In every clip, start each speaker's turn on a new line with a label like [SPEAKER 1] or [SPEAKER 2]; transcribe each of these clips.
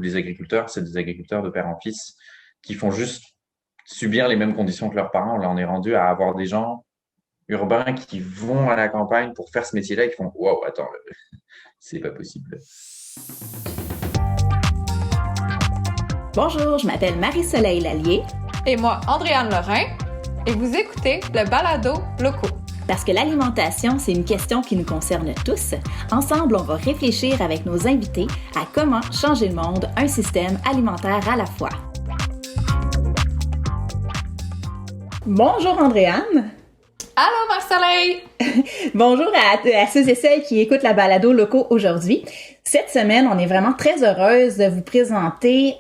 [SPEAKER 1] les agriculteurs, c'est des agriculteurs de père en fils qui font juste subir les mêmes conditions que leurs parents. Là, on est rendu à avoir des gens urbains qui vont à la campagne pour faire ce métier-là et qui font wow, attends, c'est pas possible.
[SPEAKER 2] Bonjour, je m'appelle Marie-Soleil Lallier.
[SPEAKER 3] Et moi, Andréane Lorrain. Et vous écoutez le balado locaux.
[SPEAKER 2] Parce que l'alimentation, c'est une question qui nous concerne tous. Ensemble, on va réfléchir avec nos invités à comment changer le monde, un système alimentaire à la fois. Bonjour Andréane.
[SPEAKER 3] Allô Marc-Soleil!
[SPEAKER 2] Bonjour à ceux et celles qui écoutent la balado locaux aujourd'hui. Cette semaine, on est vraiment très heureuse de vous présenter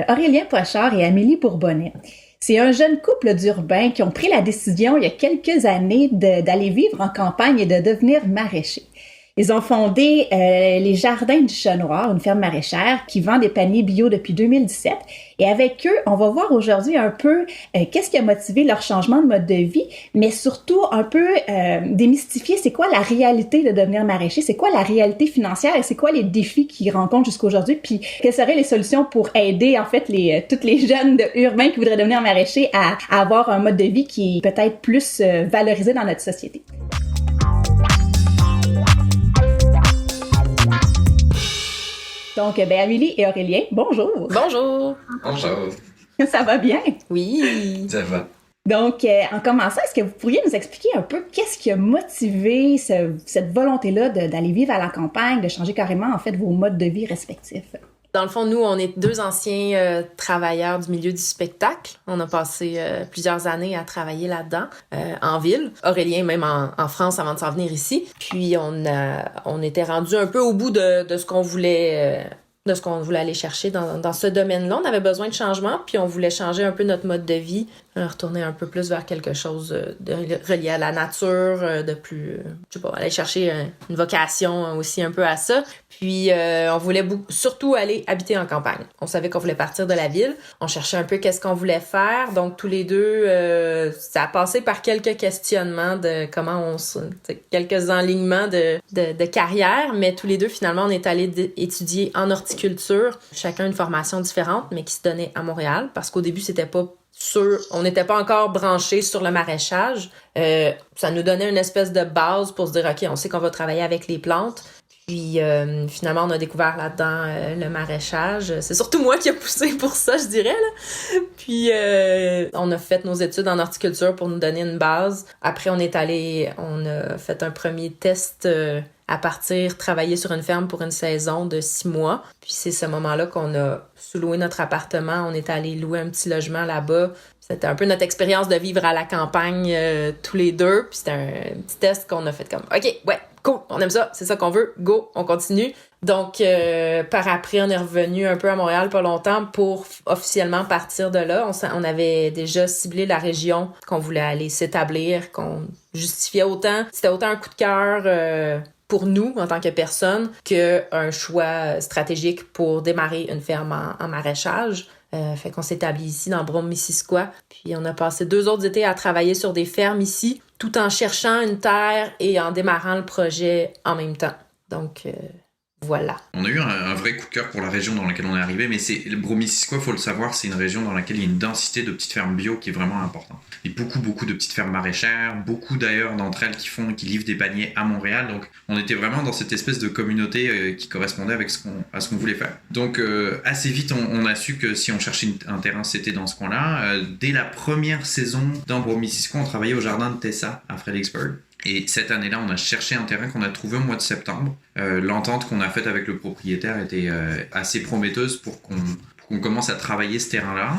[SPEAKER 2] Aurélien Pochard et Amélie Bourbonnais. C'est un jeune couple d'urbains qui ont pris la décision il y a quelques années d'aller vivre en campagne et de devenir maraîchers. Ils ont fondé les Jardins du Chat Noir, une ferme maraîchère qui vend des paniers bio depuis 2017. Et avec eux, on va voir aujourd'hui un peu qu'est-ce qui a motivé leur changement de mode de vie, mais surtout un peu démystifier c'est quoi la réalité de devenir maraîcher, c'est quoi la réalité financière et c'est quoi les défis qu'ils rencontrent jusqu'aujourd'hui, puis quelles seraient les solutions pour aider en fait toutes les jeunes urbains qui voudraient devenir maraîchers à avoir un mode de vie qui est peut-être plus valorisé dans notre société. Donc, Amélie et Aurélien, bonjour!
[SPEAKER 3] Bonjour!
[SPEAKER 1] Bonjour.
[SPEAKER 2] Ça va bien?
[SPEAKER 3] Oui!
[SPEAKER 1] Ça va.
[SPEAKER 2] Donc, en commençant, est-ce que vous pourriez nous expliquer un peu qu'est-ce qui a motivé cette volonté-là d'aller vivre à la campagne, de changer carrément, en fait, vos modes de vie respectifs?
[SPEAKER 4] Dans le fond, nous, on est deux anciens travailleurs du milieu du spectacle. On a passé plusieurs années à travailler là-dedans, en ville. Aurélien, même en France, avant de s'en venir ici. Puis, on était rendu un peu au bout de ce qu'on voulait... de ce qu'on voulait aller chercher dans ce domaine-là. On avait besoin de changement, puis on voulait changer un peu notre mode de vie, retourner un peu plus vers quelque chose de relié à la nature, de plus, je sais pas, aller chercher une vocation aussi un peu à ça. Puis on voulait surtout aller habiter en campagne. On savait qu'on voulait partir de la ville. On cherchait un peu qu'est-ce qu'on voulait faire. Donc tous les deux, ça a passé par quelques questionnements de comment quelques enlignements de carrière, mais tous les deux, finalement, on est allés étudier en horticulture, chacun une formation différente, mais qui se donnait à Montréal, parce qu'au début, c'était pas sûr, on n'était pas encore branchés sur le maraîchage. Ça nous donnait une espèce de base pour se dire, OK, on sait qu'on va travailler avec les plantes. Puis finalement, on a découvert là-dedans le maraîchage. C'est surtout moi qui a poussé pour ça, je dirais, là. Puis on a fait nos études en horticulture pour nous donner une base. Après, on a fait un premier test à partir travailler sur une ferme pour une saison de 6 mois. Puis c'est ce moment-là qu'on a sous-loué notre appartement. On est allé louer un petit logement là-bas. C'était un peu notre expérience de vivre à la campagne tous les deux. Puis c'était un petit test qu'on a fait comme, OK, ouais, cool, on aime ça, c'est ça qu'on veut, go, on continue. Donc, par après, on est revenu un peu à Montréal pas longtemps pour officiellement partir de là. On avait déjà ciblé la région qu'on voulait aller s'établir, qu'on justifiait autant. C'était autant un coup de cœur pour nous, en tant que personne, qu'un choix stratégique pour démarrer une ferme en maraîchage. Fait qu'on s'est établi ici dans Brome-Missisquoi. Puis on a passé 2 autres étés à travailler sur des fermes ici, tout en cherchant une terre et en démarrant le projet en même temps. Donc, voilà.
[SPEAKER 5] On a eu un vrai coup de cœur pour la région dans laquelle on est arrivé, mais le Brome-Missisquoi, faut le savoir, c'est une région dans laquelle il y a une densité de petites fermes bio qui est vraiment importante. Et beaucoup de petites fermes maraîchères, beaucoup d'ailleurs d'entre elles qui livrent des paniers à Montréal. Donc on était vraiment dans cette espèce de communauté qui correspondait à ce qu'on voulait faire. Donc assez vite, on a su que si on cherchait un terrain, c'était dans ce coin-là. Dès la première saison dans Brome-Missisquoi, on travaillait au jardin de Tessa à Fredericksburg. Et cette année-là, on a cherché un terrain qu'on a trouvé au mois de septembre. L'entente qu'on a faite avec le propriétaire était assez prometteuse pour qu'on commence à travailler ce terrain-là.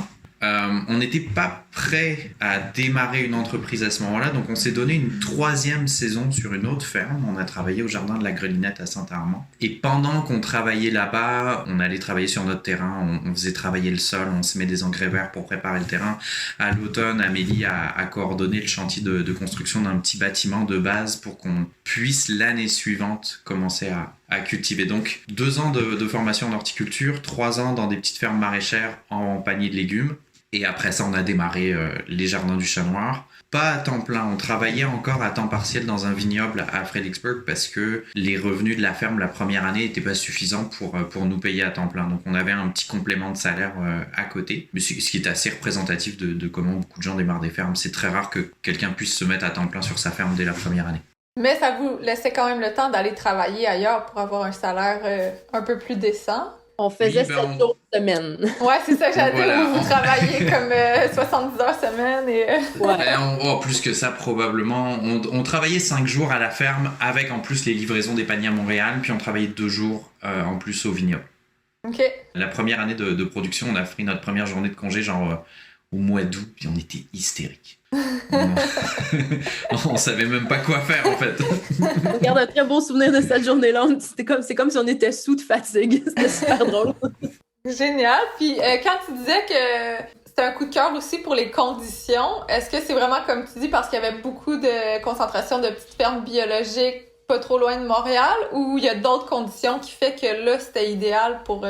[SPEAKER 5] On n'était pas prêt à démarrer une entreprise à ce moment-là, donc on s'est donné une 3e saison sur une autre ferme. On a travaillé au jardin de la Grelinette à Saint-Armand. Et pendant qu'on travaillait là-bas, on allait travailler sur notre terrain, on faisait travailler le sol, on se met des engrais verts pour préparer le terrain. À l'automne, Amélie a coordonné le chantier de construction d'un petit bâtiment de base pour qu'on puisse l'année suivante commencer à cultiver. Donc 2 ans de formation en horticulture, 3 ans dans des petites fermes maraîchères en panier de légumes. Et après ça, on a démarré les Jardins du Chat Noir. Pas à temps plein, on travaillait encore à temps partiel dans un vignoble à Fredericksburg parce que les revenus de la ferme la première année n'étaient pas suffisants pour nous payer à temps plein. Donc on avait un petit complément de salaire à côté, mais ce qui est assez représentatif de comment beaucoup de gens démarrent des fermes. C'est très rare que quelqu'un puisse se mettre à temps plein sur sa ferme dès la première année.
[SPEAKER 3] Mais ça vous laissait quand même le temps d'aller travailler ailleurs pour avoir un salaire un peu plus décent.
[SPEAKER 4] On faisait 7 jours semaine.
[SPEAKER 3] Ouais, c'est ça que j'allais dire. Vous travaillez comme 70 heures semaine.
[SPEAKER 5] Ouais. Plus que ça, probablement. On travaillait 5 jours à la ferme avec en plus les livraisons des paniers à Montréal, puis on travaillait 2 jours en plus au vignoble.
[SPEAKER 3] OK.
[SPEAKER 5] La première année de production, on a pris notre première journée de congé au mois d'août, puis on était hystériques. On savait même pas quoi faire, en fait.
[SPEAKER 4] Je garde un très bon souvenir de cette journée-là. C'est comme si on était sous de fatigue. C'était super drôle.
[SPEAKER 3] Génial. Puis quand tu disais que c'était un coup de cœur aussi pour les conditions, est-ce que c'est vraiment comme tu dis parce qu'il y avait beaucoup de concentration de petites fermes biologiques pas trop loin de Montréal, ou il y a d'autres conditions qui fait que là, c'était idéal pour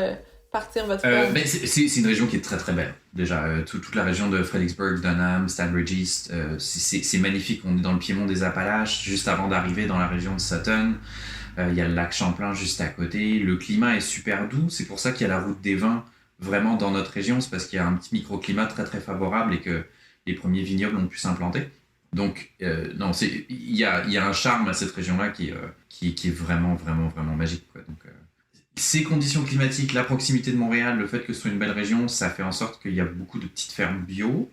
[SPEAKER 3] partir votre ferme?
[SPEAKER 5] C'est une région qui est très très belle. Déjà, toute la région de Fredericksburg, Dunham, Stanbridge East, c'est magnifique. On est dans le piémont des Appalaches, juste avant d'arriver dans la région de Sutton. Il y a le lac Champlain juste à côté. Le climat est super doux. C'est pour ça qu'il y a la route des vins vraiment dans notre région. C'est parce qu'il y a un petit microclimat très très favorable et que les premiers vignobles ont pu s'implanter. Donc, non, il y a un charme à cette région-là qui est vraiment, vraiment, vraiment magique, quoi. Donc, ces conditions climatiques, la proximité de Montréal, le fait que ce soit une belle région, ça fait en sorte qu'il y a beaucoup de petites fermes bio.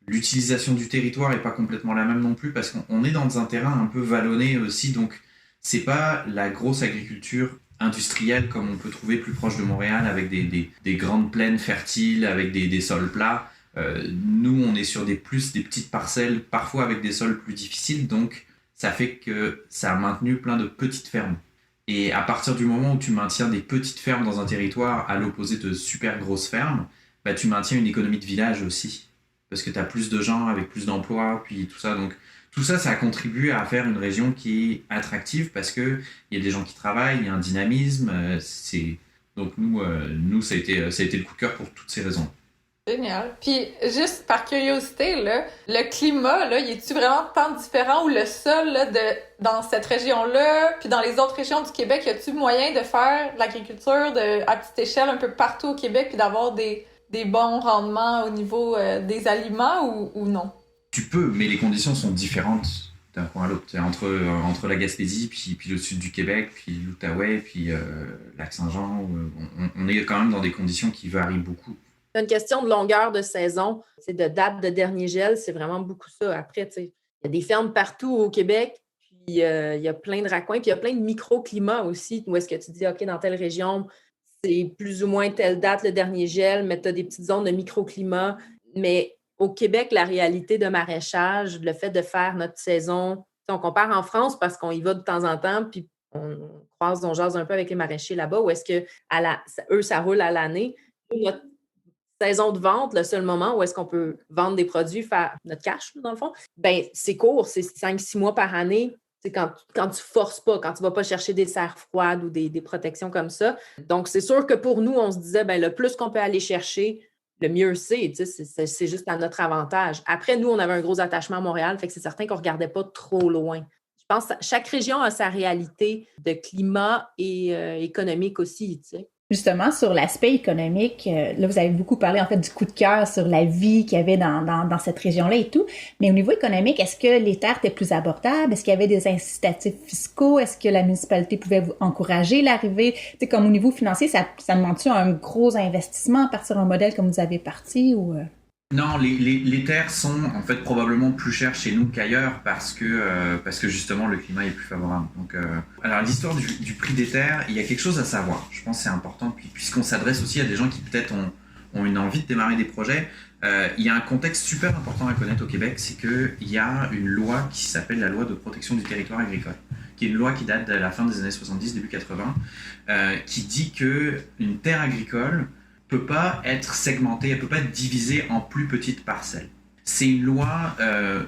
[SPEAKER 5] L'utilisation du territoire n'est pas complètement la même non plus parce qu'on est dans un terrain un peu vallonné aussi, donc c'est pas la grosse agriculture industrielle comme on peut trouver plus proche de Montréal avec des grandes plaines fertiles, avec des sols plats. Nous, on est sur des petites parcelles, parfois avec des sols plus difficiles, donc ça fait que ça a maintenu plein de petites fermes. Et à partir du moment où tu maintiens des petites fermes dans un territoire à l'opposé de super grosses fermes, bah, tu maintiens une économie de village aussi. Parce que tu as plus de gens avec plus d'emplois, puis tout ça. Donc tout ça, ça a contribué à faire une région qui est attractive parce qu'il y a des gens qui travaillent, il y a un dynamisme. Donc nous ça a été le coup de cœur pour toutes ces raisons.
[SPEAKER 3] Génial. Puis, juste par curiosité, là, le climat, là, il est-tu vraiment tant différent ou le sol là, dans cette région-là, puis dans les autres régions du Québec, y a-tu moyen de faire de l'agriculture à petite échelle un peu partout au Québec puis d'avoir des bons rendements au niveau des aliments ou non?
[SPEAKER 5] Tu peux, mais les conditions sont différentes d'un coin à l'autre. Entre la Gaspésie, puis le sud du Québec, puis l'Outaouais, puis Lac-Saint-Jean, on est quand même dans des conditions qui varient beaucoup.
[SPEAKER 4] C'est une question de longueur de saison, c'est de date de dernier gel, c'est vraiment beaucoup ça. Après, tu sais, il y a des fermes partout au Québec, puis il y a plein de raccoins, puis il y a plein de microclimats aussi, où est-ce que tu dis, OK, dans telle région, c'est plus ou moins telle date le dernier gel, mais tu as des petites zones de microclimat. Mais au Québec, la réalité de maraîchage, le fait de faire notre saison, on compare en France parce qu'on y va de temps en temps, puis on jase un peu avec les maraîchers là-bas, où est-ce que eux, ça roule à l'année. Notre saison de vente, le seul moment où est-ce qu'on peut vendre des produits, faire notre cash, dans le fond, ben c'est court, c'est 5-6 mois par année. C'est quand tu forces pas, quand tu vas pas chercher des serres froides ou des protections comme ça. Donc, c'est sûr que pour nous, on se disait, ben le plus qu'on peut aller chercher, le mieux c'est juste à notre avantage. Après, nous, on avait un gros attachement à Montréal, fait que c'est certain qu'on regardait pas trop loin. Je pense que chaque région a sa réalité de climat et économique aussi, tu sais.
[SPEAKER 2] Justement, sur l'aspect économique, là, vous avez beaucoup parlé, en fait, du coup de cœur sur la vie qu'il y avait dans cette région-là et tout. Mais au niveau économique, est-ce que les terres étaient plus abordables? Est-ce qu'il y avait des incitatifs fiscaux? Est-ce que la municipalité pouvait vous encourager l'arrivée? Tu sais, comme au niveau financier, ça demande-tu un gros investissement à partir d'un modèle comme vous avez parti ou...
[SPEAKER 5] Non, les terres sont en fait probablement plus chères chez nous qu'ailleurs parce que justement le climat est plus favorable. Donc, alors l'histoire du prix des terres, il y a quelque chose à savoir. Je pense que c'est important puisqu'on s'adresse aussi à des gens qui peut-être ont une envie de démarrer des projets. Il y a un contexte super important à connaître au Québec, c'est qu'il y a une loi qui s'appelle la loi de protection du territoire agricole, qui est une loi qui date de la fin des années 70, début 80, qui dit qu'une terre agricole peut pas être segmentée, elle peut pas être divisée en plus petites parcelles. C'est une loi,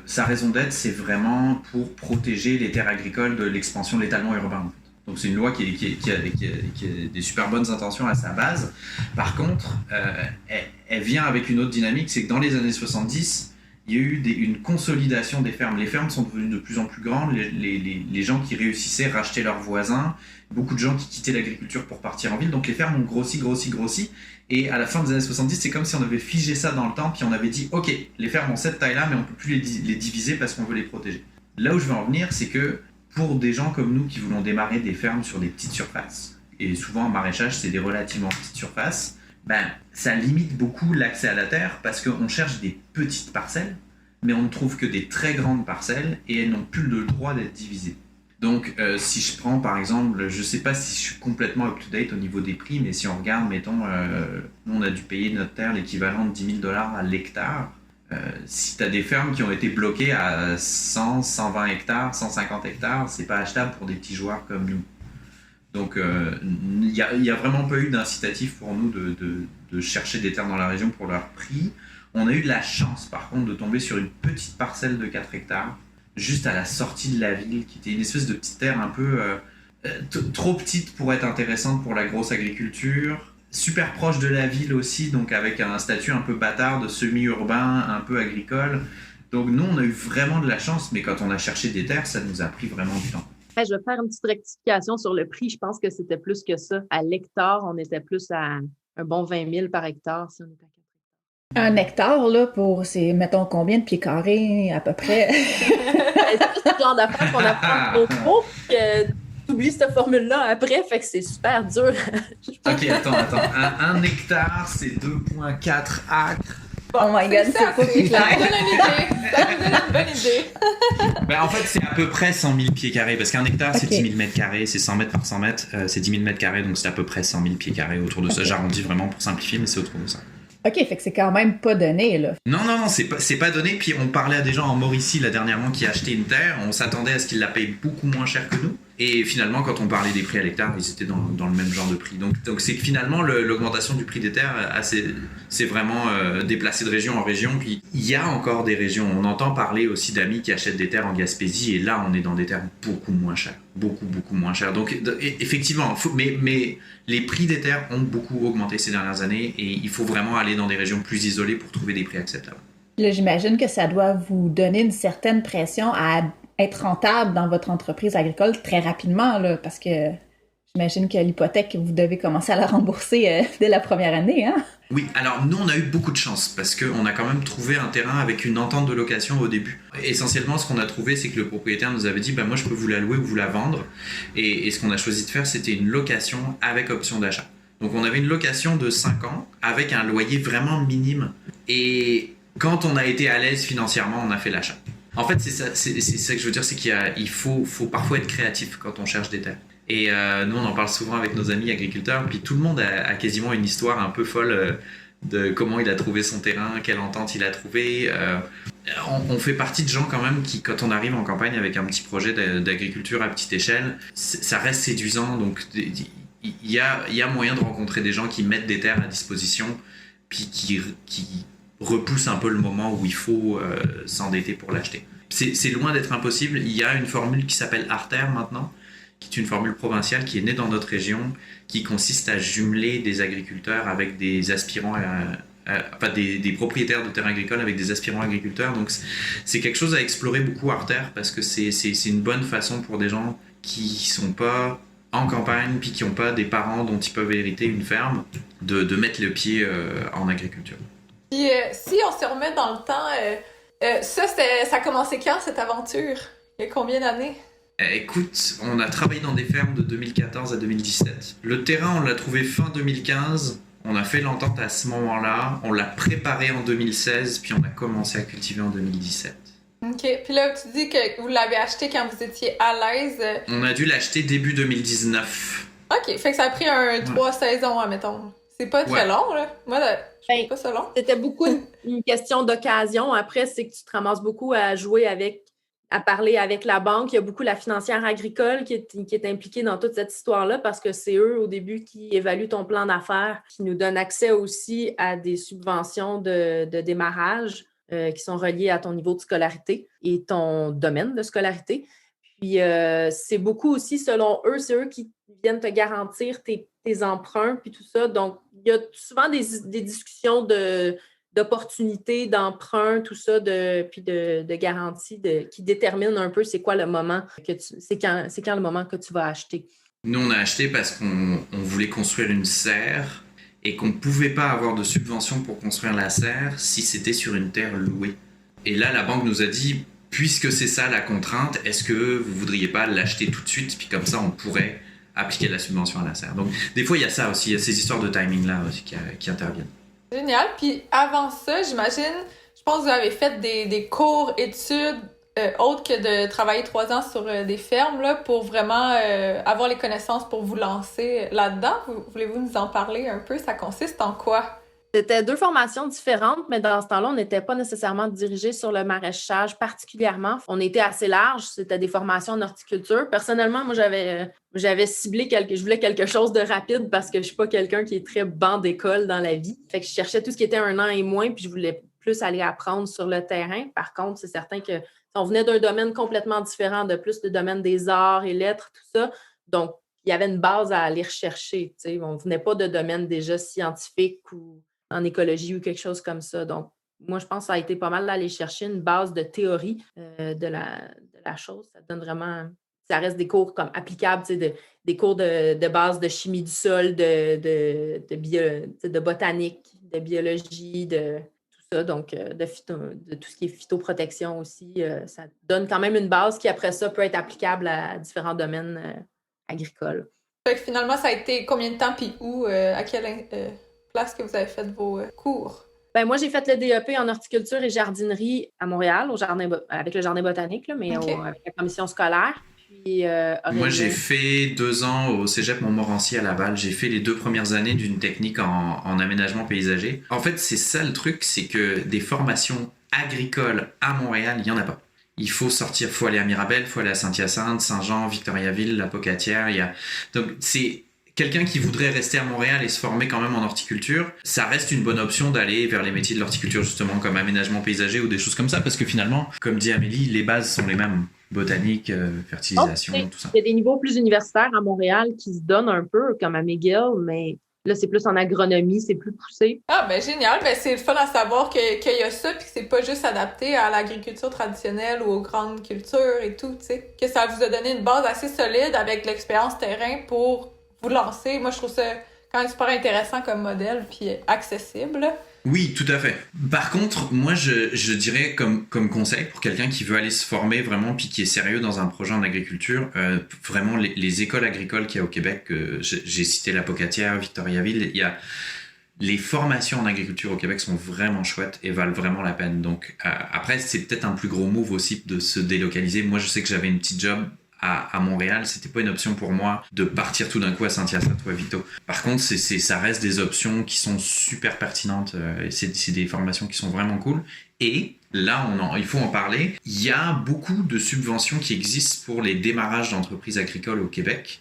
[SPEAKER 5] sa raison d'être, c'est vraiment pour protéger les terres agricoles de l'expansion de l'étalement urbain. Donc c'est une loi qui a des super bonnes intentions à sa base. Par contre, elle vient avec une autre dynamique, c'est que dans les années 70, il y a eu une consolidation des fermes. Les fermes sont devenues de plus en plus grandes, les gens qui réussissaient rachetaient leurs voisins, beaucoup de gens qui quittaient l'agriculture pour partir en ville, donc les fermes ont grossi, et à la fin des années 70, c'est comme si on avait figé ça dans le temps, puis on avait dit, ok, les fermes ont cette taille-là, mais on ne peut plus les diviser parce qu'on veut les protéger. Là où je veux en venir, c'est que pour des gens comme nous qui voulons démarrer des fermes sur des petites surfaces, et souvent en maraîchage, c'est des relativement petites surfaces, ça limite beaucoup l'accès à la terre parce qu'on cherche des petites parcelles, mais on ne trouve que des très grandes parcelles et elles n'ont plus le droit d'être divisées. Donc, si je prends par exemple, je ne sais pas si je suis complètement up-to-date au niveau des prix, mais si on regarde, mettons, nous on a dû payer notre terre l'équivalent de 10 000 $ à l'hectare. Si tu as des fermes qui ont été bloquées à 100, 120 hectares, 150 hectares, c'est pas achetable pour des petits joueurs comme nous. Donc, il n'y a vraiment pas eu d'incitatif pour nous de chercher des terres dans la région pour leur prix. On a eu de la chance, par contre, de tomber sur une petite parcelle de 4 hectares, juste à la sortie de la ville, qui était une espèce de petite terre un peu trop petite pour être intéressante pour la grosse agriculture, super proche de la ville aussi, donc avec un statut un peu bâtard de semi-urbain, un peu agricole. Donc, nous, on a eu vraiment de la chance, mais quand on a cherché des terres, ça nous a pris vraiment du temps.
[SPEAKER 6] Hey, je vais faire une petite rectification sur le prix. Je pense que c'était plus que ça. À l'hectare, on était plus à un bon 20 000 par hectare. Si on est à 4 hectares.
[SPEAKER 2] Un hectare, là, c'est, mettons, combien de pieds carrés, à peu près?
[SPEAKER 6] C'est le genre d'affaires qu'on apprend au cours, que tu oublies cette formule-là après, fait que c'est super dur.
[SPEAKER 5] Ok, attends. Un hectare, c'est 2,4 acres.
[SPEAKER 2] Oh my God, c'est pas plus clair.
[SPEAKER 3] Ça me donne une idée. Ça me donne une bonne idée.
[SPEAKER 5] En fait, c'est à peu près 100 000 pieds carrés, parce qu'un hectare, c'est
[SPEAKER 2] Ok.
[SPEAKER 5] 10 000 mètres carrés, c'est 100 mètres par 100 mètres, c'est 10 000 mètres carrés, donc c'est à peu près 100 000 pieds carrés autour de ça.
[SPEAKER 2] Ok.
[SPEAKER 5] J'arrondis vraiment pour simplifier, mais c'est autour de ça.
[SPEAKER 2] OK, fait que c'est quand même pas donné, là.
[SPEAKER 5] Non, c'est pas donné. Puis on parlait à des gens en Mauricie là dernièrement qui achetaient une terre. On s'attendait à ce qu'ils la payent beaucoup moins cher que nous. Et finalement, quand on parlait des prix à l'hectare, ils étaient dans le même genre de prix. Donc c'est que finalement, l'augmentation du prix des terres, c'est vraiment déplacé de région en région. Puis il y a encore des régions. On entend parler aussi d'amis qui achètent des terres en Gaspésie. Et là, on est dans des terres beaucoup moins chères. Beaucoup moins chères. Donc effectivement, mais les prix des terres ont beaucoup augmenté ces dernières années. Et il faut vraiment aller dans des régions plus isolées pour trouver des prix acceptables.
[SPEAKER 2] Là, j'imagine que ça doit vous donner une certaine pression à être rentable dans votre entreprise agricole très rapidement, là, parce que j'imagine que l'hypothèque, vous devez commencer à la rembourser dès la première année, hein?
[SPEAKER 5] Oui, alors nous on a eu beaucoup de chance parce qu'on a quand même trouvé un terrain avec une entente de location au début. Essentiellement ce qu'on a trouvé c'est que le propriétaire nous avait dit moi je peux vous la louer ou vous la vendre et ce qu'on a choisi de faire c'était une location avec option d'achat. Donc on avait une location de 5 ans avec un loyer vraiment minime et quand on a été à l'aise financièrement on a fait l'achat. En fait c'est ça que je veux dire, c'est qu'il faut parfois être créatif quand on cherche des terres. Et nous, on en parle souvent avec nos amis agriculteurs, puis tout le monde a quasiment une histoire un peu folle de comment il a trouvé son terrain, quelle entente il a trouvé. On fait partie de gens quand même qui, quand on arrive en campagne avec un petit projet d'agriculture à petite échelle, ça reste séduisant. Donc, il y a moyen de rencontrer des gens qui mettent des terres à disposition, puis qui repoussent un peu le moment où il faut s'endetter pour l'acheter. C'est loin d'être impossible. Il y a une formule qui s'appelle Arter maintenant, qui est une formule provinciale qui est née dans notre région, qui consiste à jumeler des agriculteurs avec des aspirants, des propriétaires de terrains agricoles avec des aspirants agriculteurs. Donc c'est quelque chose à explorer beaucoup Arter parce que c'est une bonne façon pour des gens qui sont pas en campagne puis qui n'ont pas des parents dont ils peuvent hériter une ferme de mettre le pied en agriculture.
[SPEAKER 3] Puis si on se remet dans le temps, ça a commencé quand cette aventure? Il y a combien d'années?
[SPEAKER 5] Écoute, on a travaillé dans des fermes de 2014 à 2017. Le terrain, on l'a trouvé fin 2015. On a fait l'entente à ce moment-là. On l'a préparé en 2016, puis on a commencé à cultiver en 2017.
[SPEAKER 3] OK. Puis là, tu dis que vous l'avez acheté quand vous étiez à l'aise.
[SPEAKER 5] On a dû l'acheter début 2019.
[SPEAKER 3] OK. Fait que ça a pris 3 saisons, admettons. C'est pas très long, là. Moi, je trouve pas ça long.
[SPEAKER 6] C'était beaucoup une question d'occasion. Après, c'est que tu te ramasses beaucoup à jouer à parler avec la banque. Il y a beaucoup la financière agricole qui est impliquée dans toute cette histoire-là parce que c'est eux, au début, qui évaluent ton plan d'affaires, qui nous donnent accès aussi à des subventions de démarrage qui sont reliées à ton niveau de scolarité et ton domaine de scolarité. Puis, c'est beaucoup aussi, selon eux, c'est eux qui viennent te garantir tes tes emprunts, puis tout ça. Donc, il y a souvent des discussions d'opportunités, d'emprunts, tout ça, puis de garanties qui déterminent un peu c'est quoi le moment c'est quand le moment que tu vas acheter.
[SPEAKER 5] Nous, on a acheté parce qu'on voulait construire une serre et qu'on ne pouvait pas avoir de subvention pour construire la serre si c'était sur une terre louée. Et là, la banque nous a dit, puisque c'est ça la contrainte, est-ce que vous ne voudriez pas l'acheter tout de suite, puis comme ça, on pourrait appliquer la subvention à la serre. Donc, des fois, il y a ça aussi, il y a ces histoires de timing-là aussi qui interviennent.
[SPEAKER 3] Génial. Puis avant ça, j'imagine, je pense que vous avez fait des cours, études, autres que de travailler 3 ans sur des fermes, là, pour vraiment avoir les connaissances pour vous lancer là-dedans. Voulez-vous nous en parler un peu? Ça consiste en quoi?
[SPEAKER 6] C'était 2 formations différentes, mais dans ce temps-là, on n'était pas nécessairement dirigés sur le maraîchage particulièrement. On était assez large, c'était des formations en horticulture. Personnellement, moi, j'avais ciblé je voulais quelque chose de rapide parce que je suis pas quelqu'un qui est très banc d'école dans la vie. Fait que je cherchais tout ce qui était 1 an et moins, puis je voulais plus aller apprendre sur le terrain. Par contre, c'est certain que on venait d'un domaine complètement différent, de plus le domaine des arts et lettres, tout ça. Donc, il y avait une base à aller rechercher. T'sais. On ne venait pas de domaine déjà scientifique ou en écologie ou quelque chose comme ça. Donc, moi, je pense que ça a été pas mal d'aller chercher une base de théorie de la chose. Ça donne vraiment... Ça reste des cours comme applicables, des cours de base de chimie du sol, de botanique, de biologie, de tout ça. Donc, de tout ce qui est phytoprotection aussi. Ça donne quand même une base qui, après ça, peut être applicable à différents domaines agricoles.
[SPEAKER 3] Fait que finalement, ça a été combien de temps puis où? À quelle place que vous avez fait vos cours?
[SPEAKER 6] Ben, moi, j'ai fait le DEP en horticulture et jardinerie à Montréal, avec le jardin botanique, là, mais
[SPEAKER 3] Okay.
[SPEAKER 6] avec la commission scolaire. Puis,
[SPEAKER 5] Moi, j'ai fait 2 ans au Cégep Montmorency à Laval. J'ai fait les 2 premières années d'une technique en aménagement paysager. En fait, c'est ça le truc, c'est que des formations agricoles à Montréal, il n'y en a pas. Il faut sortir, il faut aller à Mirabel, il faut aller à Saint-Hyacinthe, Saint-Jean, Victoriaville, La Pocatière. Donc, c'est quelqu'un qui voudrait rester à Montréal et se former quand même en horticulture. Ça reste une bonne option d'aller vers les métiers de l'horticulture, justement, comme aménagement paysager ou des choses comme ça, parce que finalement, comme dit Amélie, les bases sont les mêmes. Botanique, fertilisation, tout ça.
[SPEAKER 6] Il y a des niveaux plus universitaires à Montréal qui se donnent un peu, comme à McGill, mais là, c'est plus en agronomie, c'est plus poussé.
[SPEAKER 3] Ah, ben génial. Ben c'est le fun à savoir qu'il y a ça, puis que c'est pas juste adapté à l'agriculture traditionnelle ou aux grandes cultures et tout, tu sais. Que ça vous a donné une base assez solide avec l'expérience terrain pour vous lancer. Moi, je trouve ça quand même super intéressant comme modèle, puis accessible.
[SPEAKER 5] Oui, tout à fait. Par contre, moi, je dirais comme conseil pour quelqu'un qui veut aller se former vraiment puis qui est sérieux dans un projet en agriculture, vraiment les écoles agricoles qu'il y a au Québec, j'ai cité La Pocatière, Victoriaville, les formations en agriculture au Québec sont vraiment chouettes et valent vraiment la peine. Donc après, c'est peut-être un plus gros move aussi de se délocaliser. Moi, je sais que j'avais une petite job à Montréal, c'était pas une option pour moi de partir tout d'un coup à Saint-Hyacinthe ou à Victo. Par contre, ça reste des options qui sont super pertinentes. C'est des formations qui sont vraiment cool. Et là, il faut en parler. Il y a beaucoup de subventions qui existent pour les démarrages d'entreprises agricoles au Québec,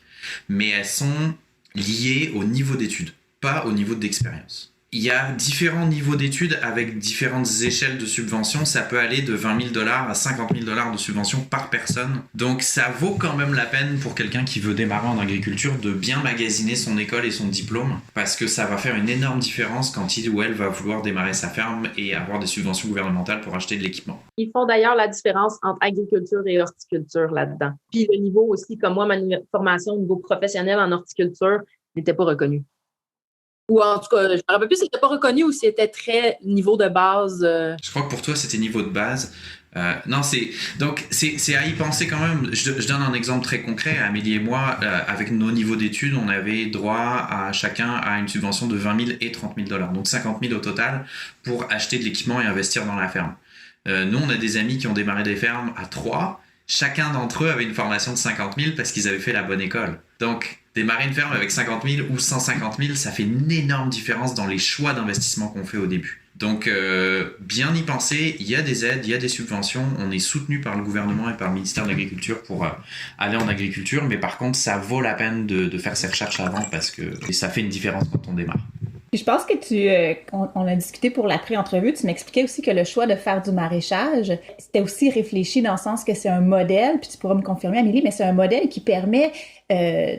[SPEAKER 5] mais elles sont liées au niveau d'études, pas au niveau d'expérience. Il y a différents niveaux d'études avec différentes échelles de subventions. Ça peut aller de 20 000 $ à 50 000 $ de subventions par personne. Donc ça vaut quand même la peine pour quelqu'un qui veut démarrer en agriculture de bien magasiner son école et son diplôme, parce que ça va faire une énorme différence quand il ou elle va vouloir démarrer sa ferme et avoir des subventions gouvernementales pour acheter de l'équipement.
[SPEAKER 6] Ils font d'ailleurs la différence entre agriculture et horticulture là-dedans. Puis le niveau aussi, comme moi, ma formation au niveau professionnel en horticulture n'était pas reconnue. Ou en tout cas, je me rappelle plus si c'était pas reconnu ou si c'était très niveau de base.
[SPEAKER 5] Je crois que pour toi, c'était niveau de base. Non, c'est à y penser quand même. Je donne un exemple très concret. Amélie et moi, avec nos niveaux d'études, on avait droit chacun à une subvention de 20 000 et 30 000 $. Donc 50 000 au total pour acheter de l'équipement et investir dans la ferme. Nous, on a des amis qui ont démarré des fermes à 3. Chacun d'entre eux avait une formation de 50 000 parce qu'ils avaient fait la bonne école. Donc, démarrer une ferme avec 50 000 ou 150 000, ça fait une énorme différence dans les choix d'investissement qu'on fait au début. Donc, bien y penser, il y a des aides, il y a des subventions, on est soutenu par le gouvernement et par le ministère de l'Agriculture pour aller en agriculture, mais par contre, ça vaut la peine de faire ces recherches avant parce que ça fait une différence quand on démarre.
[SPEAKER 2] Puis je pense que on a discuté pour la pré-entrevue, tu m'expliquais aussi que le choix de faire du maraîchage, c'était aussi réfléchi dans le sens que c'est un modèle, puis tu pourras me confirmer, Amélie, mais c'est un modèle qui permet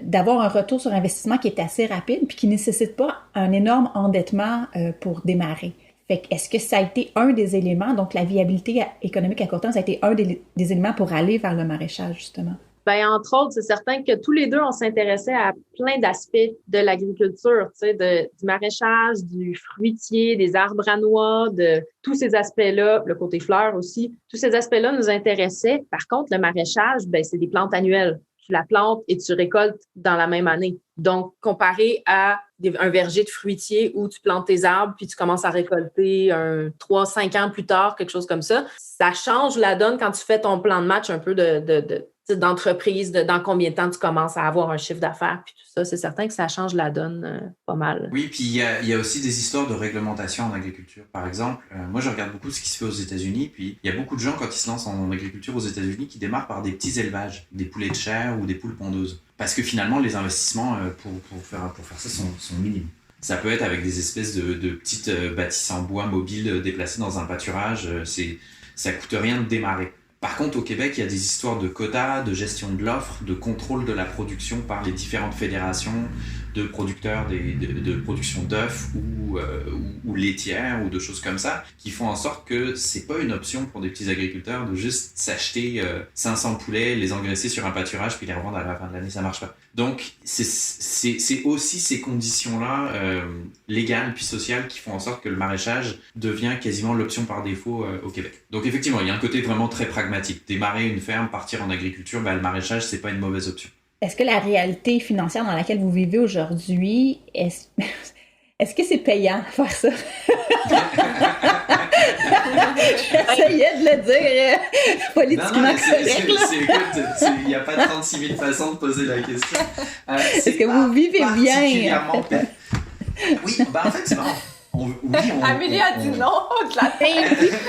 [SPEAKER 2] d'avoir un retour sur investissement qui est assez rapide, puis qui nécessite pas un énorme endettement pour démarrer. Fait que est-ce que ça a été un des éléments, donc la viabilité économique à court terme, ça a été un des éléments pour aller vers le maraîchage, justement?
[SPEAKER 6] Ben, entre autres, c'est certain que tous les deux, on s'intéressait à plein d'aspects de l'agriculture, tu sais, du maraîchage, du fruitier, des arbres à noix, de tous ces aspects-là, le côté fleurs aussi. Tous ces aspects-là nous intéressaient. Par contre, le maraîchage, ben, c'est des plantes annuelles. Tu la plantes et tu récoltes dans la même année. Donc, comparé à un verger de fruitier où tu plantes tes arbres puis tu commences à récolter 3-5 ans plus tard, quelque chose comme ça change la donne quand tu fais ton plan de match un peu d'entreprise, dans combien de temps tu commences à avoir un chiffre d'affaires puis tout ça. C'est certain que ça change la donne pas mal.
[SPEAKER 5] Oui, puis il y a aussi des histoires de réglementation en agriculture. Par exemple, moi je regarde beaucoup ce qui se fait aux États-Unis, puis il y a beaucoup de gens quand ils se lancent en agriculture aux États-Unis qui démarrent par des petits élevages, des poulets de chair ou des poules pondeuses. Parce que finalement, les investissements pour faire ça sont minimes. Ça peut être avec des espèces de petites bâtisses en bois mobiles déplacées dans un pâturage. Ça coûte rien de démarrer. Par contre, au Québec, il y a des histoires de quotas, de gestion de l'offre, de contrôle de la production par les différentes fédérations de producteurs de production d'œufs ou laitières ou de choses comme ça, qui font en sorte que c'est pas une option pour des petits agriculteurs de juste s'acheter 500 poulets, les engraisser sur un pâturage puis les revendre à la fin de l'année, ça marche pas. Donc c'est aussi ces conditions-là légales puis sociales qui font en sorte que le maraîchage devient quasiment l'option par défaut au Québec. Donc effectivement, il y a un côté vraiment très pragmatique. Démarrer une ferme, partir en agriculture, le maraîchage, c'est pas une mauvaise option.
[SPEAKER 2] Est-ce que la réalité financière dans laquelle vous vivez aujourd'hui, est-ce que c'est payant faire ça? J'essayais de le dire politiquement correct.
[SPEAKER 5] Il n'y a pas 36 000 façons de poser la question.
[SPEAKER 2] Est-ce que vous vivez bien?
[SPEAKER 5] Oui, en fait, c'est marrant.
[SPEAKER 3] Amélie a dit non.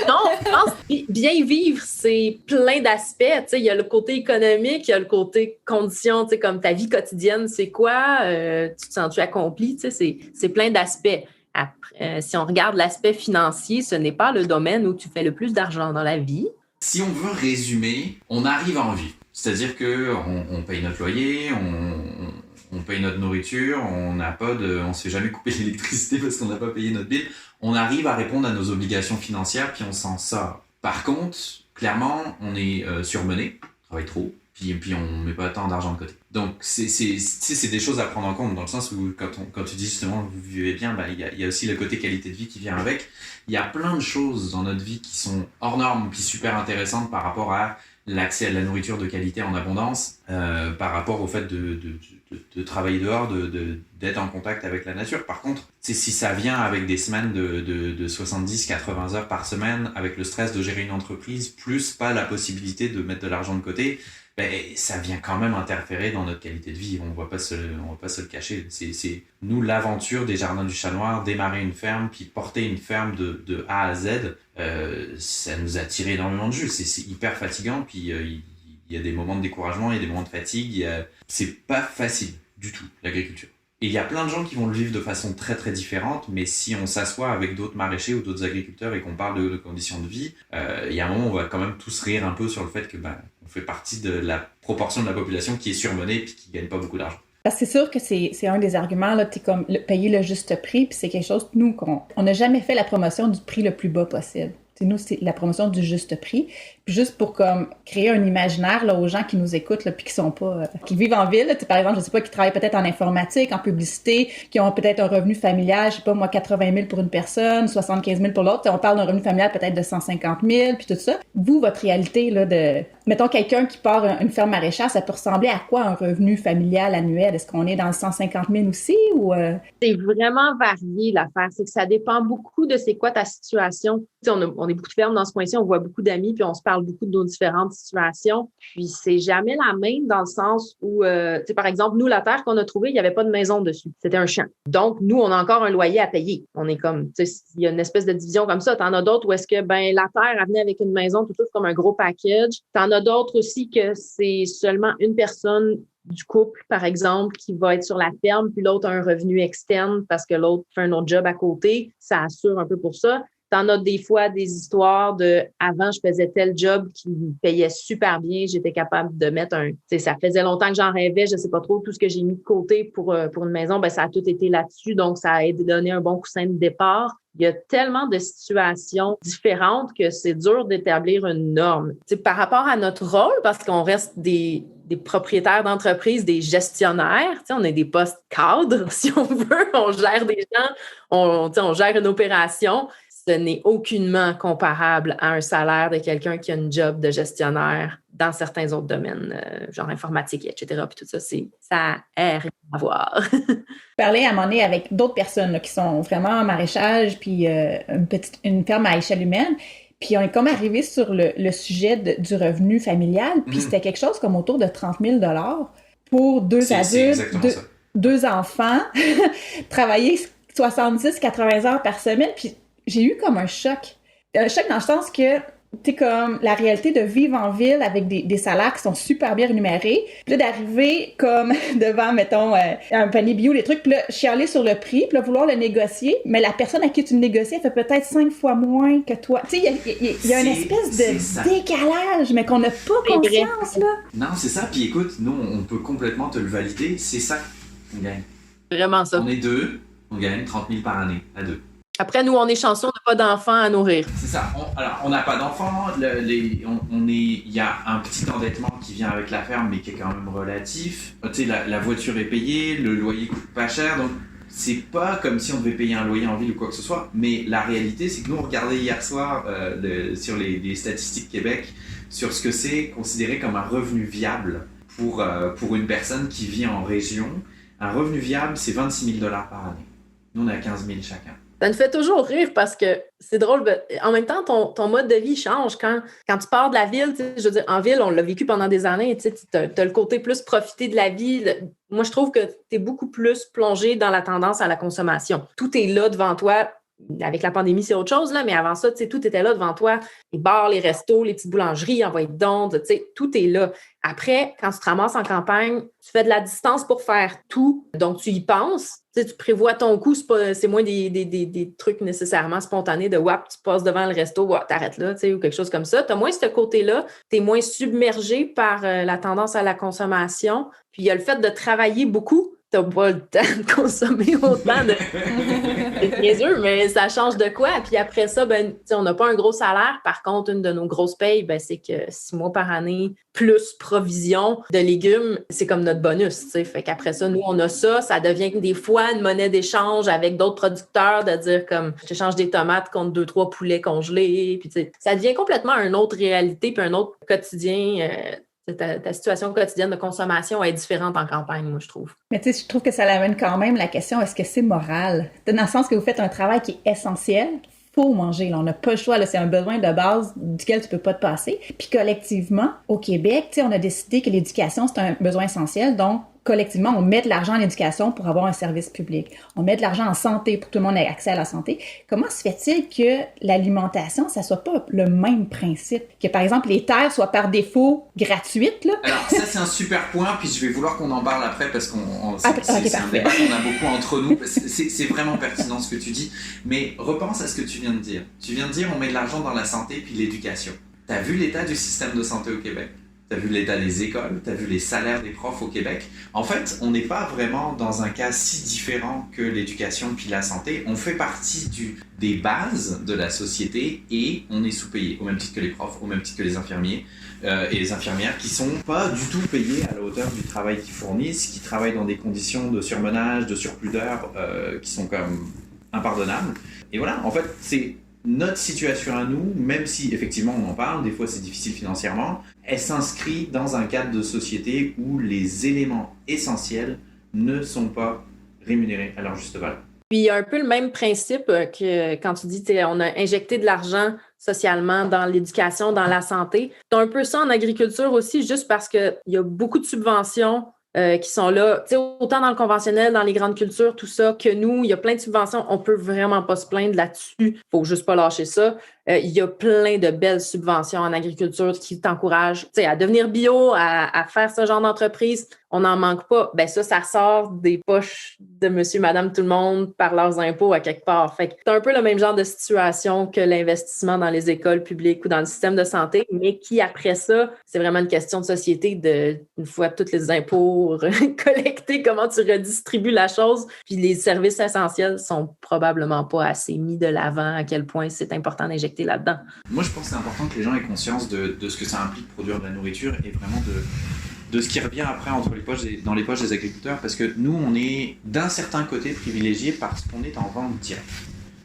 [SPEAKER 6] Non, je pense que bien vivre, c'est plein d'aspects. Tu sais, il y a le côté économique, il y a le côté conditions, tu sais, comme ta vie quotidienne, c'est quoi? Tu te sens-tu accompli? Tu sais, c'est plein d'aspects. Après, si on regarde l'aspect financier, ce n'est pas le domaine où tu fais le plus d'argent dans la vie.
[SPEAKER 5] Si on veut résumer, on arrive à en vivre. C'est-à-dire qu'on paye notre loyer, on paye notre nourriture, on se fait jamais couper l'électricité parce qu'on n'a pas payé notre bill. On arrive à répondre à nos obligations financières puis on s'en sort. Par contre, clairement, on est surmené, on travaille trop, puis on met pas tant d'argent de côté. Donc c'est des choses à prendre en compte dans le sens où quand tu dis justement vous vivez bien, il y a aussi le côté qualité de vie qui vient avec. Il y a plein de choses dans notre vie qui sont hors normes puis super intéressantes par rapport à l'accès à la nourriture de qualité en abondance, par rapport au fait de travailler dehors, d'être en contact avec la nature. Par contre, si ça vient avec des semaines de 70-80 heures par semaine, avec le stress de gérer une entreprise, plus pas la possibilité de mettre de l'argent de côté, ça vient quand même interférer dans notre qualité de vie. On va pas se le cacher. C'est nous l'aventure des Jardins du Chat-Noir, démarrer une ferme, puis porter une ferme de A à Z. Ça nous a tiré énormément de jus. C'est hyper fatigant, puis il y a des moments de découragement, il y a des moments de fatigue. C'est pas facile du tout, l'agriculture. Et il y a plein de gens qui vont le vivre de façon très très différente, mais si on s'assoit avec d'autres maraîchers ou d'autres agriculteurs et qu'on parle de conditions de vie, il y a un moment où on va quand même tous rire un peu sur le fait que on fait partie de la proportion de la population qui est surmenée et qui gagne pas beaucoup d'argent.
[SPEAKER 2] C'est sûr que c'est un des arguments, là, comme payer le juste prix, puis c'est quelque chose, nous, on n'a jamais fait la promotion du prix le plus bas possible. T'sais, nous, c'est la promotion du juste prix. Puis juste pour comme créer un imaginaire là, aux gens qui nous écoutent là, puis qui sont pas qui vivent en ville, par exemple, je sais pas, qui travaillent peut-être en informatique, en publicité, qui ont peut-être un revenu familial, je sais pas moi, 80 000 pour une personne, 75 000 pour l'autre. On parle d'un revenu familial peut-être de 150 000, puis tout ça. Vous, votre réalité là mettons quelqu'un qui part une ferme maraîchère, ça peut ressembler à quoi un revenu familial annuel? Est-ce qu'on est dans le 150 000 aussi ou
[SPEAKER 6] C'est vraiment varié l'affaire. C'est que ça dépend beaucoup de c'est quoi ta situation. Tu sais, on est beaucoup de fermes dans ce coin-ci, on voit beaucoup d'amis, puis on se parle beaucoup de nos différentes situations. Puis c'est jamais la même dans le sens où, tu sais, par exemple, nous, la terre qu'on a trouvée, il n'y avait pas de maison dessus. C'était un champ. Donc, nous, on a encore un loyer à payer. On est comme, tu sais, il y a une espèce de division comme ça. T'en as d'autres où est-ce que, la terre, elle venait avec une maison, tout comme un gros package. T'en as d'autres aussi que c'est seulement une personne du couple, par exemple, qui va être sur la ferme, puis l'autre a un revenu externe parce que l'autre fait un autre job à côté. Ça assure un peu pour ça. T'en as des fois des histoires de avant, je faisais tel job qui me payait super bien. J'étais capable de mettre ça faisait longtemps que j'en rêvais. Je sais pas trop tout ce que j'ai mis de côté pour une maison. Ben, ça a tout été là-dessus. Donc, ça a donné un bon coussin de départ. Il y a tellement de situations différentes que c'est dur d'établir une norme. Par rapport à notre rôle, parce qu'on reste des propriétaires d'entreprise, des gestionnaires, on est des postes cadres, si on veut, on gère des gens, on gère une opération. Ce n'est aucunement comparable à un salaire de quelqu'un qui a une job de gestionnaire dans certains autres domaines, genre informatique, etc. Puis tout ça, ça n'a rien à voir.
[SPEAKER 2] Parler à un moment donné avec d'autres personnes là, qui sont vraiment en maraîchage, puis une ferme à échelle humaine. Puis on est comme arrivé sur le sujet du revenu familial, puis c'était quelque chose comme autour de 30 000 pour deux adultes, deux enfants, travailler 70-80 heures par semaine, puis j'ai eu comme un choc. Un choc dans le sens que t'es comme la réalité de vivre en ville avec des salaires qui sont super bien rémunérés, puis là d'arriver comme devant, mettons, un panier bio, des trucs, puis là chialer sur le prix, puis là vouloir le négocier, mais la personne à qui tu le négocies, elle fait peut-être 5 fois moins que toi. Tu sais, il y a une espèce de décalage, mais qu'on n'a pas conscience, là.
[SPEAKER 5] Non, c'est ça, puis écoute, nous, on peut complètement te le valider, c'est ça qu'on gagne.
[SPEAKER 6] Vraiment ça.
[SPEAKER 5] On est deux, on gagne 30 000 par année, à deux.
[SPEAKER 6] Après, nous, on est chanceux, on n'a pas d'enfants à nourrir.
[SPEAKER 5] C'est ça. Alors, on n'a pas d'enfants. Il y a un petit endettement qui vient avec la ferme, mais qui est quand même relatif. Tu sais, la voiture est payée, le loyer coûte pas cher, donc c'est pas comme si on devait payer un loyer en ville ou quoi que ce soit. Mais la réalité, c'est que nous, on regardait hier soir sur les statistiques Québec sur ce que c'est considéré comme un revenu viable pour une personne qui vit en région. Un revenu viable, c'est 26 000 $ par année. Nous, on a 15 000 chacun.
[SPEAKER 6] Ça me fait toujours rire parce que c'est drôle. En même temps, ton mode de vie change. Quand tu pars de la ville, je veux dire, en ville, on l'a vécu pendant des années, tu as le côté plus profiter de la vie. Moi, je trouve que tu es beaucoup plus plongé dans la tendance à la consommation. Tout est là devant toi. Avec la pandémie, c'est autre chose, là, mais avant ça, tout était là devant toi. Les bars, les restos, les petites boulangeries, envoyer d'ondes, tout est là. Après, quand tu te ramasses en campagne, tu fais de la distance pour faire tout, donc tu y penses. Tu prévois ton coût, c'est moins des trucs nécessairement spontanés de « wap, tu passes devant le resto, wap, t'arrêtes là », ou quelque chose comme ça. Tu as moins ce côté-là, tu es moins submergé par la tendance à la consommation. Puis il y a le fait de travailler beaucoup. T'as pas le temps de consommer autant de... C'est niaiseux, mais ça change de quoi? Puis après ça, on n'a pas un gros salaire. Par contre, une de nos grosses payes, c'est que 6 mois par année, plus provision de légumes, c'est comme notre bonus. T'sais. Fait qu'après ça, nous, on a ça. Ça devient des fois une monnaie d'échange avec d'autres producteurs, de dire comme, j'échange des tomates contre 2-3 poulets congelés. Puis ça devient complètement une autre réalité puis un autre quotidien. Ta situation quotidienne de consommation est différente en campagne, moi, je trouve.
[SPEAKER 2] Mais tu sais, je trouve que ça amène quand même la question, est-ce que c'est moral? Dans le sens que vous faites un travail qui est essentiel, faut manger, là. On n'a pas le choix, là. C'est un besoin de base duquel tu peux pas te passer. Puis collectivement, au Québec, tu sais, on a décidé que l'éducation, c'est un besoin essentiel, donc collectivement, on met de l'argent en éducation pour avoir un service public. On met de l'argent en santé pour que tout le monde ait accès à la santé. Comment se fait-il que l'alimentation, ça soit pas le même principe? Que, par exemple, les terres soient par défaut gratuites, là?
[SPEAKER 5] Alors, ça, c'est un super point, puis je vais vouloir qu'on en parle après, parce c'est un débat qu'on a beaucoup entre nous. C'est vraiment pertinent ce que tu dis. Mais repense à ce que tu viens de dire. Tu viens de dire, on met de l'argent dans la santé puis l'éducation. T'as vu l'état du système de santé au Québec? T'as vu l'état des écoles, t'as vu les salaires des profs au Québec. En fait, on n'est pas vraiment dans un cas si différent que l'éducation puis la santé. On fait partie des bases de la société et on est sous-payé, au même titre que les profs, au même titre que les infirmiers et les infirmières qui sont pas du tout payés à la hauteur du travail qu'ils fournissent, qui travaillent dans des conditions de surmenage, de surplus d'heures qui sont comme impardonnables. Et voilà, en fait, c'est notre situation à nous, même si effectivement on en parle, des fois c'est difficile financièrement, elle s'inscrit dans un cadre de société où les éléments essentiels ne sont pas rémunérés à leur juste valeur.
[SPEAKER 6] Puis il y a un peu le même principe que quand tu dis on a injecté de l'argent socialement dans l'éducation, dans la santé. C'est un peu ça en agriculture aussi, juste parce qu'il y a beaucoup de subventions qui sont là, tu sais, autant dans le conventionnel, dans les grandes cultures, tout ça, que nous, il y a plein de subventions, on peut vraiment pas se plaindre là-dessus. Faut juste pas lâcher ça. Il y a plein de belles subventions en agriculture qui t'encouragent à devenir bio, à faire ce genre d'entreprise. On n'en manque pas. Ben ça ressort des poches de monsieur, madame, tout le monde par leurs impôts à quelque part. Fait que c'est un peu le même genre de situation que l'investissement dans les écoles publiques ou dans le système de santé, mais qui, après ça, c'est vraiment une question de société une fois tous les impôts collectés, comment tu redistribues la chose. Puis les services essentiels sont probablement pas assez mis de l'avant, à quel point c'est important d'injecter là-dedans.
[SPEAKER 5] Moi, je pense que c'est important que les gens aient conscience de ce que ça implique produire de la nourriture et vraiment de ce qui revient après dans les poches des agriculteurs, parce que nous, on est d'un certain côté privilégiés parce qu'on est en vente directe.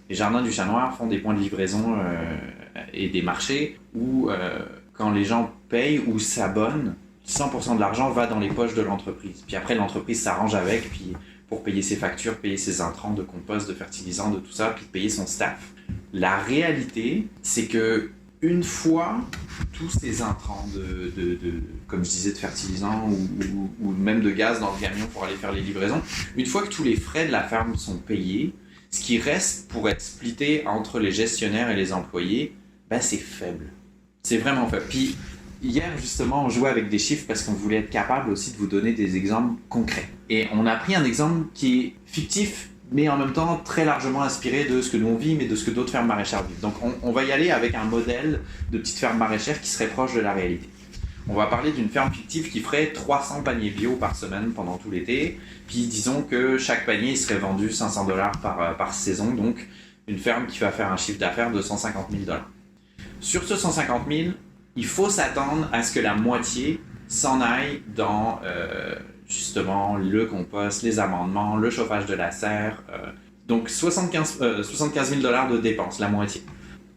[SPEAKER 5] Les jardins du Chat Noir font des points de livraison et des marchés où, quand les gens payent ou s'abonnent, 100% de l'argent va dans les poches de l'entreprise. Puis après, l'entreprise s'arrange avec pour payer ses factures, payer ses intrants de compost, de fertilisants, de tout ça, puis payer son staff. La réalité, c'est que une fois tous ces intrants comme je disais, de fertilisants ou même de gaz dans le camion pour aller faire les livraisons, une fois que tous les frais de la ferme sont payés, ce qui reste pour être splitté entre les gestionnaires et les employés, c'est faible. C'est vraiment faible. Puis hier, justement, on jouait avec des chiffres parce qu'on voulait être capable aussi de vous donner des exemples concrets. Et on a pris un exemple qui est fictif, mais en même temps très largement inspiré de ce que nous on vit, mais de ce que d'autres fermes maraîchères vivent. Donc on va y aller avec un modèle de petite ferme maraîchère qui serait proche de la réalité. On va parler d'une ferme fictive qui ferait 300 paniers bio par semaine pendant tout l'été, puis disons que chaque panier serait vendu $500 par saison, donc une ferme qui va faire un chiffre d'affaires de $150 000. Sur ce 150 000, il faut s'attendre à ce que la moitié s'en aille dans justement le compost, les amendements, le chauffage de la serre. Donc 75 000 $ de dépenses, la moitié.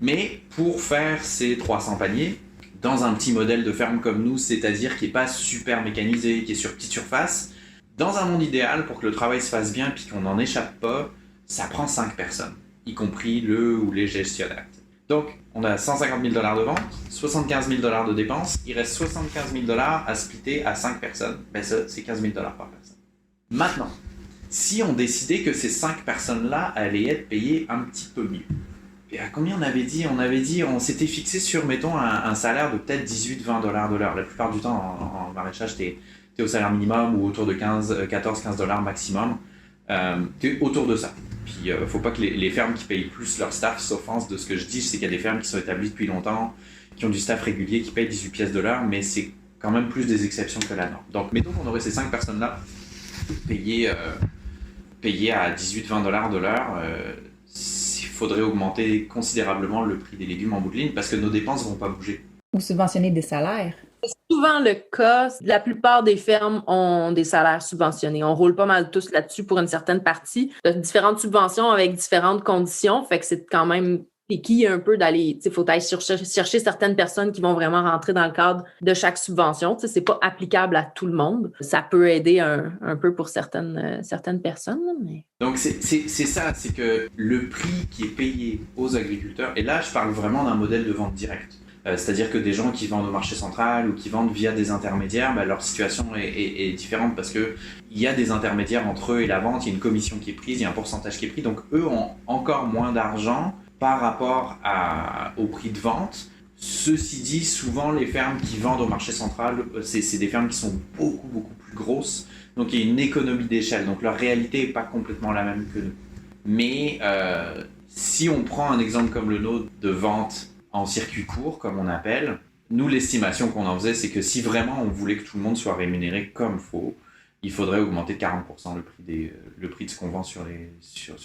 [SPEAKER 5] Mais pour faire ces 300 paniers, dans un petit modèle de ferme comme nous, c'est-à-dire qui n'est pas super mécanisé, qui est sur petite surface, dans un monde idéal, pour que le travail se fasse bien et qu'on n'en échappe pas, ça prend 5 personnes, y compris le ou les gestionnaires. Donc, on a 150 000 $ de vente, 75 000 $ de dépenses, il reste 75 000 $ à splitter à 5 personnes. Ça, c'est 15 000 $ par personne. Maintenant, si on décidait que ces 5 personnes-là allaient être payées un petit peu mieux, et à combien on avait dit, on s'était fixé sur, mettons, un salaire de peut-être 18-20 $ de l'heure. La plupart du temps, en maraîchage, t'es au salaire minimum ou autour de 14-15 $ maximum. T'es autour de ça. Puis faut pas que les fermes qui payent plus leur staff s'offensent de ce que je dis. Je sais qu'il y a des fermes qui sont établies depuis longtemps, qui ont du staff régulier, qui payent 18 pièces de l'heure, mais c'est quand même plus des exceptions que la norme. Donc mettons qu'on aurait ces 5 personnes-là payées à 18-20 $ de l'heure. Il faudrait augmenter considérablement le prix des légumes en bout de ligne parce que nos dépenses vont pas bouger.
[SPEAKER 2] Ou subventionner des salaires.
[SPEAKER 6] C'est souvent le cas. La plupart des fermes ont des salaires subventionnés. On roule pas mal tous là-dessus pour une certaine partie. Il y a différentes subventions avec différentes conditions. Fait que c'est quand même piqué un peu d'aller... Il faut aller chercher certaines personnes qui vont vraiment rentrer dans le cadre de chaque subvention. C'est pas applicable à tout le monde. Ça peut aider un peu pour certaines personnes. Mais...
[SPEAKER 5] Donc c'est ça, c'est que le prix qui est payé aux agriculteurs, et là je parle vraiment d'un modèle de vente directe. C'est-à-dire que des gens qui vendent au marché central ou qui vendent via des intermédiaires, leur situation est différente parce qu'il y a des intermédiaires entre eux et la vente, il y a une commission qui est prise, il y a un pourcentage qui est pris, donc eux ont encore moins d'argent par rapport au prix de vente. Ceci dit, souvent les fermes qui vendent au marché central, c'est des fermes qui sont beaucoup, beaucoup plus grosses, donc il y a une économie d'échelle, donc leur réalité n'est pas complètement la même que nous. Mais si on prend un exemple comme le nôtre de vente en circuit court, comme on appelle, nous, l'estimation qu'on en faisait, c'est que si vraiment on voulait que tout le monde soit rémunéré comme il faut, il faudrait augmenter de 40% le prix de ce qu'on vend sur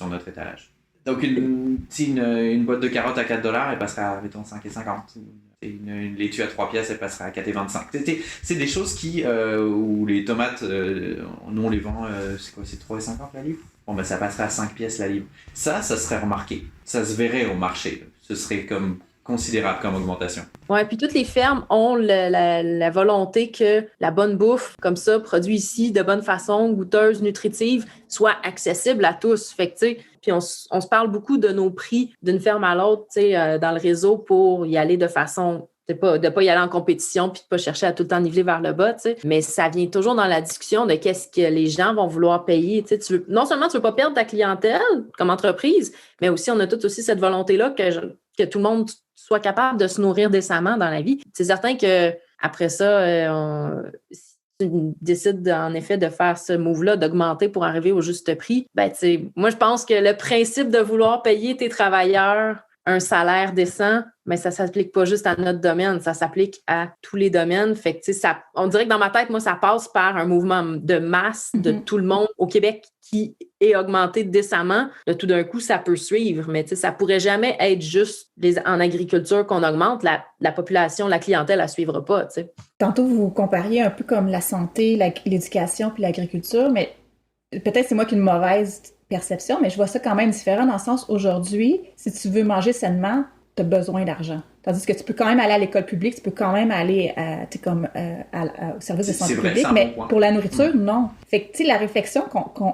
[SPEAKER 5] notre étalage. Donc, une boîte de carottes à 4 $, elle passerait à, mettons, 5,50 $. Une laitue à 3 pièces, elle passerait à 4,25 $. C'est des choses où les tomates, nous, on les vend, c'est 3,50 $ la livre? Bon, ça passerait à 5 pièces la livre. Ça serait remarqué. Ça se verrait au marché. Ce serait comme considérable comme augmentation.
[SPEAKER 6] Oui, puis toutes les fermes ont la volonté que la bonne bouffe, comme ça, produite ici de bonne façon, goûteuse, nutritive, soit accessible à tous. Fait que, tu sais, puis on se parle beaucoup de nos prix d'une ferme à l'autre, tu sais, dans le réseau pour y aller de façon... de pas y aller en compétition puis de pas chercher à tout le temps niveler vers le bas, tu sais. Mais ça vient toujours dans la discussion de qu'est-ce que les gens vont vouloir payer. Tu sais, non seulement tu veux pas perdre ta clientèle comme entreprise, mais aussi on a tous aussi cette volonté-là que tout le monde soit capable de se nourrir décemment dans la vie. C'est certain que après ça, si tu décides en effet de faire ce move-là, d'augmenter pour arriver au juste prix, ben tu sais, moi je pense que le principe de vouloir payer tes travailleurs un salaire décent, mais ça s'applique pas juste à notre domaine, ça s'applique à tous les domaines. Fait que, tu sais, on dirait que dans ma tête, moi, ça passe par un mouvement de masse de tout le monde au Québec qui est augmenté décemment. Là, tout d'un coup, ça peut suivre, mais tu sais, ça pourrait jamais être juste en agriculture qu'on augmente. La population, la clientèle, elle suivra pas, tu sais.
[SPEAKER 2] Tantôt, vous compariez un peu comme la santé, l'éducation puis l'agriculture, mais peut-être c'est moi qui ai une mauvaise perception, mais je vois ça quand même différent dans le sens, aujourd'hui, si tu veux manger sainement, tu as besoin d'argent. Tandis que tu peux quand même aller à l'école publique, tu peux quand même aller au service de santé publique, mais pour la nourriture, non. Fait que, tu sais, la réflexion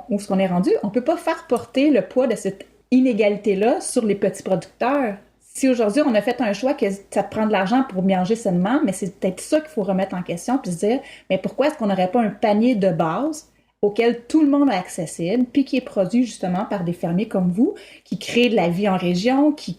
[SPEAKER 2] où ce qu'on est rendu, on peut pas faire porter le poids de cette inégalité-là sur les petits producteurs. Si aujourd'hui, on a fait un choix que ça te prend de l'argent pour manger sainement, mais c'est peut-être ça qu'il faut remettre en question puis se dire, mais pourquoi est-ce qu'on n'aurait pas un panier de base auquel tout le monde est accessible, puis qui est produit justement par des fermiers comme vous, qui créent de la vie en région, qui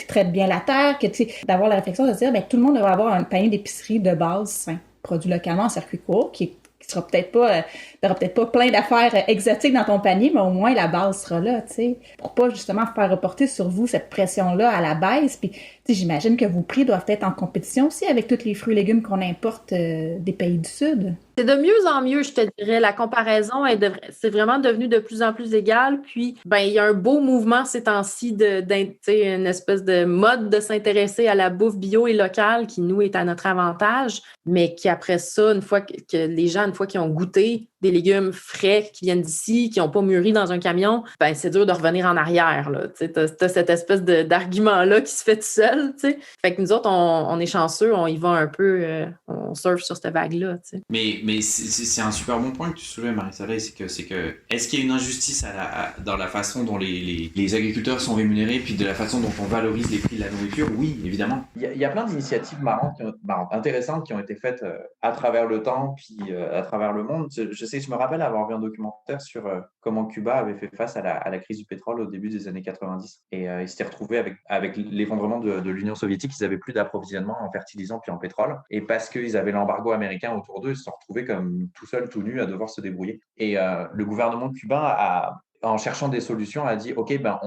[SPEAKER 2] traitent bien la terre, que, d'avoir la réflexion de se dire, bien, tout le monde devrait avoir un panier d'épicerie de base sain, produit localement en circuit court, qui sera peut-être pas, t'auras peut-être pas plein d'affaires exotiques dans ton panier, mais au moins la base sera là, tu sais, pour pas justement faire reporter sur vous cette pression-là à la baisse. Puis, tu sais, j'imagine que vos prix doivent être en compétition aussi avec tous les fruits et légumes qu'on importe des pays du Sud.
[SPEAKER 6] C'est de mieux en mieux, je te dirais. La comparaison c'est vraiment devenu de plus en plus égal. Puis, ben, il y a un beau mouvement ces temps-ci une espèce de mode de s'intéresser à la bouffe bio et locale qui, nous, est à notre avantage, mais qui, après ça, une fois qu'ils ont goûté des légumes frais qui viennent d'ici, qui n'ont pas mûri dans un camion, ben c'est dur de revenir en arrière, là. Tu sais, t'as cette espèce d'argument-là qui se fait tout seul, tu sais. Fait que nous autres, on est chanceux, on y va un peu, on surfe sur cette vague-là, tu sais.
[SPEAKER 5] Mais c'est un super bon point que tu soulèves, Marie-Soleil, c'est que est-ce qu'il y a une injustice dans la façon dont les agriculteurs sont rémunérés, puis de la façon dont on valorise les prix de la nourriture? Oui, évidemment.
[SPEAKER 1] Il y a plein d'initiatives marrantes, intéressantes qui ont été faites à travers le temps, puis à travers le monde. Je me rappelle avoir vu un documentaire sur comment Cuba avait fait face à la crise du pétrole au début des années 90. Et ils s'étaient retrouvés avec l'effondrement de l'Union soviétique, ils n'avaient plus d'approvisionnement en fertilisants puis en pétrole. Et parce qu'ils avaient l'embargo américain autour d'eux, ils se sont retrouvés comme tout seuls, tout nus, à devoir se débrouiller. Et le gouvernement cubain en cherchant des solutions, a dit « Ok, ben,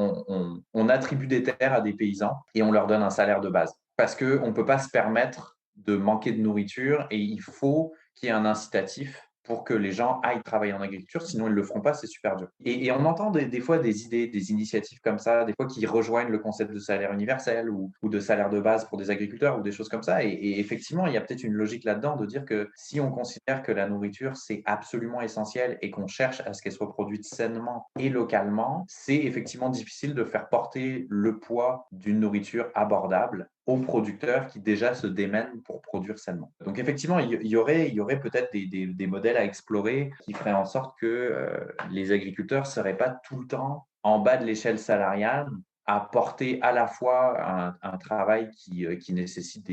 [SPEAKER 1] on attribue des terres à des paysans et on leur donne un salaire de base. Parce qu'on ne peut pas se permettre de manquer de nourriture et il faut qu'il y ait un incitatif pour que les gens aillent travailler en agriculture, sinon ils ne le feront pas, c'est super dur. » Et on entend des fois des idées, des initiatives comme ça, des fois qui rejoignent le concept de salaire universel ou de salaire de base pour des agriculteurs ou des choses comme ça. Et effectivement, il y a peut-être une logique là-dedans de dire que si on considère que la nourriture, c'est absolument essentiel et qu'on cherche à ce qu'elle soit produite sainement et localement, c'est effectivement difficile de faire porter le poids d'une nourriture abordable aux producteurs qui déjà se démènent pour produire sainement. Donc effectivement, il y aurait peut-être des modèles à explorer qui feraient en sorte que les agriculteurs ne seraient pas tout le temps en bas de l'échelle salariale à porter à la fois un travail qui nécessite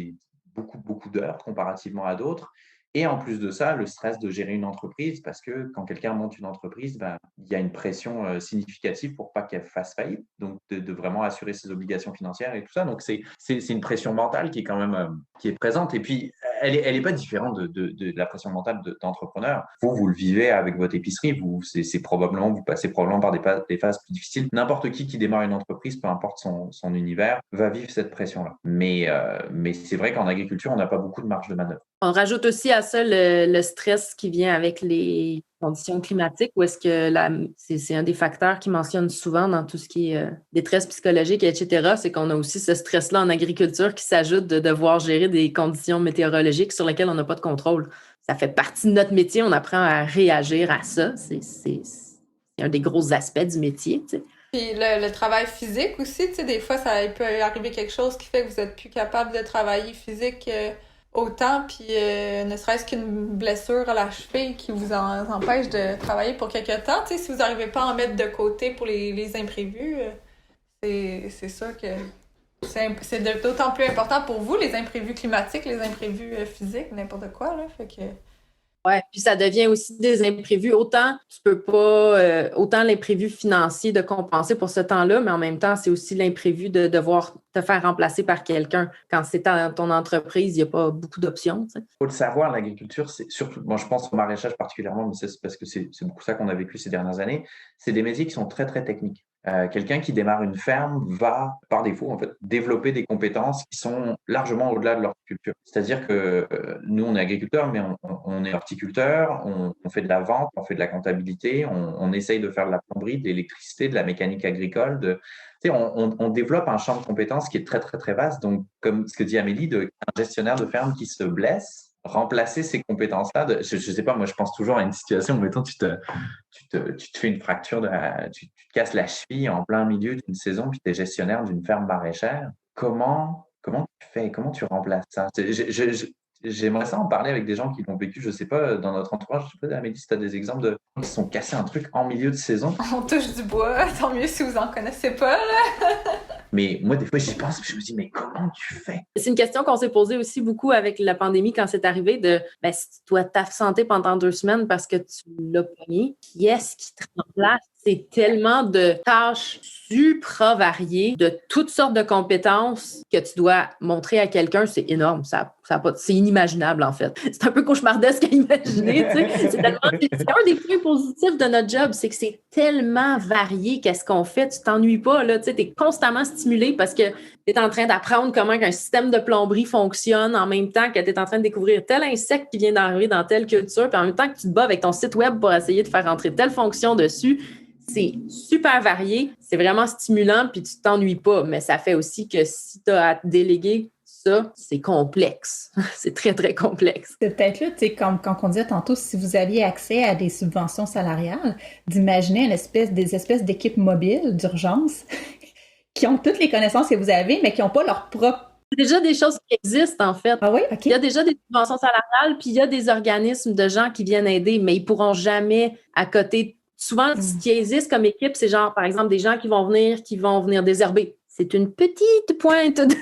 [SPEAKER 1] beaucoup d'heures comparativement à d'autres. Et en plus de ça, le stress de gérer une entreprise, parce que quand quelqu'un monte une entreprise, ben, il y a une pression significative pour pas qu'elle fasse faillite, donc de vraiment assurer ses obligations financières et tout ça. Donc c'est une pression mentale qui est quand même qui est présente. Et puis elle est pas différente de la pression mentale d'entrepreneur. Vous le vivez avec votre épicerie. Vous passez probablement par des phases plus difficiles. N'importe qui démarre une entreprise, peu importe son univers, va vivre cette pression-là. Mais c'est vrai qu'en agriculture, on n'a pas beaucoup de marge de manœuvre.
[SPEAKER 6] On rajoute aussi à ça le stress qui vient avec les conditions climatiques, où est-ce que c'est un des facteurs qui mentionne souvent dans tout ce qui est détresse psychologique, etc., c'est qu'on a aussi ce stress-là en agriculture qui s'ajoute de devoir gérer des conditions météorologiques sur lesquelles on n'a pas de contrôle. Ça fait partie de notre métier, on apprend à réagir à ça. C'est un des gros aspects du métier, tu sais.
[SPEAKER 3] Puis le travail physique aussi, tu sais, des fois, il peut arriver quelque chose qui fait que vous n'êtes plus capable de travailler physique autant, puis ne serait-ce qu'une blessure à la cheville qui vous empêche de travailler pour quelque temps. Tu sais, si vous n'arrivez pas à en mettre de côté pour les imprévus, c'est sûr que c'est d'autant plus important pour vous, les imprévus climatiques, les imprévus physiques, n'importe quoi, là. Fait que...
[SPEAKER 6] Ouais, puis ça devient aussi des imprévus. Autant tu peux pas, autant l'imprévu financier de compenser pour ce temps-là, mais en même temps, c'est aussi l'imprévu de devoir te faire remplacer par quelqu'un. Quand c'est ton entreprise, il n'y a pas beaucoup d'options. Tu sais.
[SPEAKER 1] Faut le savoir, l'agriculture, c'est surtout, moi je pense au maraîchage particulièrement, mais c'est parce que c'est beaucoup ça qu'on a vécu ces dernières années, c'est des métiers qui sont très très techniques. Quelqu'un qui démarre une ferme va, par défaut, en fait, développer des compétences qui sont largement au-delà de l'horticulture. C'est-à-dire que nous, on est agriculteurs, mais on est horticulteurs, on fait de la vente, on fait de la comptabilité, on essaye de faire de la plomberie, de l'électricité, de la mécanique agricole, tu sais, on développe un champ de compétences qui est très, très, très vaste. Donc, comme ce que dit Amélie, un gestionnaire de ferme qui se blesse, remplacer ces compétences-là. Je ne sais pas, moi, je pense toujours à une situation où, mettons, tu te fais une fracture, tu te casses la cheville en plein milieu d'une saison, puis tu es gestionnaire d'une ferme maraîchère. Comment tu fais? Comment tu remplaces ça? J'aimerais ça en parler avec des gens qui l'ont vécu, je ne sais pas, dans notre entourage. Je sais pas, Amélie, si tu as des exemples de gens qui se sont cassés un truc en milieu de saison.
[SPEAKER 3] On touche du bois, tant mieux si vous en connaissez pas, là.
[SPEAKER 1] Mais moi, des fois, j'y pense et je me dis, mais comment tu fais?
[SPEAKER 6] C'est une question qu'on s'est posée aussi beaucoup avec la pandémie quand c'est arrivé de si tu dois t'absenter pendant 2 semaines parce que tu l'as pogné, qui est-ce qui te remplace? C'est tellement de tâches supra variées, de toutes sortes de compétences que tu dois montrer à quelqu'un. C'est énorme. C'est inimaginable, en fait. C'est un peu cauchemardesque à imaginer. C'est un des points positifs de notre job, c'est que c'est tellement varié qu'est-ce qu'on fait. Tu t'ennuies pas. Tu es constamment stimulé parce que tu es en train d'apprendre comment un système de plomberie fonctionne en même temps que tu es en train de découvrir tel insecte qui vient d'arriver dans telle culture, puis en même temps que tu te bats avec ton site web pour essayer de faire rentrer telle fonction dessus. C'est super varié, c'est vraiment stimulant, puis tu t'ennuies pas, mais ça fait aussi que si tu as à te déléguer ça, c'est complexe. C'est très, très complexe.
[SPEAKER 2] C'est peut-être là, tu sais, comme quand on disait tantôt, si vous aviez accès à des subventions salariales, d'imaginer des espèces d'équipes mobiles d'urgence qui ont toutes les connaissances que vous avez, mais qui n'ont pas leur propre.
[SPEAKER 6] C'est déjà des choses qui existent, en fait.
[SPEAKER 2] Ah oui? OK.
[SPEAKER 6] Il y a déjà des subventions salariales, puis il y a des organismes de gens qui viennent aider, mais ils ne pourront jamais à côté. Souvent, ce qui existe comme équipe, c'est genre, par exemple, des gens qui vont venir désherber. C'est une petite pointe de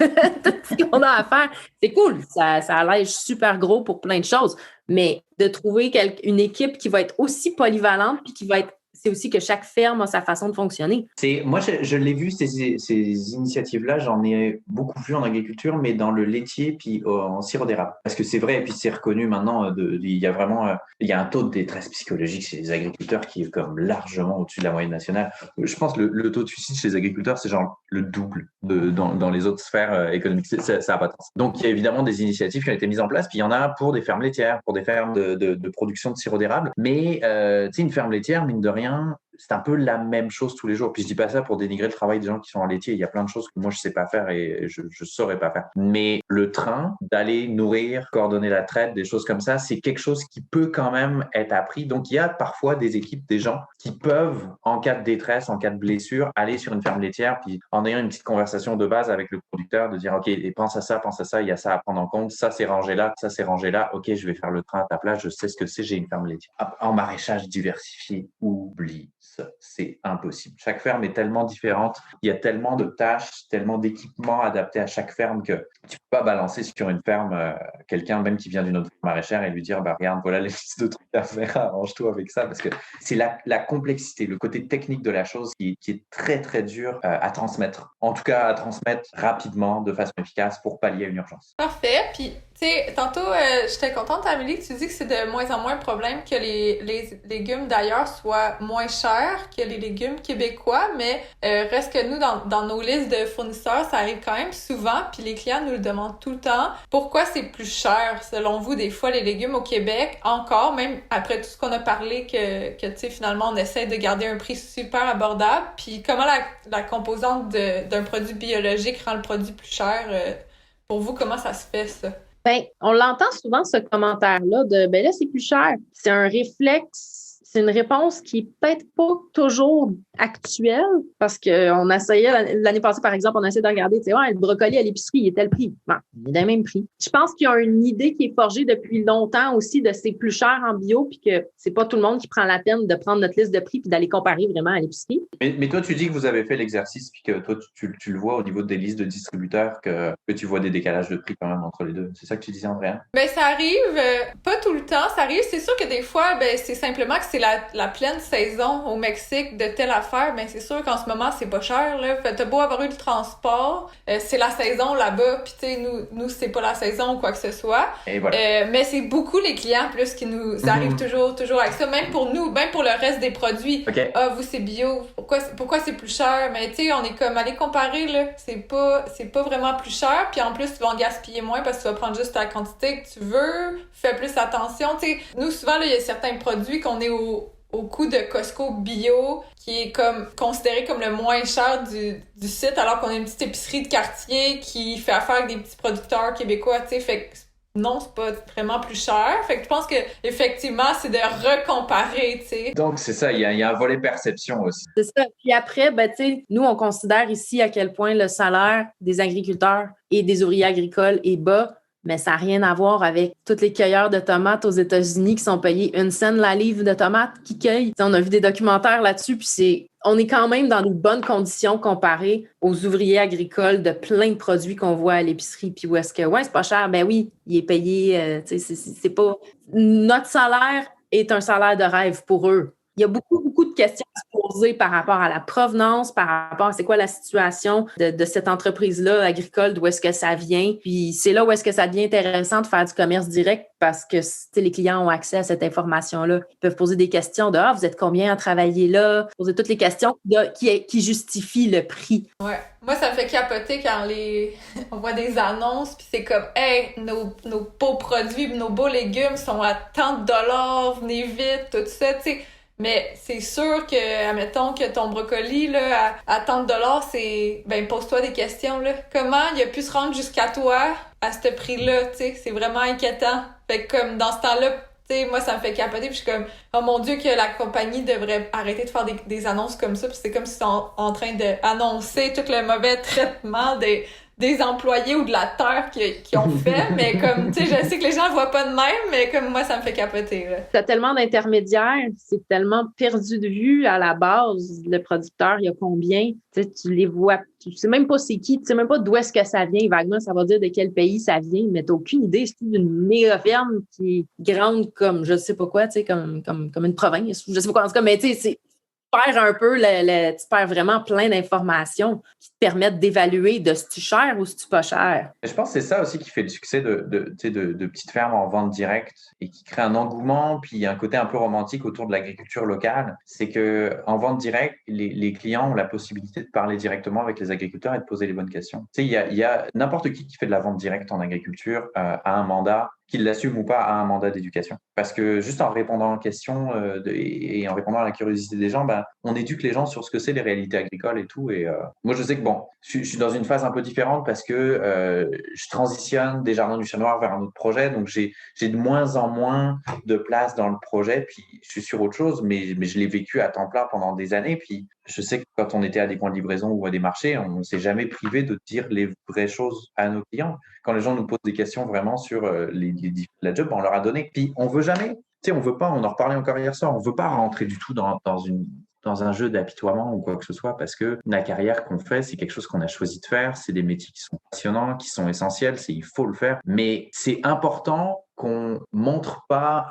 [SPEAKER 6] ce qu'on a à faire. C'est cool, ça allège super gros pour plein de choses, mais de trouver une équipe qui va être aussi polyvalente puis qui va être. C'est aussi que chaque ferme a sa façon de fonctionner.
[SPEAKER 1] Moi, je l'ai vu, ces initiatives-là, j'en ai beaucoup vu en agriculture, mais dans le laitier puis en sirop d'érable. Parce que c'est vrai, et puis c'est reconnu maintenant, il y a un taux de détresse psychologique chez les agriculteurs qui est comme largement au-dessus de la moyenne nationale. Je pense que le taux de suicide chez les agriculteurs, c'est genre le double dans les autres sphères économiques. Ça n'a pas de sens. Donc, il y a évidemment des initiatives qui ont été mises en place, puis il y en a pour des fermes laitières, pour des fermes de production de sirop d'érable. Mais, tu sais, une ferme laitière, mine de rien, c'est un peu la même chose tous les jours. Puis je dis pas ça pour dénigrer le travail des gens qui sont en laitier. Il y a plein de choses que moi je sais pas faire et je saurais pas faire. Mais le train d'aller nourrir, coordonner la traite, des choses comme ça, c'est quelque chose qui peut quand même être appris. Donc il y a parfois des équipes, des gens qui peuvent, en cas de détresse, en cas de blessure, aller sur une ferme laitière, puis en ayant une petite conversation de base avec le producteur, de dire ok, pense à ça, il y a ça à prendre en compte, ça c'est rangé là, ça c'est rangé là, ok, je vais faire le train à ta place, je sais ce que c'est, j'ai une ferme laitière. En maraîchage diversifié, oublie ça, c'est impossible. Chaque ferme est tellement différente, il y a tellement de tâches, tellement d'équipements adaptés à chaque ferme que tu peux pas balancer sur une ferme quelqu'un même qui vient d'une autre maraîchère et lui dire bah regarde, voilà les listes de trucs à faire, arrange-toi avec ça, parce que c'est la complexité, le côté technique de la chose qui est très très dur à transmettre. En tout cas, à transmettre rapidement, de façon efficace pour pallier à une urgence.
[SPEAKER 3] Parfait. Puis, tu sais, tantôt, j'étais contente, Amélie, que tu dis que c'est de moins en moins un problème que les légumes d'ailleurs soient moins chers que les légumes québécois, mais reste que nous, dans nos listes de fournisseurs, ça arrive quand même souvent, puis les clients nous le demandent tout le temps. Pourquoi c'est plus cher, selon vous, des fois, les légumes au Québec, encore, même après tout ce qu'on a parlé, que tu sais, finalement, on essaie de garder un prix super abordable, puis comment la composante d'un produit biologique rend le produit plus cher? Pour vous, comment ça se fait, ça?
[SPEAKER 6] Ben, on l'entend souvent, ce commentaire-là de « ben là, c'est plus cher ». C'est un réflexe C'est une réponse qui est peut-être pas toujours actuelle parce qu'on essayait, l'année passée, par exemple, on a essayé de regarder, tu sais, ouais, le brocoli à l'épicerie, il est tel prix. Bon, il est le même prix. Je pense qu'il y a une idée qui est forgée depuis longtemps aussi de c'est plus cher en bio puis que c'est pas tout le monde qui prend la peine de prendre notre liste de prix puis d'aller comparer vraiment à l'épicerie.
[SPEAKER 1] Mais toi, tu dis que vous avez fait l'exercice puis que toi, tu le vois au niveau des listes de distributeurs que tu vois des décalages de prix quand même entre les deux. C'est ça que tu disais, Andrea?
[SPEAKER 3] Ben, ça arrive, pas tout le temps, ça arrive. C'est sûr que des fois, ben, c'est simplement que c'est la pleine saison au Mexique de telle affaire. Ben, c'est sûr qu'en ce moment, c'est pas cher, là. Fait, t'as beau avoir eu le transport, c'est la saison là-bas, pis tu sais, nous, c'est pas la saison ou quoi que ce soit.
[SPEAKER 1] Et voilà.
[SPEAKER 3] Mais c'est beaucoup les clients, plus, qui nous arrivent toujours avec ça. Même pour nous, même pour le reste des produits.
[SPEAKER 1] OK.
[SPEAKER 3] Ah, vous, c'est bio. Pourquoi c'est plus cher? Mais tu sais, on est comme, allez comparer, là. C'est pas vraiment plus cher. Puis en plus, tu vas en gaspiller moins parce que tu vas prendre juste la quantité que tu veux. Fais plus attention. Tu sais, nous, souvent, là, il y a certains produits qu'on est au coût de Costco bio, qui est comme considéré comme le moins cher du site, alors qu'on a une petite épicerie de quartier qui fait affaire avec des petits producteurs québécois, tu sais. Fait que non, c'est pas vraiment plus cher. Fait que je pense que effectivement, c'est de recomparer, tu sais.
[SPEAKER 1] Donc, c'est ça, il y a un volet perception aussi.
[SPEAKER 6] C'est ça. Puis après, ben, tu sais, nous, on considère ici à quel point le salaire des agriculteurs et des ouvriers agricoles est bas, mais ça n'a rien à voir avec tous les cueilleurs de tomates aux États-Unis qui sont payés 1 cent la livre de tomates qu'ils cueillent. T'sais, on a vu des documentaires là-dessus, puis on est quand même dans de bonnes conditions comparé aux ouvriers agricoles de plein de produits qu'on voit à l'épicerie. Puis où est-ce que, ouais, c'est pas cher? Ben oui, il est payé, tu sais, c'est pas... Notre salaire est un salaire de rêve pour eux. Il y a beaucoup de questions à se poser par rapport à la provenance, par rapport à c'est quoi la situation de cette entreprise-là agricole, d'où est-ce que ça vient. Puis c'est là où est-ce que ça devient intéressant de faire du commerce direct parce que les clients ont accès à cette information-là. Ils peuvent poser des questions de « Ah, vous êtes combien à travailler là? » Poser toutes les questions qui justifient le prix.
[SPEAKER 3] Ouais. Moi, ça me fait capoter quand on voit des annonces, puis c'est comme « Hey, nos beaux produits, nos beaux légumes sont à tant de dollars, venez vite, tout ça, tu sais. » Mais c'est sûr que, admettons que ton brocoli, là, à tant de dollars, c'est, ben, pose-toi des questions, là. Comment il a pu se rendre jusqu'à toi à ce prix-là, tu sais? C'est vraiment inquiétant. Fait que, comme, dans ce temps-là, tu sais, moi, ça me fait capoter, puis je suis comme, oh mon Dieu, que la compagnie devrait arrêter de faire des annonces comme ça, puis c'est comme s'ils sont en train d'annoncer tout le mauvais traitement des employés ou de la terre qui ont fait, mais comme, tu sais, je sais que les gens le voient pas de même, mais comme moi, ça me fait capoter, là.
[SPEAKER 6] T'as tellement d'intermédiaires, c'est tellement perdu de vue à la base. Le producteur, il y a combien? Tu sais, tu les vois, tu sais même pas c'est qui, tu sais même pas d'où est-ce que ça vient. Vaguement, ça va dire de quel pays ça vient, mais t'as aucune idée. C'est d'une méga ferme qui est grande comme, je sais pas quoi, tu sais, comme une province. Je sais pas quoi, en tout cas, mais tu sais, c'est perds un peu, tu perds vraiment plein d'informations qui te permettent d'évaluer de si tu cher ou si tu pas cher.
[SPEAKER 1] Je pense que c'est ça aussi qui fait le succès de petites fermes en vente directe et qui crée un engouement, puis un côté un peu romantique autour de l'agriculture locale. C'est que en vente directe, les clients ont la possibilité de parler directement avec les agriculteurs et de poser les bonnes questions. Tu sais, il y a n'importe qui fait de la vente directe en agriculture a un mandat, qu'il l'assume ou pas, a un mandat d'éducation. Parce que juste en répondant aux questions et en répondant à la curiosité des gens, ben, on éduque les gens sur ce que c'est les réalités agricoles et tout. Et moi, je sais que bon, je suis dans une phase un peu différente parce que je transitionne des Jardins du Chat Noir vers un autre projet. Donc, j'ai de moins en moins de place dans le projet. Puis, je suis sur autre chose, mais je l'ai vécu à temps plein pendant des années. Puis, je sais que quand on était à des points de livraison ou à des marchés, on ne s'est jamais privé de dire les vraies choses à nos clients. Quand les gens nous posent des questions vraiment sur la job, on leur a donné. Puis on veut jamais, tu sais, on veut pas, on en reparlait encore hier soir, on veut pas rentrer du tout dans un jeu d'apitoiement ou quoi que ce soit parce que la carrière qu'on fait, c'est quelque chose qu'on a choisi de faire, c'est des métiers qui sont passionnants, qui sont essentiels, il faut le faire. Mais c'est important qu'on montre pas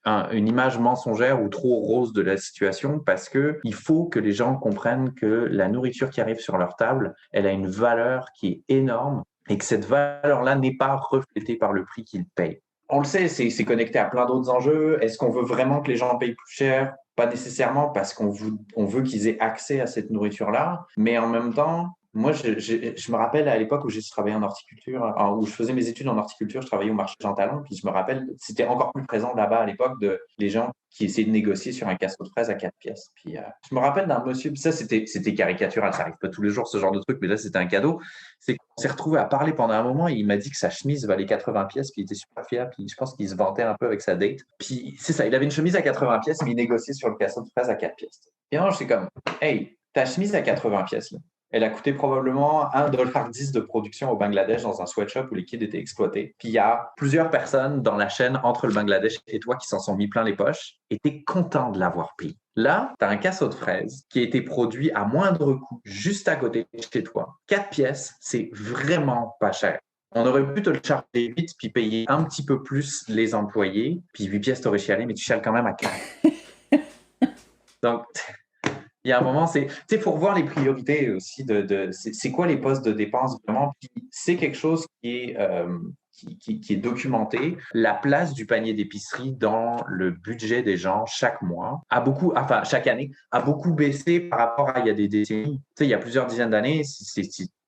[SPEAKER 1] une image mensongère ou trop rose de la situation parce que il faut que les gens comprennent que la nourriture qui arrive sur leur table, elle a une valeur qui est énorme et que cette valeur-là n'est pas reflétée par le prix qu'ils payent. On le sait, c'est connecté à plein d'autres enjeux. Est-ce qu'on veut vraiment que les gens payent plus cher? Pas nécessairement parce qu'on veut qu'ils aient accès à cette nourriture-là, mais en même temps, Moi, je me rappelle à l'époque où j'ai travaillé en horticulture, où je faisais mes études en horticulture, je travaillais au marché Jean Talon, puis je me rappelle, c'était encore plus présent là-bas à l'époque de les gens qui essayaient de négocier sur un casseau de fraises à 4 pièces. Puis je me rappelle d'un monsieur, puis ça c'était caricatural, ça arrive pas tous les jours ce genre de truc, mais là c'était un cadeau. C'est qu'on s'est retrouvé à parler pendant un moment et il m'a dit que sa chemise valait 80 pièces, puis il était super fier, puis je pense qu'il se vantait un peu avec sa date. Puis c'est ça, il avait une chemise à 80 pièces, mais il négociait sur le casseau de fraises à 4 pièces. Et alors j'étais comme, hey, ta chemise à 80 pièces, là, elle a coûté probablement 1,10$ de production au Bangladesh dans un sweatshop où les kids étaient exploités. Puis il y a plusieurs personnes dans la chaîne entre le Bangladesh et toi qui s'en sont mis plein les poches et t'es content de l'avoir payé. Là, tu as un casseau de fraises qui a été produit à moindre coût juste à côté de chez toi. 4 pièces, c'est vraiment pas cher. On aurait pu te le charger 8 puis payer un petit peu plus les employés. Puis 8 pièces, t'aurais chialé, mais tu chiales quand même à 4. Donc, il y a un moment, il faut revoir les priorités aussi c'est quoi les postes de dépenses vraiment. Puis c'est quelque chose qui est documenté. La place du panier d'épicerie dans le budget des gens chaque mois chaque année, a beaucoup baissé par rapport à il y a des décennies. Il y a plusieurs dizaines d'années,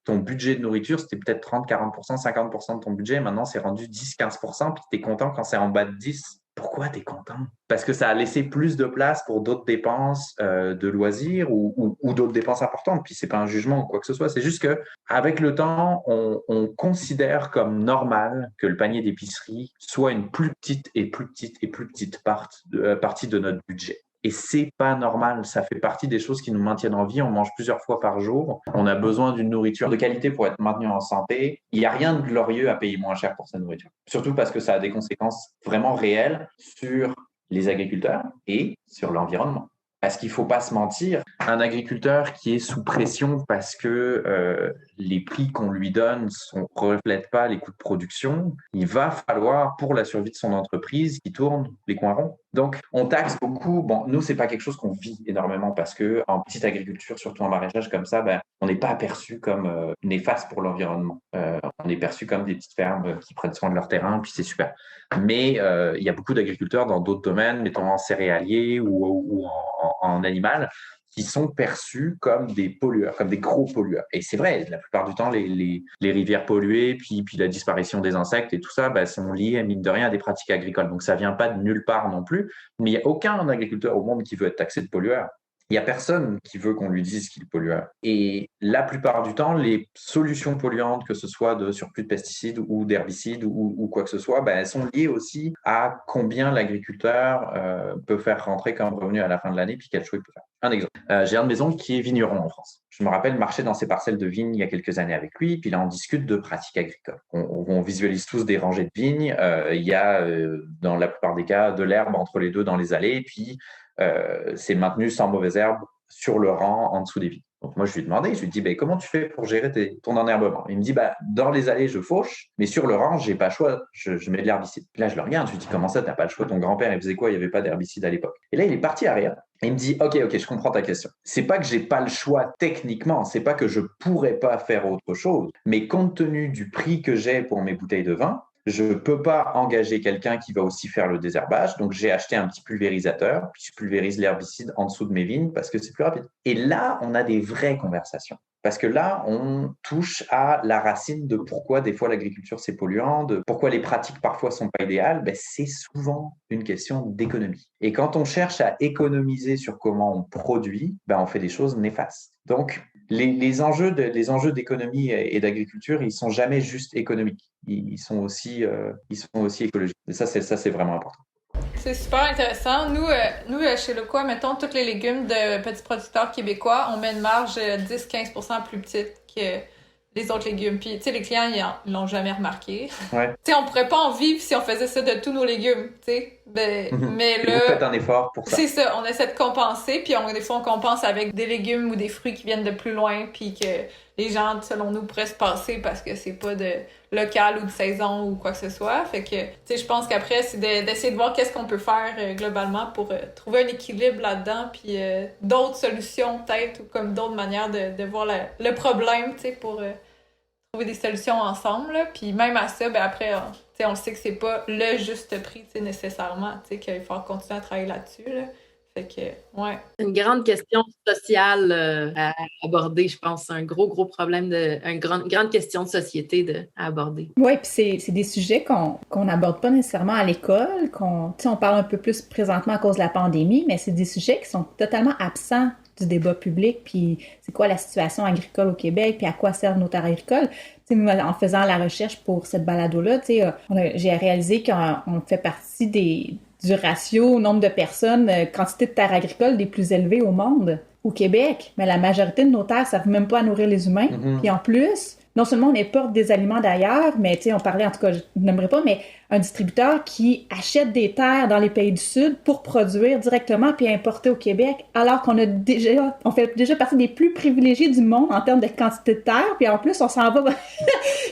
[SPEAKER 1] ton budget de nourriture, c'était peut-être 30, 40%, 50% de ton budget. Maintenant, c'est rendu 10, 15%, puis tu es content quand c'est en bas de 10. Pourquoi tu es content? Parce que ça a laissé plus de place pour d'autres dépenses de loisirs ou d'autres dépenses importantes. Puis c'est pas un jugement ou quoi que ce soit. C'est juste que avec le temps, on considère comme normal que le panier d'épicerie soit une plus petite et plus petite et plus petite partie de notre budget. Et c'est pas normal. Ça fait partie des choses qui nous maintiennent en vie. On mange plusieurs fois par jour. On a besoin d'une nourriture de qualité pour être maintenu en santé. Il n'y a rien de glorieux à payer moins cher pour sa nourriture. Surtout parce que ça a des conséquences vraiment réelles sur les agriculteurs et sur l'environnement. Parce qu'il ne faut pas se mentir, un agriculteur qui est sous pression parce que les prix qu'on lui donne ne reflètent pas les coûts de production, il va falloir, pour la survie de son entreprise, qu'il tourne les coins ronds. Donc, on taxe beaucoup. Bon, nous, ce n'est pas quelque chose qu'on vit énormément parce qu'en petite agriculture, surtout en maraîchage comme ça, on n'est pas perçu comme néfaste pour l'environnement. On est perçu comme des petites fermes qui prennent soin de leur terrain, puis c'est super. Mais il y a beaucoup d'agriculteurs dans d'autres domaines, mettons en céréalier ou en animal, qui sont perçus comme des pollueurs, comme des gros pollueurs. Et c'est vrai, la plupart du temps, les rivières polluées, puis la disparition des insectes et tout ça, sont liées, mine de rien, à des pratiques agricoles. Donc, ça ne vient pas de nulle part non plus. Mais il n'y a aucun agriculteur au monde qui veut être taxé de pollueur. Il n'y a personne qui veut qu'on lui dise qu'il est pollueur. Et la plupart du temps, les solutions polluantes, que ce soit de surplus de pesticides ou d'herbicides ou quoi que ce soit, elles sont liées aussi à combien l'agriculteur peut faire rentrer comme revenu à la fin de l'année, puis quel choix il peut faire. Un exemple. J'ai un de mes oncles qui est vigneron en France. Je me rappelle marcher dans ses parcelles de vignes il y a quelques années avec lui, puis là, on discute de pratiques agricoles. On visualise tous des rangées de vignes. Il y a, dans la plupart des cas, de l'herbe entre les deux dans les allées, puis c'est maintenu sans mauvaise herbe sur le rang en dessous des vignes. Donc moi, je lui ai demandé, je lui ai dit, comment tu fais pour gérer ton enherbement? Il me dit, dans les allées, je fauche, mais sur le rang, j'ai pas le choix, je mets de l'herbicide. Là, je le regarde, je lui dis, comment ça, t'as pas le choix? Ton grand-père, il faisait quoi? Il n'y avait pas d'herbicide à l'époque. Et là, il est parti à rire. Et il me dit, ok, je comprends ta question. C'est pas que j'ai pas le choix techniquement, c'est pas que je pourrais pas faire autre chose, mais compte tenu du prix que j'ai pour mes bouteilles de vin, je ne peux pas engager quelqu'un qui va aussi faire le désherbage. Donc, j'ai acheté un petit pulvérisateur, puis je pulvérise l'herbicide en dessous de mes vignes parce que c'est plus rapide. Et là, on a des vraies conversations. Parce que là, on touche à la racine de pourquoi des fois l'agriculture c'est polluant, de pourquoi les pratiques parfois sont pas idéales. C'est souvent une question d'économie. Et quand on cherche à économiser sur comment on produit, on fait des choses néfastes. Donc, les enjeux d'économie et d'agriculture, ils sont jamais juste économiques. Ils sont aussi écologiques. Et ça, c'est vraiment important.
[SPEAKER 3] C'est super intéressant. Nous, chez Loquat, mettons, tous les légumes de petits producteurs québécois, on met une marge 10-15% plus petite que les autres légumes. Puis, tu sais, les clients, ils l'ont jamais remarqué.
[SPEAKER 1] Ouais.
[SPEAKER 3] Tu sais, on pourrait pas en vivre si on faisait ça de tous nos légumes, tu sais. Mais là...
[SPEAKER 1] Vous faites un effort pour ça.
[SPEAKER 3] C'est ça, on essaie de compenser, puis des fois, on compense avec des légumes ou des fruits qui viennent de plus loin, puis que les gens, selon nous, pourraient se passer parce que c'est pas de local ou de saison ou quoi que ce soit. Fait que, tu sais, je pense qu'après, c'est d'essayer de voir qu'est-ce qu'on peut faire globalement pour trouver un équilibre là-dedans, puis d'autres solutions peut-être, ou comme d'autres manières de voir le problème, tu sais, pour trouver des solutions ensemble. Là. Puis même à ça, après, on sait que c'est pas le juste prix, tu sais, nécessairement, tu sais, qu'il faut continuer à travailler là-dessus. Là. Fait que, ouais.
[SPEAKER 6] Une grande question sociale à aborder, je pense. Un gros problème, une grande question de société à aborder.
[SPEAKER 2] Oui, puis c'est des sujets qu'on n'aborde pas nécessairement à l'école, on parle un peu plus présentement à cause de la pandémie, mais c'est des sujets qui sont totalement absents du débat public, puis c'est quoi la situation agricole au Québec, puis à quoi servent nos terres agricoles. En faisant la recherche pour cette balado-là, j'ai réalisé qu'on fait partie du ratio nombre de personnes, quantité de terres agricoles des plus élevées au monde, au Québec. Mais la majorité de nos terres ne servent même pas à nourrir les humains.
[SPEAKER 1] Mm-hmm.
[SPEAKER 2] Puis en plus, non seulement on importe des aliments d'ailleurs, mais on parlait, en tout cas, je n'aimerais pas, mais un distributeur qui achète des terres dans les pays du Sud pour produire directement puis importer au Québec, alors qu'on on fait déjà partie des plus privilégiés du monde en termes de quantité de terres, puis en plus, on s'en va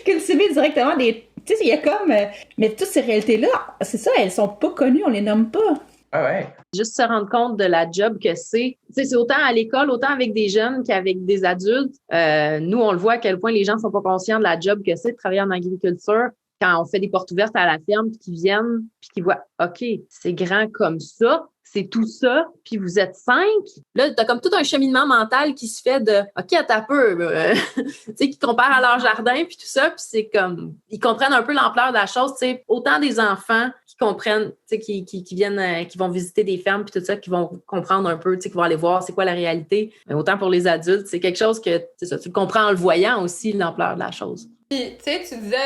[SPEAKER 2] cultiver directement des... Tu sais, il y a comme... mais toutes ces réalités-là, c'est ça, elles sont pas connues, on les nomme pas.
[SPEAKER 1] Ah ouais.
[SPEAKER 6] Juste se rendre compte de la job que c'est. Tu sais, c'est autant à l'école, autant avec des jeunes qu'avec des adultes. Nous, on le voit à quel point les gens sont pas conscients de la job que c'est de travailler en agriculture. Quand on fait des portes ouvertes à la ferme, puis qu'ils viennent, puis qu'ils voient, OK, c'est grand comme ça, c'est tout ça, puis vous êtes 5. Là, t'as comme tout un cheminement mental qui se fait de, OK, attends un peu, tu sais, qui comparent à leur jardin, puis tout ça, puis c'est comme, ils comprennent un peu l'ampleur de la chose, tu sais, autant des enfants qui comprennent, tu sais, qui viennent, qui vont visiter des fermes, puis tout ça, qui vont comprendre un peu, tu sais, qui vont aller voir c'est quoi la réalité, mais autant pour les adultes, c'est quelque chose que, c'est ça, tu le comprends en le voyant aussi, l'ampleur de la chose.
[SPEAKER 3] Puis, tu sais, tu disais...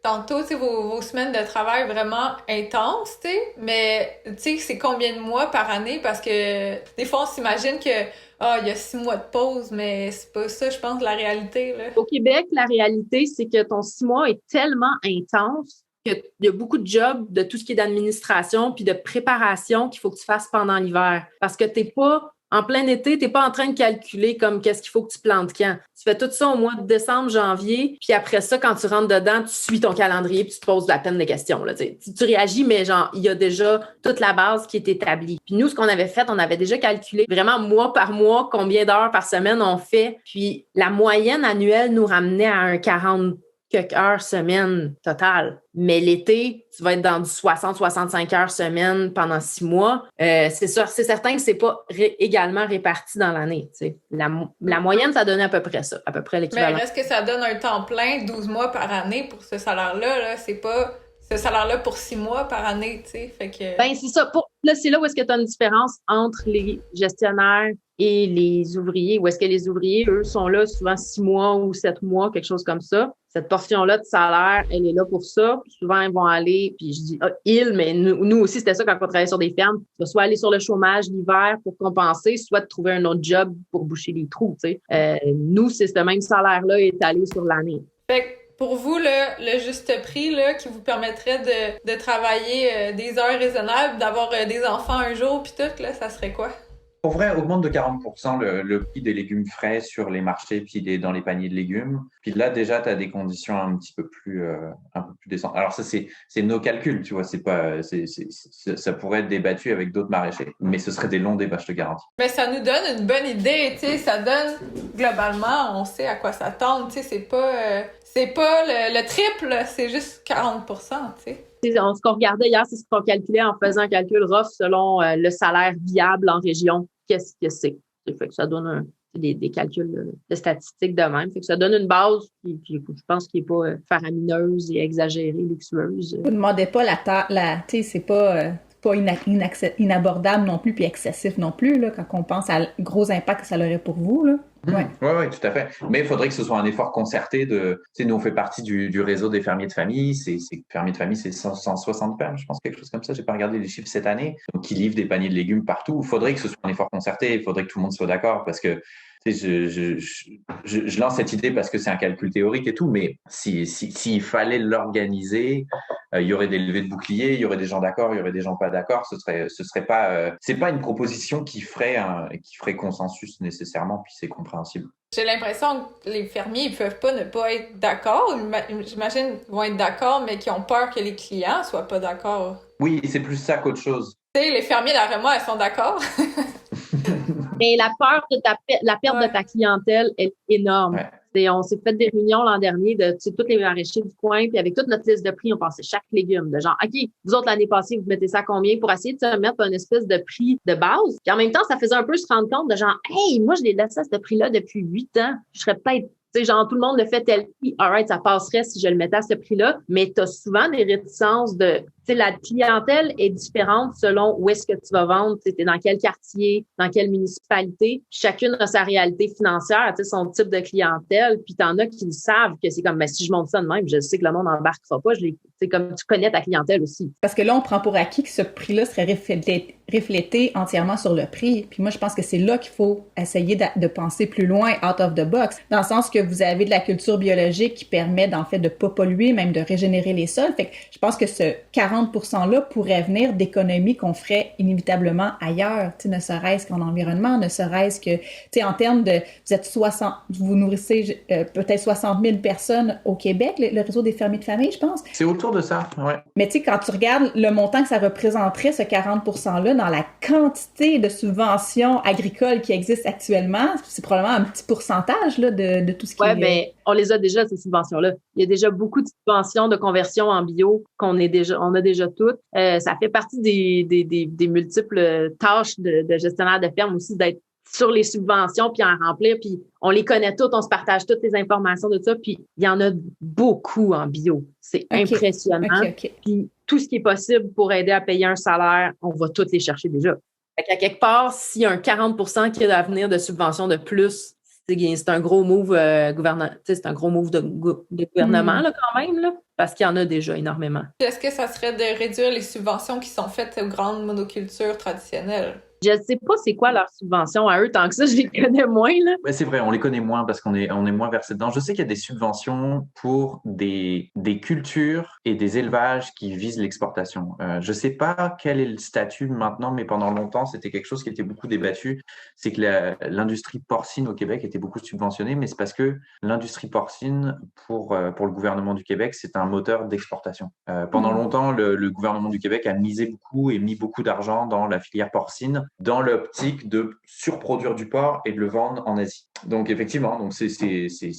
[SPEAKER 3] Tantôt, tu sais, vos semaines de travail vraiment intenses, tu sais, mais tu sais, c'est combien de mois par année? Parce que des fois, on s'imagine que il y a 6 mois de pause, mais c'est pas ça, je pense, la réalité, là.
[SPEAKER 6] Au Québec, la réalité, c'est que ton 6 mois est tellement intense qu'il y a beaucoup de jobs de tout ce qui est d'administration puis de préparation qu'il faut que tu fasses pendant l'hiver. Parce que t'es pas... En plein été, t'es pas en train de calculer comme qu'est-ce qu'il faut que tu plantes quand. Tu fais tout ça au mois de décembre, janvier, puis après ça, quand tu rentres dedans, tu suis ton calendrier puis tu te poses la peine des questions. Là, tu réagis, mais genre, il y a déjà toute la base qui est établie. Puis nous, ce qu'on avait fait, on avait déjà calculé vraiment mois par mois combien d'heures par semaine on fait. Puis la moyenne annuelle nous ramenait à un 40 quelques heures semaine totale. Mais l'été, tu vas être dans du 60-65 heures semaine pendant 6 mois. C'est sûr, c'est certain que c'est pas également réparti dans l'année. Tu sais. La moyenne, ça donnait à peu près ça, à peu près l'équivalent.
[SPEAKER 3] Mais est-ce que ça donne un temps plein, 12 mois par année pour ce salaire-là? Là? C'est pas ce salaire-là pour 6 mois par année, tu sais. Fait que...
[SPEAKER 6] Ben, c'est ça. Là, c'est là où est-ce que tu as une différence entre les gestionnaires et les ouvriers. Où est-ce que les ouvriers, eux, sont là souvent 6 mois ou 7 mois, quelque chose comme ça. Cette portion-là de salaire, elle est là pour ça. Puis souvent, ils vont aller, puis je dis mais nous aussi, c'était ça quand on travaillait sur des fermes. Tu vas soit aller sur le chômage l'hiver pour compenser, soit de trouver un autre job pour boucher les trous, tu sais. Nous, c'est ce même salaire-là étalé sur l'année.
[SPEAKER 3] Fait que pour vous, le juste prix là, qui vous permettrait de travailler des heures raisonnables, d'avoir des enfants un jour, puis tout, là, ça serait quoi?
[SPEAKER 1] Pour vrai, augmente de 40% le prix des légumes frais sur les marchés puis dans les paniers de légumes. Puis là, déjà, tu as des conditions un peu plus décentes. Alors ça, c'est nos calculs, tu vois. Ça pourrait être débattu avec d'autres maraîchers, mais ce serait des longs débats, je te garantis.
[SPEAKER 3] Mais ça nous donne une bonne idée, tu sais. Ça donne, globalement, on sait à quoi s'attendre, tu sais. C'est pas le triple, c'est juste 40%, tu sais.
[SPEAKER 6] Ce qu'on regardait hier, c'est ce qu'on calculait en faisant un calcul rough selon le salaire viable en région. Qu'est-ce que c'est? Ça fait que ça donne des calculs de statistiques de même. Fait que ça donne une base qui je pense, qui n'est pas faramineuse et exagérée, luxueuse.
[SPEAKER 2] Vous ne demandez pas tu sais, c'est pas inabordable non plus puis excessif non plus, là, quand on pense à gros impact que ça aurait pour vous, là.
[SPEAKER 1] Ouais. Oui, tout à fait. Mais il faudrait que ce soit un effort concerté tu sais, nous, on fait partie du réseau des fermiers de famille. Fermiers de famille, c'est 160 fermes, je pense, quelque chose comme ça. J'ai pas regardé les chiffres cette année. Donc, qui livrent des paniers de légumes partout. Il faudrait que ce soit un effort concerté. Il faudrait que tout le monde soit d'accord parce que, tu sais, je lance cette idée parce que c'est un calcul théorique et tout, mais s'il fallait l'organiser, il y aurait des levées de boucliers, il y aurait des gens d'accord, il y aurait des gens pas d'accord. Ce serait pas, c'est pas une proposition qui ferait consensus nécessairement, puis c'est compréhensible.
[SPEAKER 3] J'ai l'impression que les fermiers, ils peuvent pas ne pas être d'accord. J'imagine qu'ils vont être d'accord, mais qui ont peur que les clients soient pas d'accord.
[SPEAKER 1] Oui, c'est plus ça qu'autre chose.
[SPEAKER 3] Tu sais, les fermiers, d'après moi, ils sont d'accord.
[SPEAKER 6] Mais la peur de la perte de ta clientèle est énorme.
[SPEAKER 1] Ouais.
[SPEAKER 6] On s'est fait des réunions l'an dernier de tous les maraîchers du coin, puis avec toute notre liste de prix, on pensait chaque légume, de genre, OK, vous autres, l'année passée, vous mettez ça à combien pour essayer de se mettre une espèce de prix de base. Puis en même temps, ça faisait un peu se rendre compte de genre, hey, moi, je l'ai laissé à ce prix-là depuis 8 ans. Je serais peut-être genre, tout le monde le fait tel prix. All right, ça passerait si je le mettais à ce prix-là. Mais tu as souvent des réticences de, la clientèle est différente selon où est-ce que tu vas vendre. Tu es dans quel quartier, dans quelle municipalité. Chacune a sa réalité financière, son type de clientèle. Puis t'en as qui le savent que c'est comme, ben, si je monte ça de même, je sais que le monde n'embarquera pas. C'est comme tu connais ta clientèle aussi.
[SPEAKER 2] Parce que là, on prend pour acquis que ce prix-là serait reflété entièrement sur le prix. Puis moi, je pense que c'est là qu'il faut essayer de penser plus loin, out of the box, dans le sens que vous avez de la culture biologique qui permet, en fait, de pas polluer, même de régénérer les sols. Fait que je pense que ce 40%-là pourrait venir d'économies qu'on ferait inévitablement ailleurs, ne serait-ce qu'en environnement, ne serait-ce que, en termes de, vous nourrissez peut-être 60 000 personnes au Québec, le réseau des fermiers de famille, je pense.
[SPEAKER 1] C'est autour de ça, ouais.
[SPEAKER 2] Mais tu sais, quand tu regardes le montant que ça représenterait, ce 40%-là, dans la quantité de subventions agricoles qui existent actuellement, c'est probablement un petit pourcentage là, de tout ce qui est...
[SPEAKER 6] Oui, bien, on les a déjà, ces subventions-là. Il y a déjà beaucoup de subventions de conversion en bio on a déjà toutes. Ça fait partie des multiples tâches de gestionnaire de ferme aussi d'être sur les subventions puis en remplir, puis on les connaît toutes, on se partage toutes les informations de ça, puis il y en a beaucoup en bio. C'est impressionnant. Puis tout ce qui est possible pour aider à payer un salaire, on va toutes les chercher déjà. Fait qu'à quelque part, s'il y a un 40% qui est à venir de subventions de plus, c'est un gros move c'est un gros move de gouvernement là, quand même, là, parce qu'il y en a déjà énormément.
[SPEAKER 3] Est-ce que ça serait de réduire les subventions qui sont faites aux grandes monocultures traditionnelles?
[SPEAKER 6] Je sais pas c'est quoi leur subvention à eux, tant que ça, je les connais moins, là.
[SPEAKER 1] Ouais, c'est vrai, on les connaît moins parce qu'on est moins versé dedans. Je sais qu'il y a des subventions pour des cultures et des élevages qui visent l'exportation. Je sais pas quel est le statut maintenant, mais pendant longtemps, c'était quelque chose qui était beaucoup débattu. C'est que l'industrie porcine au Québec était beaucoup subventionnée, mais c'est parce que l'industrie porcine, pour le gouvernement du Québec, c'est un moteur d'exportation. Pendant longtemps, le gouvernement du Québec a misé beaucoup et mis beaucoup d'argent dans la filière porcine, dans l'optique de surproduire du porc et de le vendre en Asie. Donc effectivement, c'est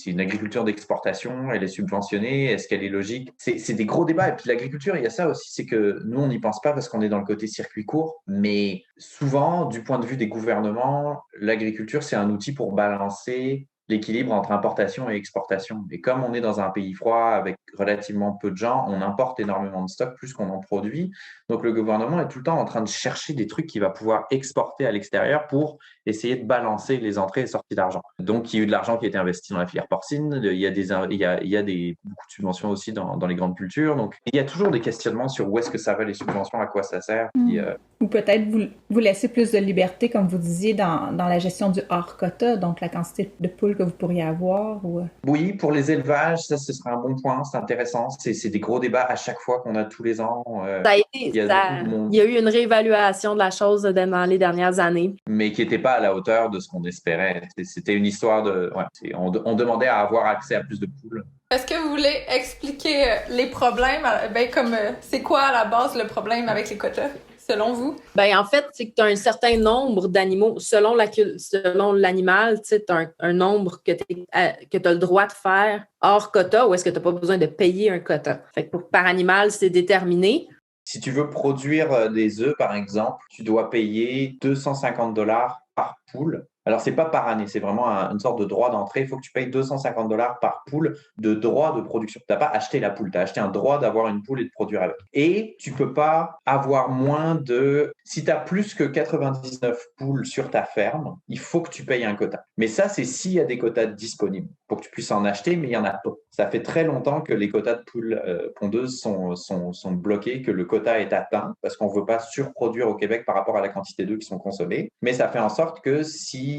[SPEAKER 1] une agriculture d'exportation, elle est subventionnée, est-ce qu'elle est logique? C'est des gros débats. Et puis l'agriculture, il y a ça aussi, c'est que nous, on n'y pense pas parce qu'on est dans le côté circuit court, mais souvent, du point de vue des gouvernements, l'agriculture, c'est un outil pour balancer l'équilibre entre importation et exportation. Et comme on est dans un pays froid avec relativement peu de gens, on importe énormément de stocks plus qu'on en produit. Donc le gouvernement est tout le temps en train de chercher des trucs qu'il va pouvoir exporter à l'extérieur pour essayer de balancer les entrées et sorties d'argent. Donc il y a eu de l'argent qui a été investi dans la filière porcine, il y a beaucoup de subventions aussi dans les grandes cultures. Donc il y a toujours des questionnements sur où est-ce que ça va les subventions, à quoi ça sert.
[SPEAKER 2] Ou peut-être vous laisser plus de liberté, comme vous disiez, dans la gestion du hors quota, donc la quantité de poules que vous pourriez avoir.
[SPEAKER 1] Oui, pour les élevages, ça ce serait un bon point, c'est intéressant. C'est des gros débats à chaque fois qu'on a tous les ans.
[SPEAKER 6] Il y a eu une réévaluation de la chose dans les dernières années.
[SPEAKER 1] Mais qui n'était pas à la hauteur de ce qu'on espérait. C'était une histoire de... Ouais, on demandait à avoir accès à plus de poules.
[SPEAKER 3] Est-ce que vous voulez expliquer les problèmes? C'est quoi à la base le problème avec les quotas, selon vous?
[SPEAKER 6] Ben en fait, c'est que tu as un certain nombre d'animaux. Selon l'animal, tu as un nombre que tu as le droit de faire hors quota ou est-ce que tu n'as pas besoin de payer un quota? Fait que par animal, c'est déterminé.
[SPEAKER 1] Si tu veux produire des œufs, par exemple, tu dois payer $250 par poule. Alors, c'est pas par année, c'est vraiment une sorte de droit d'entrée. Il faut que tu payes $250 par poule de droit de production. Tu n'as pas acheté la poule, tu as acheté un droit d'avoir une poule et de produire avec. Et tu peux pas avoir moins de... Si tu as plus que 99 poules sur ta ferme, il faut que tu payes un quota. Mais ça, c'est s'il y a des quotas disponibles pour que tu puisses en acheter, mais il y en a pas. Ça fait très longtemps que les quotas de poules pondeuses sont bloqués, que le quota est atteint parce qu'on ne veut pas surproduire au Québec par rapport à la quantité d'œufs qui sont consommés. Mais ça fait en sorte que si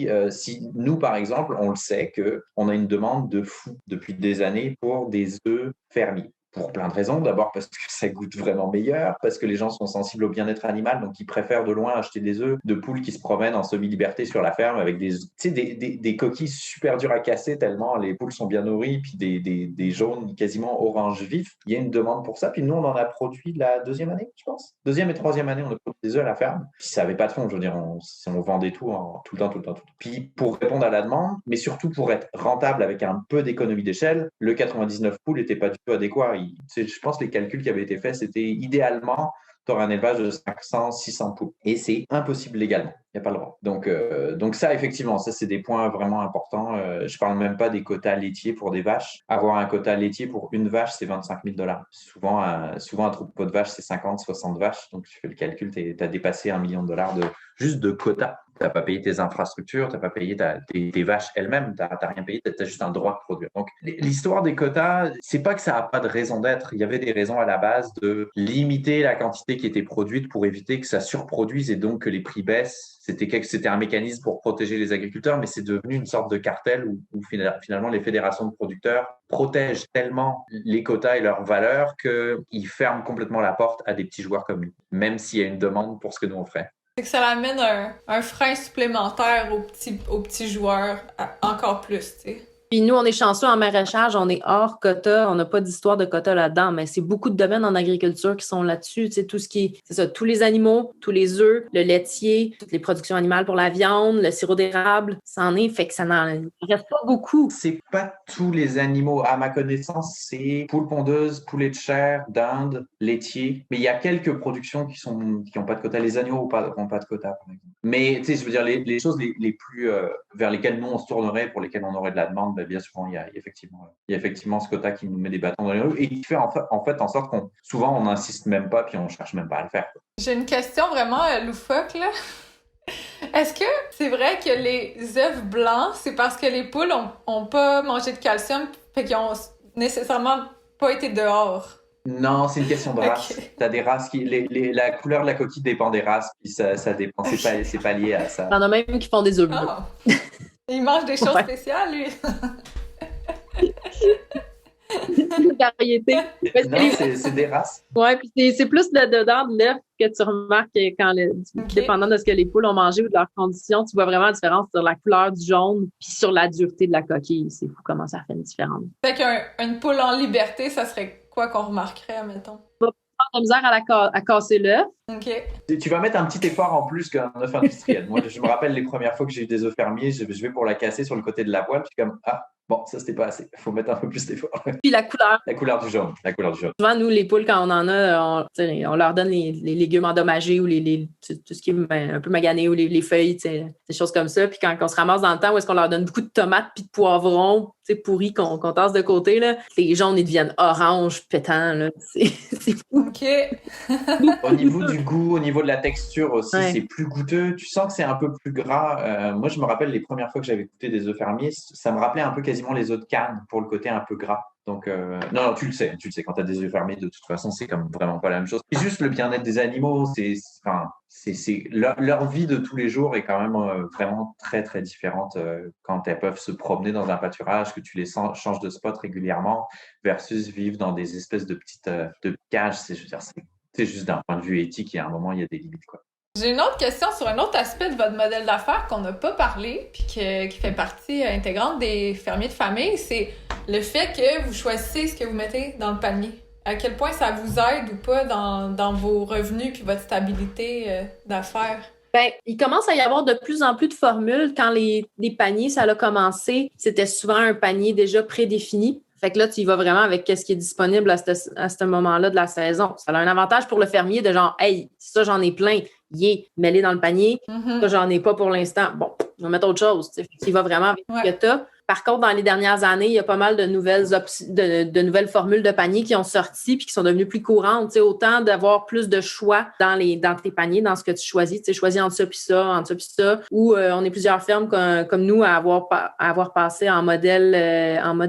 [SPEAKER 1] nous, par exemple, on le sait qu'on a une demande de fou depuis des années pour des œufs fermiers. pour plein de raisons. D'abord parce que ça goûte vraiment meilleur, parce que les gens sont sensibles au bien-être animal, donc ils préfèrent de loin acheter des œufs de poules qui se promènent en semi-liberté sur la ferme avec des coquilles super dures à casser tellement les poules sont bien nourries, puis des jaunes quasiment orange vif. Il y a une demande pour ça. Puis nous, on en a produit la deuxième année, je pense. Deuxième et troisième année, on a produit des œufs à la ferme. Puis ça n'avait pas de fond, je veux dire, on vendait tout tout le temps. Puis pour répondre à la demande, mais surtout pour être rentable avec un peu d'économie d'échelle, le 99 poules n'était pas du tout adéquat. Je pense que les calculs qui avaient été faits, c'était idéalement, tu auras un élevage de 500, 600 poules. Et c'est impossible légalement. Il n'y a pas le droit. Donc ça, effectivement, ça, c'est des points vraiment importants. Je ne parle même pas des quotas laitiers pour des vaches. Avoir un quota laitier pour une vache, c'est $25,000. Souvent, un troupeau de vaches, c'est 50, 60 vaches. Donc, tu fais le calcul, tu as dépassé $1 million juste de quotas. Tu n'as pas payé tes infrastructures, tu n'as pas payé tes vaches elles-mêmes, tu n'as rien payé, tu as juste un droit de produire. Donc, l'histoire des quotas, c'est pas que ça n'a pas de raison d'être. Il y avait des raisons à la base de limiter la quantité qui était produite pour éviter que ça surproduise et donc que les prix baissent. C'était un mécanisme pour protéger les agriculteurs, mais c'est devenu une sorte de cartel où finalement les fédérations de producteurs protègent tellement les quotas et leurs valeurs qu'ils ferment complètement la porte à des petits joueurs comme nous, même s'il y a une demande pour ce que nous on ferait.
[SPEAKER 3] C'est que ça amène un frein supplémentaire aux petits joueurs encore plus, tu sais.
[SPEAKER 6] Puis nous, on est chanceux en maraîchage, on est hors quota, on n'a pas d'histoire de quota là-dedans, mais c'est beaucoup de domaines en agriculture qui sont là-dessus, tu sais, tout ce qui est, c'est ça, tous les animaux, tous les œufs, le laitier, toutes les productions animales pour la viande, le sirop d'érable, ça en est, fait que ça n'en reste pas beaucoup.
[SPEAKER 1] C'est pas tous les animaux, à ma connaissance, c'est poules pondeuses, poulets de chair, dinde, laitier, mais il y a quelques productions qui ont pas de quota, les agneaux n'ont pas de quota, par exemple. Mais, tu sais, je veux dire, les choses les plus vers lesquelles nous on se tournerait, pour lesquelles on aurait de la demande, bien souvent, il y a effectivement ce quota qui nous met des bâtons dans les roues et qui fait en fait en sorte qu'on souvent on n'insiste même pas puis on cherche même pas à le faire.
[SPEAKER 3] J'ai une question vraiment loufoque là. Est-ce que c'est vrai que les œufs blancs, c'est parce que les poules ont pas mangé de calcium, fait qu'ils ont nécessairement pas été dehors?
[SPEAKER 1] Non, c'est une question de race. Okay. T'as des races la couleur de la coquille dépend des races, puis ça dépend. C'est pas lié à ça.
[SPEAKER 6] Il y en a même qui font des œufs bleus.
[SPEAKER 3] Oh. Il mange des choses spéciales, lui.
[SPEAKER 6] Variété.
[SPEAKER 1] Non, c'est des races.
[SPEAKER 6] Ouais, puis c'est plus le dedans de l'œuf que tu remarques quand dépendant de ce que les poules ont mangé ou de leurs conditions, tu vois vraiment la différence sur la couleur du jaune puis sur la dureté de la coquille. C'est fou comment ça fait une différence.
[SPEAKER 3] Fait qu'une poule en liberté, ça serait quoi qu'on remarquerait, mettons?
[SPEAKER 6] De misère à casser l'œuf.
[SPEAKER 3] OK.
[SPEAKER 1] Tu vas mettre un petit effort en plus qu'un œuf industriel. Moi, je me rappelle les premières fois que j'ai eu des œufs fermiers, je vais pour la casser sur le côté de la poêle, puis comme bon, ça c'était pas assez. Il faut mettre un peu plus d'effort.
[SPEAKER 6] Puis la couleur.
[SPEAKER 1] La couleur du jaune.
[SPEAKER 6] Souvent, nous, les poules, quand on en a, on leur donne les légumes endommagés ou tout ce qui est un peu magané ou les feuilles, des choses comme ça. Puis quand on se ramasse dans le temps où est-ce qu'on leur donne beaucoup de tomates puis de poivrons pourris qu'on tasse de côté, là, les jaunes, ils deviennent orange, pétants. Là. C'est fou.
[SPEAKER 3] OK.
[SPEAKER 1] Au niveau du goût, au niveau de la texture aussi, c'est plus goûteux. Tu sens que c'est un peu plus gras. Moi, je me rappelle les premières fois que j'avais goûté des œufs fermiers, ça me rappelait un peu quasiment les œufs de Cannes pour le côté un peu gras. Donc, non, tu le sais, quand tu as des œufs fermiers, de toute façon, c'est comme vraiment pas la même chose. Et juste le bien-être des animaux, leur vie de tous les jours est quand même vraiment très, très différente quand elles peuvent se promener dans un pâturage, que tu les changes de spot régulièrement versus vivre dans des espèces de petites cages. C'est juste d'un point de vue éthique, il y a un moment, il y a des limites, quoi.
[SPEAKER 3] J'ai une autre question sur un autre aspect de votre modèle d'affaires qu'on n'a pas parlé puis qui fait partie intégrante des fermiers de famille, c'est le fait que vous choisissez ce que vous mettez dans le panier. À quel point ça vous aide ou pas dans vos revenus puis votre stabilité d'affaires?
[SPEAKER 6] Ben, il commence à y avoir de plus en plus de formules. Quand les paniers, ça a commencé, c'était souvent un panier déjà prédéfini. Fait que là, tu y vas vraiment avec ce qui est disponible à ce moment-là de la saison. Ça a un avantage pour le fermier de genre, hey, ça, j'en ai plein. Mets-les dans le panier. Ça, j'en ai pas pour l'instant. Bon, on va mettre autre chose. Il va vraiment avec ce que tu as. Par contre, dans les dernières années, il y a pas mal de nouvelles nouvelles formules de panier qui ont sorti puis qui sont devenues plus courantes. Autant d'avoir plus de choix dans tes paniers, dans ce que tu choisis. Tu choisis entre ça puis ça, Ou on est plusieurs fermes comme nous à avoir passé en mode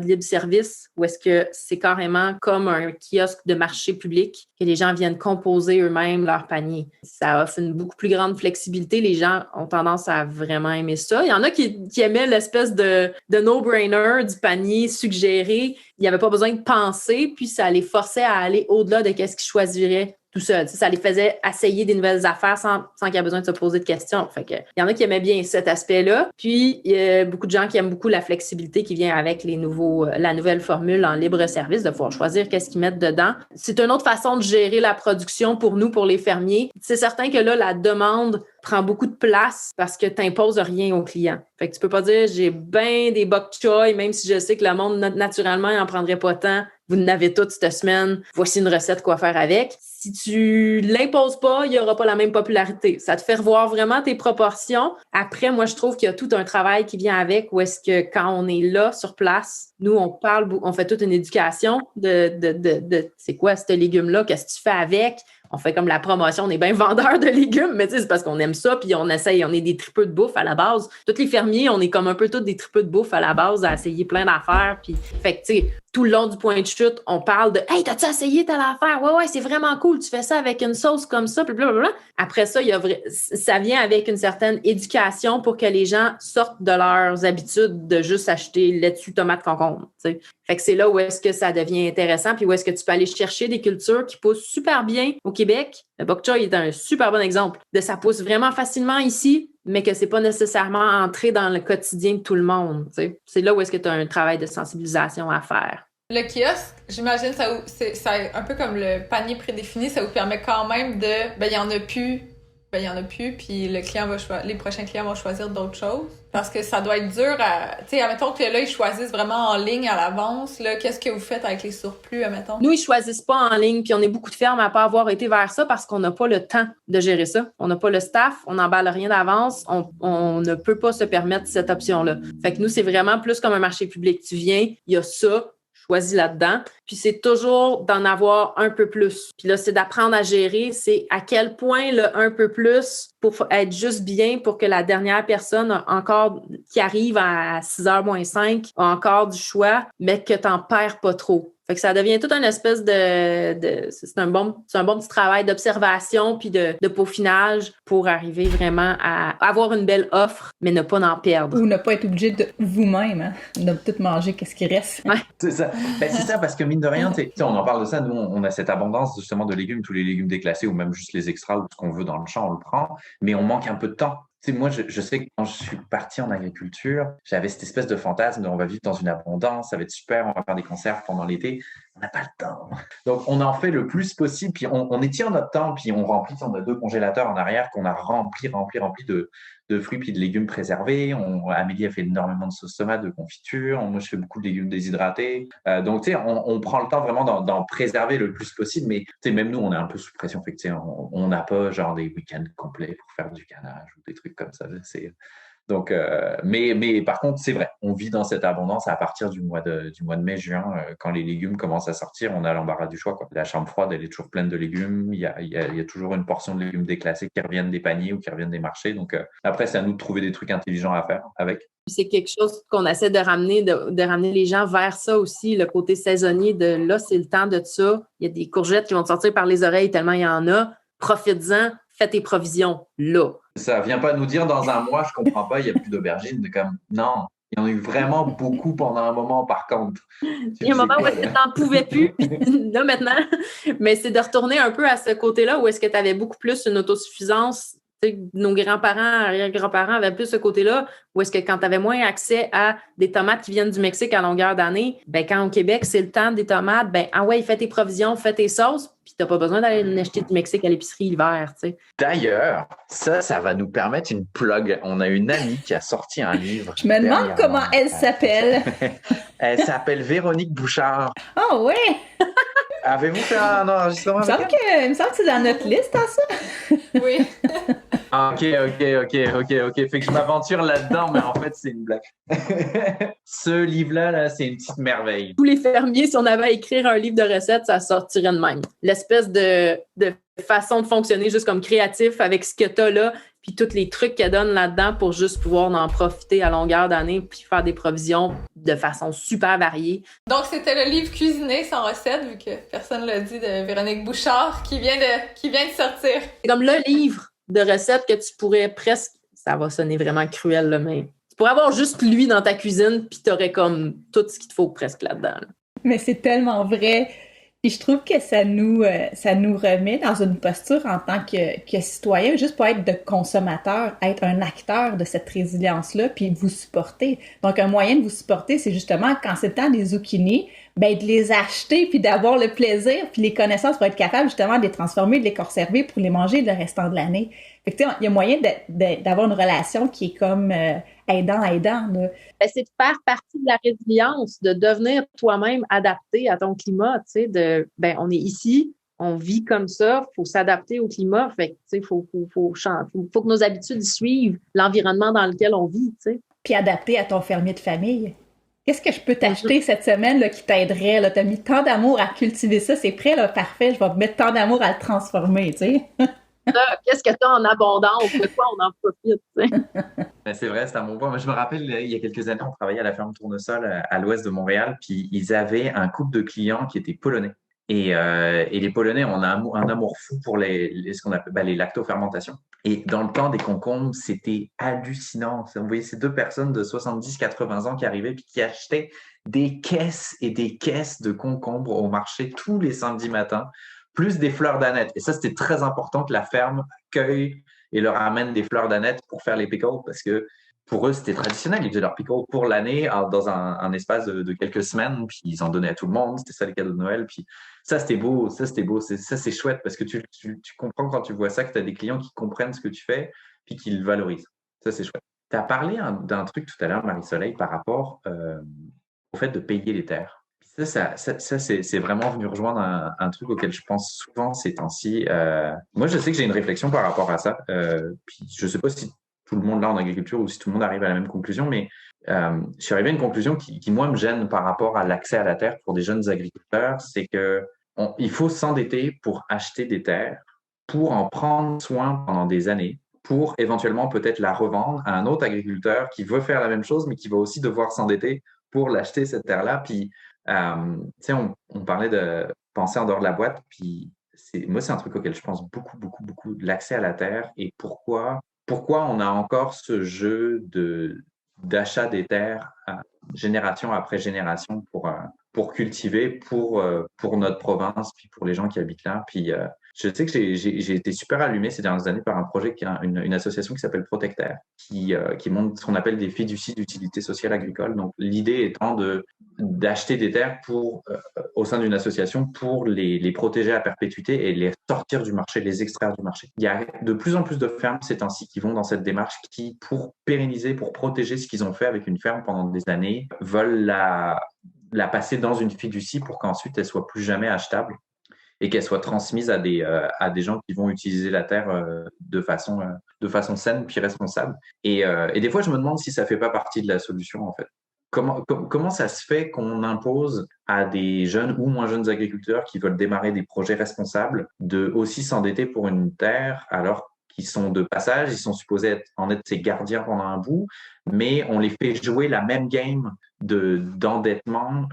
[SPEAKER 6] libre service, où est-ce que c'est carrément comme un kiosque de marché public que les gens viennent composer eux-mêmes leur panier. Ça offre une beaucoup plus grande flexibilité. Les gens ont tendance à vraiment aimer ça. Il y en a qui aimaient l'espèce de no-brainer du panier suggéré. Il n'y avait pas besoin de penser, puis ça les forçait à aller au-delà de qu'est-ce qu'ils choisiraient tout seul. Ça les faisait essayer des nouvelles affaires sans qu'il y ait besoin de se poser de questions. Fait que, il y en a qui aimaient bien cet aspect-là. Puis, il y a beaucoup de gens qui aiment beaucoup la flexibilité qui vient avec la nouvelle formule en libre service, de pouvoir choisir qu'est-ce qu'ils mettent dedans. C'est une autre façon de gérer la production pour nous, pour les fermiers. C'est certain que là, la demande prend beaucoup de place parce que tu n'imposes rien aux clients. Fait que tu peux pas dire j'ai bien des bok choy, même si je sais que le monde naturellement il en prendrait pas tant. Vous en avez toutes cette semaine. Voici une recette quoi faire avec. Si tu l'imposes pas, il y aura pas la même popularité. Ça te fait revoir vraiment tes proportions. Après, moi, je trouve qu'il y a tout un travail qui vient avec où est-ce que quand on est là sur place, nous, on fait toute une éducation de c'est quoi ce légume-là, qu'est-ce que tu fais avec. On fait comme la promotion, on est bien vendeur de légumes, mais tu sais, c'est parce qu'on aime ça, puis on essaye, on est des tripeux de bouffe à la base. Tous les fermiers, on est comme un peu tous des tripeux de bouffe à la base, à essayer plein d'affaires, puis fait que tu sais, tout le long du point de chute, on parle de « Hey, t'as-tu essayé telle affaire? Ouais, c'est vraiment cool, tu fais ça avec une sauce comme ça, puis blablabla. » Après ça, ça vient avec une certaine éducation pour que les gens sortent de leurs habitudes de juste acheter laitue, tomate, concombre, tu sais. Fait que c'est là où est-ce que ça devient intéressant, puis où est-ce que tu peux aller chercher des cultures qui poussent super bien au Québec. Le bok choy est un super bon exemple de ça pousse vraiment facilement ici, mais que c'est pas nécessairement entré dans le quotidien de tout le monde. T'sais. C'est là où est-ce que tu as un travail de sensibilisation à faire.
[SPEAKER 3] Le kiosque, j'imagine, c'est un peu comme le panier prédéfini, ça vous permet quand même de... il y en a plus, puis les prochains clients vont choisir d'autres choses. Parce que ça doit être dur à... Tu sais, admettons que là, ils choisissent vraiment en ligne à l'avance. Là, qu'est-ce que vous faites avec les surplus, admettons?
[SPEAKER 6] Nous, ils choisissent pas en ligne, puis on est beaucoup de fermes à pas avoir été vers ça parce qu'on n'a pas le temps de gérer ça. On n'a pas le staff, on n'emballe rien d'avance, on ne peut pas se permettre cette option-là. Fait que nous, c'est vraiment plus comme un marché public. Tu viens, il y a ça, choisis là-dedans. Puis c'est toujours d'en avoir un peu plus. Puis là, c'est d'apprendre à gérer. C'est à quel point le un peu plus pour être juste bien pour que la dernière personne qui arrive à 6h moins 5 a encore du choix, mais que t'en perds pas trop. Fait que ça devient tout une espèce c'est un bon petit travail d'observation puis de peaufinage pour arriver vraiment à avoir une belle offre, mais ne pas en perdre.
[SPEAKER 2] Ou ne pas être obligé de vous-même, de tout manger, qu'est-ce qui reste.
[SPEAKER 6] Ouais.
[SPEAKER 1] C'est ça. C'est ça, parce que mine de rien, on en parle de ça, nous, on a cette abondance justement de légumes, tous les légumes déclassés ou même juste les extras ou ce qu'on veut dans le champ, on le prend, mais on manque un peu de temps. Moi, je sais que quand je suis parti en agriculture, j'avais cette espèce de fantasme de on va vivre dans une abondance, ça va être super, on va faire des conserves pendant l'été. On n'a pas le temps. Donc, on en fait le plus possible, puis on étire notre temps, puis on remplit, on a 2 congélateurs en arrière qu'on a remplis de fruits puis de légumes préservés. Amélie a fait énormément de sauce tomate, de confiture. Moi, je fais beaucoup de légumes déshydratés. Donc, tu sais, on prend le temps vraiment d'en préserver le plus possible, mais tu sais, même nous, on est un peu sous pression. Fait que, tu sais, on n'a pas genre des week-ends complets pour faire du canage ou des trucs comme ça. Donc, mais par contre, c'est vrai, on vit dans cette abondance à partir du mois de mai, juin, quand les légumes commencent à sortir, on a l'embarras du choix, quoi. La chambre froide, elle est toujours pleine de légumes. Il y a toujours une portion de légumes déclassés qui reviennent des paniers ou qui reviennent des marchés. Donc, après, c'est à nous de trouver des trucs intelligents à faire avec.
[SPEAKER 6] C'est quelque chose qu'on essaie de ramener les gens vers ça aussi, le côté saisonnier de là, c'est le temps de ça. Il y a des courgettes qui vont te sortir par les oreilles tellement il y en a. Profites-en, fais tes provisions là.
[SPEAKER 1] Ça vient pas nous dire dans un mois, je comprends pas, il n'y a plus d'aubergines. Comme, non, il y en a eu vraiment beaucoup pendant un moment, par contre.
[SPEAKER 6] Il y a un moment où est-ce que tu n'en pouvais plus, là maintenant. Mais c'est de retourner un peu à ce côté-là où est-ce que tu avais beaucoup plus une autosuffisance. Nos grands-parents, arrière-grands-parents avaient plus ce côté-là, où est-ce que quand tu avais moins accès à des tomates qui viennent du Mexique à longueur d'année, ben quand au Québec, c'est le temps des tomates, ben ah ouais, fais tes provisions, fais tes sauces, puis t'as pas besoin d'aller acheter du Mexique à l'épicerie l'hiver, tu sais.
[SPEAKER 1] D'ailleurs, ça va nous permettre une plug. On a une amie qui a sorti un livre.
[SPEAKER 2] Je me demande comment elle s'appelle.
[SPEAKER 1] Elle s'appelle Véronique Bouchard.
[SPEAKER 2] Oh ouais!
[SPEAKER 1] Avez-vous fait un enregistrement avec
[SPEAKER 2] Il me semble que c'est dans notre liste, hein, ça?
[SPEAKER 3] Oui.
[SPEAKER 1] OK. Fait que je m'aventure là-dedans, mais en fait, c'est une blague. Ce livre-là, c'est une petite merveille.
[SPEAKER 6] Tous les fermiers, si on avait à écrire un livre de recettes, ça sortirait de même. L'espèce de façon de fonctionner juste comme créatif avec ce que tu as là, puis tous les trucs qu'elle donne là-dedans pour juste pouvoir en profiter à longueur d'année puis faire des provisions de façon super variée.
[SPEAKER 3] Donc, c'était le livre Cuisiner sans recette, vu que personne ne l'a dit, de Véronique Bouchard, qui vient de sortir.
[SPEAKER 6] C'est comme le livre de recettes que tu pourrais presque, ça va sonner vraiment cruel, là, mais Tu pourrais avoir juste lui dans ta cuisine, puis t'aurais comme tout ce qu'il te faut presque là-dedans. Là.
[SPEAKER 2] Mais c'est tellement vrai. Puis je trouve que ça nous remet dans une posture en tant que citoyen, juste pour être de consommateur, être un acteur de cette résilience-là, puis vous supporter. Donc, un moyen de vous supporter, c'est justement, quand c'est le temps des zucchinis, ben de les acheter, puis d'avoir le plaisir, puis les connaissances pour être capable justement de les transformer, de les conserver pour les manger le restant de l'année. Fait que tu sais, il y a moyen d'avoir une relation qui est comme aidant, là.
[SPEAKER 6] Ben, c'est de faire partie de la résilience, de devenir toi-même adapté à ton climat, tu sais, on est ici, on vit comme ça, faut s'adapter au climat, fait que, tu sais, faut que nos habitudes suivent l'environnement dans lequel on vit, tu sais.
[SPEAKER 2] Puis adapter à ton fermier de famille. Qu'est-ce que je peux t'acheter cette semaine là, qui t'aiderait? Là? T'as mis tant d'amour à cultiver ça, c'est prêt, là, parfait, je vais mettre tant d'amour à le transformer, tu sais.
[SPEAKER 6] Qu'est-ce que tu as en abondance? De quoi on en profite? Tu sais?
[SPEAKER 1] Ben, c'est vrai, c'est un bon point. Moi, je me rappelle, il y a quelques années, on travaillait à la ferme Tournesol à l'ouest de Montréal, puis ils avaient un couple de clients qui étaient polonais. Et les Polonais ont un amour fou pour ce qu'on appelle les lactofermentations. Et dans le temps des concombres, c'était hallucinant. On voyait ces deux personnes de 70-80 ans qui arrivaient puis qui achetaient des caisses et des caisses de concombres au marché tous les samedis matins, plus des fleurs d'aneth. Et ça, c'était très important que la ferme cueille et leur amène des fleurs d'aneth pour faire les pickles parce que pour eux, c'était traditionnel. Ils faisaient leurs pickles pour l'année dans un espace de quelques semaines, puis ils en donnaient à tout le monde. C'était ça les cadeaux de Noël. Puis ça, c'était beau. Ça, c'est chouette parce que tu comprends quand tu vois ça que tu as des clients qui comprennent ce que tu fais puis qui le valorisent. Ça, c'est chouette. Tu as parlé d'un truc tout à l'heure, Marie-Soleil, par rapport au fait de payer les terres. Ça c'est vraiment venu rejoindre un truc auquel je pense souvent ces temps-ci. Moi, je sais que j'ai une réflexion par rapport à ça. Puis je ne sais pas si tout le monde là en agriculture ou si tout le monde arrive à la même conclusion, mais je suis arrivé à une conclusion qui, moi, me gêne par rapport à l'accès à la terre pour des jeunes agriculteurs, c'est que il faut s'endetter pour acheter des terres, pour en prendre soin pendant des années, pour éventuellement peut-être la revendre à un autre agriculteur qui veut faire la même chose, mais qui va aussi devoir s'endetter pour l'acheter, cette terre-là. Puis, tu sais, on parlait de penser en dehors de la boîte, puis moi, c'est un truc auquel je pense beaucoup, beaucoup, beaucoup, l'accès à la terre et pourquoi on a encore ce jeu d'achat des terres génération après génération pour cultiver pour notre province puis pour les gens qui habitent là. Puis je sais que j'ai été super allumé ces dernières années par un projet une association qui s'appelle Protecterre qui montre ce qu'on appelle des fiducies d'utilité sociale agricole. Donc l'idée étant d'acheter des terres au sein d'une association pour les protéger à perpétuité et les sortir du marché, les extraire du marché. Il y a de plus en plus de fermes ces temps-ci qui vont dans cette démarche qui, pour pérenniser, pour protéger ce qu'ils ont fait avec une ferme pendant des années, veulent la passer dans une fiducie pour qu'ensuite elle soit plus jamais achetable et qu'elle soit transmise à des gens qui vont utiliser la terre de façon saine puis responsable. Et des fois, je me demande si ça fait pas partie de la solution, en fait. Comment ça se fait qu'on impose à des jeunes ou moins jeunes agriculteurs qui veulent démarrer des projets responsables de aussi s'endetter pour une terre alors qu'ils sont de passage, ils sont supposés être ses gardiens pendant un bout, mais on les fait jouer la même game d'endettement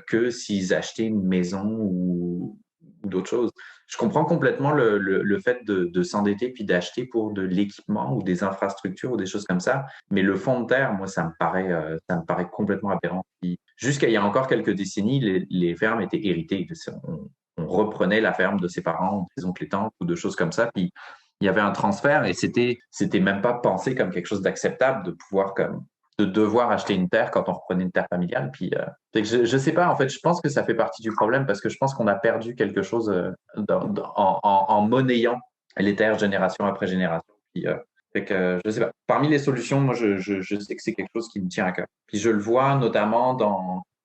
[SPEAKER 1] que s'ils achetaient une maison ou d'autres choses. Je comprends complètement le fait de s'endetter puis d'acheter pour de l'équipement ou des infrastructures ou des choses comme ça, mais le fond de terre, moi, ça me paraît complètement aberrant. Puis, jusqu'à il y a encore quelques décennies, les fermes étaient héritées. On reprenait la ferme de ses parents, des oncles et tantes ou de choses comme ça, puis il y avait un transfert et c'était même pas pensé comme quelque chose d'acceptable de devoir acheter une terre quand on reprenait une terre familiale. Puis, je sais pas, en fait, je pense que ça fait partie du problème parce que je pense qu'on a perdu quelque chose en monnayant les terres génération après génération. Puis, fait que, je sais pas. Parmi les solutions, moi, je sais que c'est quelque chose qui me tient à cœur. Puis, je le vois notamment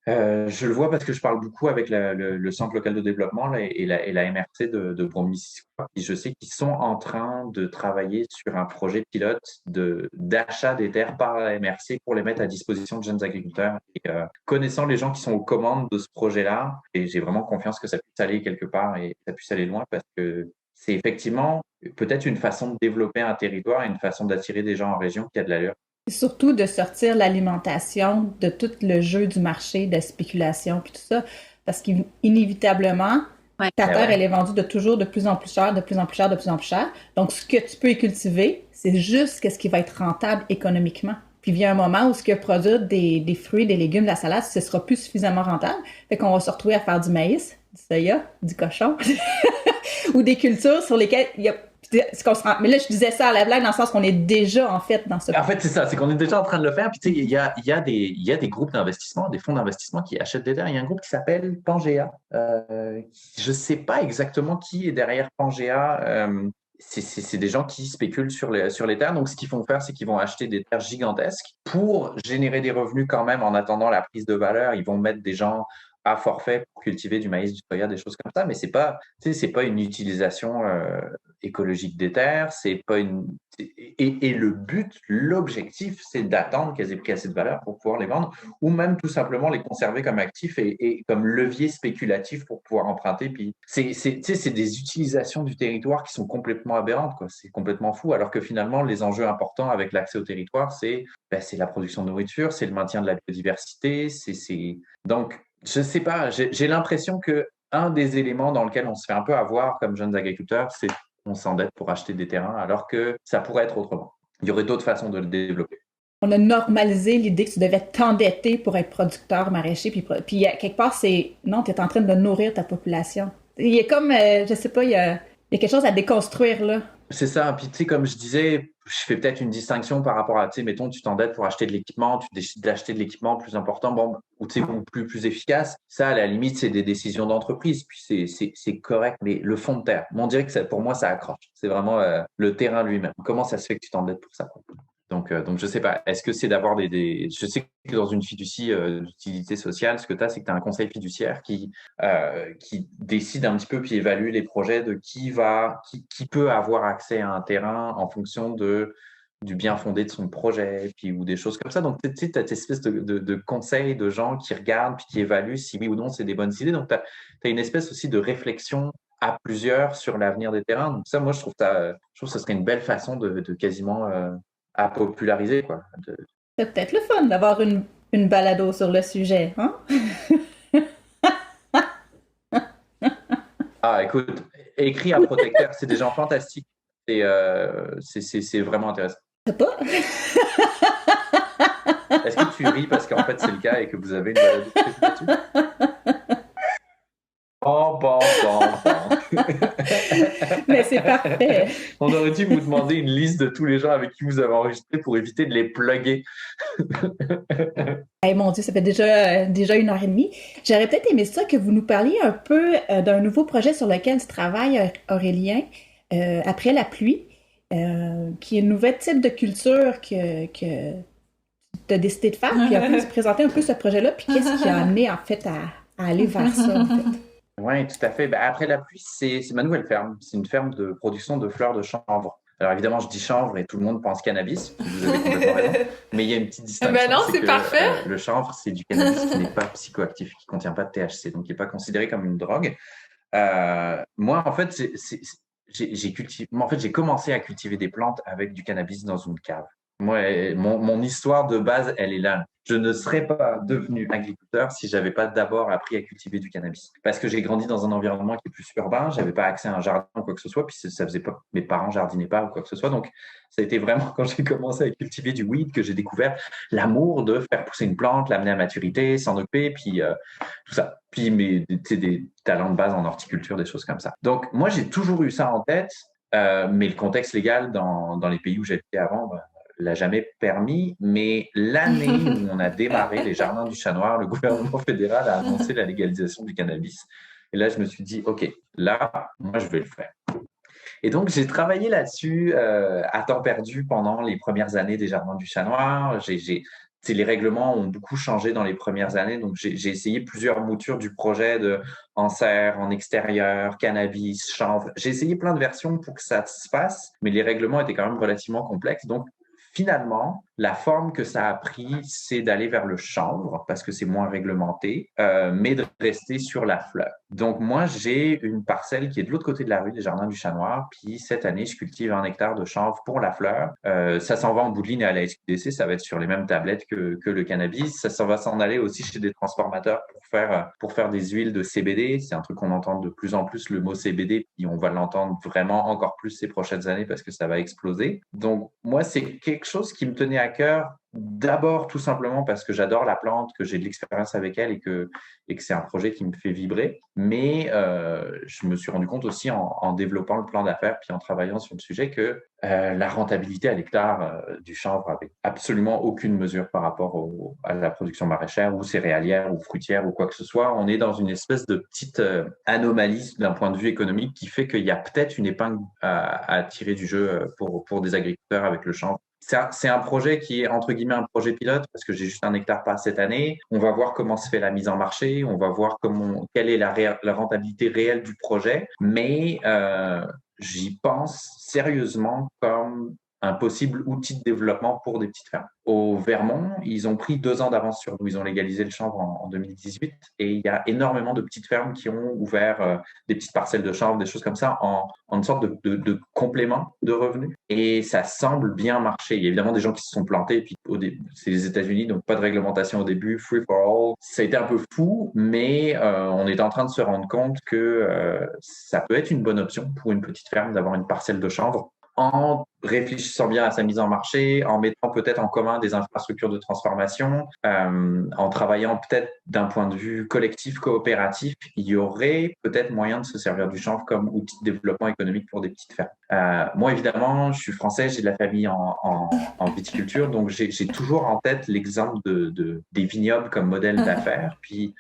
[SPEAKER 1] je le vois parce que je parle beaucoup avec le Centre local de développement là, et la MRC de Bromissisquoi. Je sais qu'ils sont en train de travailler sur un projet pilote d'achat des terres par la MRC pour les mettre à disposition de jeunes agriculteurs. Et, connaissant les gens qui sont aux commandes de ce projet-là, et j'ai vraiment confiance que ça puisse aller quelque part et que ça puisse aller loin parce que c'est effectivement peut-être une façon de développer un territoire et une façon d'attirer des gens en région qui a de l'allure.
[SPEAKER 2] Surtout de sortir l'alimentation de tout le jeu du marché, de la spéculation puis tout ça, parce qu'inévitablement, ta terre, elle est vendue de plus en plus cher, de plus en plus cher, de plus en plus cher. Donc, ce que tu peux y cultiver, c'est juste ce qui va être rentable économiquement. Puis il y a un moment où ce que produire des fruits, des légumes, de la salade, ce sera plus suffisamment rentable. Fait qu'on va se retrouver à faire du maïs, du soya, du cochon, ou des cultures sur lesquelles il y a... Mais là, je disais ça à la blague dans le sens qu'on est déjà, en fait, dans ce...
[SPEAKER 1] En fait, c'est ça, c'est qu'on est déjà en train de le faire. Puis, tu sais, il y a des groupes d'investissement, des fonds d'investissement qui achètent des terres. Il y a un groupe qui s'appelle Pangea. Je ne sais pas exactement qui est derrière Pangea. C'est des gens qui spéculent sur les terres. Donc, ce qu'ils vont faire, c'est qu'ils vont acheter des terres gigantesques pour générer des revenus quand même en attendant la prise de valeur. Ils vont mettre des gens à forfait pour cultiver du maïs, du soya, des choses comme ça. Mais c'est pas une utilisation écologique des terres. C'est pas une... Et le but, l'objectif, c'est d'attendre qu'elles aient pris assez de valeur pour pouvoir les vendre ou même tout simplement les conserver comme actifs et comme levier spéculatif pour pouvoir emprunter. Puis c'est des utilisations du territoire qui sont complètement aberrantes, quoi. C'est complètement fou. Alors que finalement, les enjeux importants avec l'accès au territoire, c'est la production de nourriture, c'est le maintien de la biodiversité. Donc, je sais pas, j'ai l'impression que un des éléments dans lequel on se fait un peu avoir comme jeunes agriculteurs, c'est qu'on s'endette pour acheter des terrains, alors que ça pourrait être autrement. Il y aurait d'autres façons de le développer.
[SPEAKER 2] On a normalisé l'idée que tu devais t'endetter pour être producteur maraîcher, puis quelque part, non, tu es en train de nourrir ta population. Il y a comme, je sais pas, il y a quelque chose à déconstruire, là.
[SPEAKER 1] C'est ça. Puis, tu sais, comme je disais, je fais peut-être une distinction par rapport à, tu sais, mettons, tu t'endettes pour acheter de l'équipement, tu décides d'acheter de l'équipement plus important, ou tu sais, plus efficace. Ça, à la limite, c'est des décisions d'entreprise. Puis, c'est correct. Mais le fond de terre, on dirait que pour moi, ça accroche. C'est vraiment le terrain lui-même. Comment ça se fait que tu t'endettes pour ça? Donc, je sais pas. Est-ce que c'est d'avoir Je sais que dans une fiducie d'utilité sociale, ce que tu as, c'est que tu as un conseil fiduciaire qui décide un petit peu puis évalue les projets de qui peut avoir accès à un terrain en fonction du bien fondé de son projet, puis ou des choses comme ça. Donc, tu sais, tu as cette espèce de conseil de gens qui regardent puis qui évaluent si oui ou non c'est des bonnes idées. Donc, tu as une espèce aussi de réflexion à plusieurs sur l'avenir des terrains. Donc, ça, moi, je trouve que ce serait une belle façon de quasiment à populariser, quoi.
[SPEAKER 2] C'est peut-être le fun d'avoir une balado sur le sujet, hein?
[SPEAKER 1] Ah, écoute, écrit à Protecteur, c'est des gens fantastiques. Et c'est vraiment intéressant.
[SPEAKER 2] C'est pas?
[SPEAKER 1] Est-ce que tu ris parce qu'en fait c'est le cas et que vous avez une balado prévue là-dessus? Bon.
[SPEAKER 2] Mais c'est parfait.
[SPEAKER 1] On aurait dû vous demander une liste de tous les gens avec qui vous avez enregistré pour éviter de les plugger.
[SPEAKER 2] Hey, mon Dieu, ça fait déjà 1 heure et demie. J'aurais peut-être aimé ça que vous nous parliez un peu d'un nouveau projet sur lequel tu travailles, Aurélien, après la pluie, qui est un nouvel type de culture que tu as décidé de faire, puis après tu présenter un peu ce projet-là, puis qu'est-ce qui a amené en fait à aller vers ça, en fait.
[SPEAKER 1] Oui, tout à fait. Après la pluie, c'est ma nouvelle ferme. C'est une ferme de production de fleurs de chanvre. Alors évidemment, je dis chanvre et tout le monde pense cannabis. Vous avez complètement raison. Mais il y a une petite distinction.
[SPEAKER 3] Ben non, c'est parfait.
[SPEAKER 1] Le chanvre, c'est du cannabis qui n'est pas psychoactif, qui ne contient pas de THC, donc qui n'est pas considéré comme une drogue. Moi, en fait, j'ai commencé à cultiver des plantes avec du cannabis dans une cave. Moi, mon histoire de base, elle est là. Je ne serais pas devenu agriculteur si j'avais pas d'abord appris à cultiver du cannabis. Parce que j'ai grandi dans un environnement qui est plus urbain, j'avais pas accès à un jardin ou quoi que ce soit, puis ça faisait pas, mes parents jardinaient pas ou quoi que ce soit. Donc, ça a été vraiment quand j'ai commencé à cultiver du weed que j'ai découvert l'amour de faire pousser une plante, l'amener à maturité, s'en occuper, puis tout ça. Puis des talents de base en horticulture, des choses comme ça. Donc, moi, j'ai toujours eu ça en tête, mais le contexte légal dans les pays où j'habitais avant, l'a jamais permis, mais l'année où on a démarré les Jardins du Chat Noir, le gouvernement fédéral a annoncé la légalisation du cannabis. Et là, je me suis dit, OK, là, moi, je vais le faire. Et donc, j'ai travaillé là-dessus à temps perdu pendant les premières années des Jardins du Chat Noir. Les règlements ont beaucoup changé dans les premières années, donc j'ai essayé plusieurs moutures du projet en serre, en extérieur, cannabis, chanvre. J'ai essayé plein de versions pour que ça se fasse, mais les règlements étaient quand même relativement complexes. Donc, finalement, la forme que ça a pris, c'est d'aller vers le chanvre parce que c'est moins réglementé, mais de rester sur la fleur. Donc, moi, j'ai une parcelle qui est de l'autre côté de la rue des Jardins du Chat Noir. Puis, cette année, je cultive 1 hectare de chanvre pour la fleur. Ça s'en va en bout de ligne à la SQDC. Ça va être sur les mêmes tablettes que le cannabis. Ça va s'en aller aussi chez des transformateurs pour faire des huiles de CBD. C'est un truc qu'on entend de plus en plus, le mot CBD. Puis, on va l'entendre vraiment encore plus ces prochaines années parce que ça va exploser. Donc, moi, c'est quelque chose qui me tenait à cœur D'abord, tout simplement parce que j'adore la plante, que j'ai de l'expérience avec elle et que c'est un projet qui me fait vibrer. Mais je me suis rendu compte aussi en développant le plan d'affaires puis en travaillant sur le sujet que la rentabilité à l'hectare du chanvre avait absolument aucune mesure par rapport à la production maraîchère ou céréalière ou fruitière ou quoi que ce soit. On est dans une espèce de petite anomalie d'un point de vue économique qui fait qu'il y a peut-être une épingle à tirer du jeu pour des agriculteurs avec le chanvre. C'est un projet qui est, entre guillemets, un projet pilote parce que j'ai juste 1 hectare par cette année. On va voir comment se fait la mise en marché. On va voir quelle est la rentabilité réelle du projet. Mais j'y pense sérieusement comme un possible outil de développement pour des petites fermes. Au Vermont, ils ont pris 2 ans d'avance sur nous. Ils ont légalisé le chanvre en 2018 et il y a énormément de petites fermes qui ont ouvert des petites parcelles de chanvre, des choses comme ça, en une sorte de complément de revenus. Et ça semble bien marcher. Il y a évidemment des gens qui se sont plantés. Et puis c'est les États-Unis, donc pas de réglementation au début, free for all. Ça a été un peu fou, mais on est en train de se rendre compte que ça peut être une bonne option pour une petite ferme d'avoir une parcelle de chanvre, en réfléchissant bien à sa mise en marché, en mettant peut-être en commun des infrastructures de transformation, en travaillant peut-être d'un point de vue collectif, coopératif, il y aurait peut-être moyen de se servir du chanvre comme outil de développement économique pour des petites fermes. Moi, évidemment, je suis français, j'ai de la famille en viticulture, donc j'ai toujours en tête l'exemple des vignobles comme modèle d'affaires. Puis,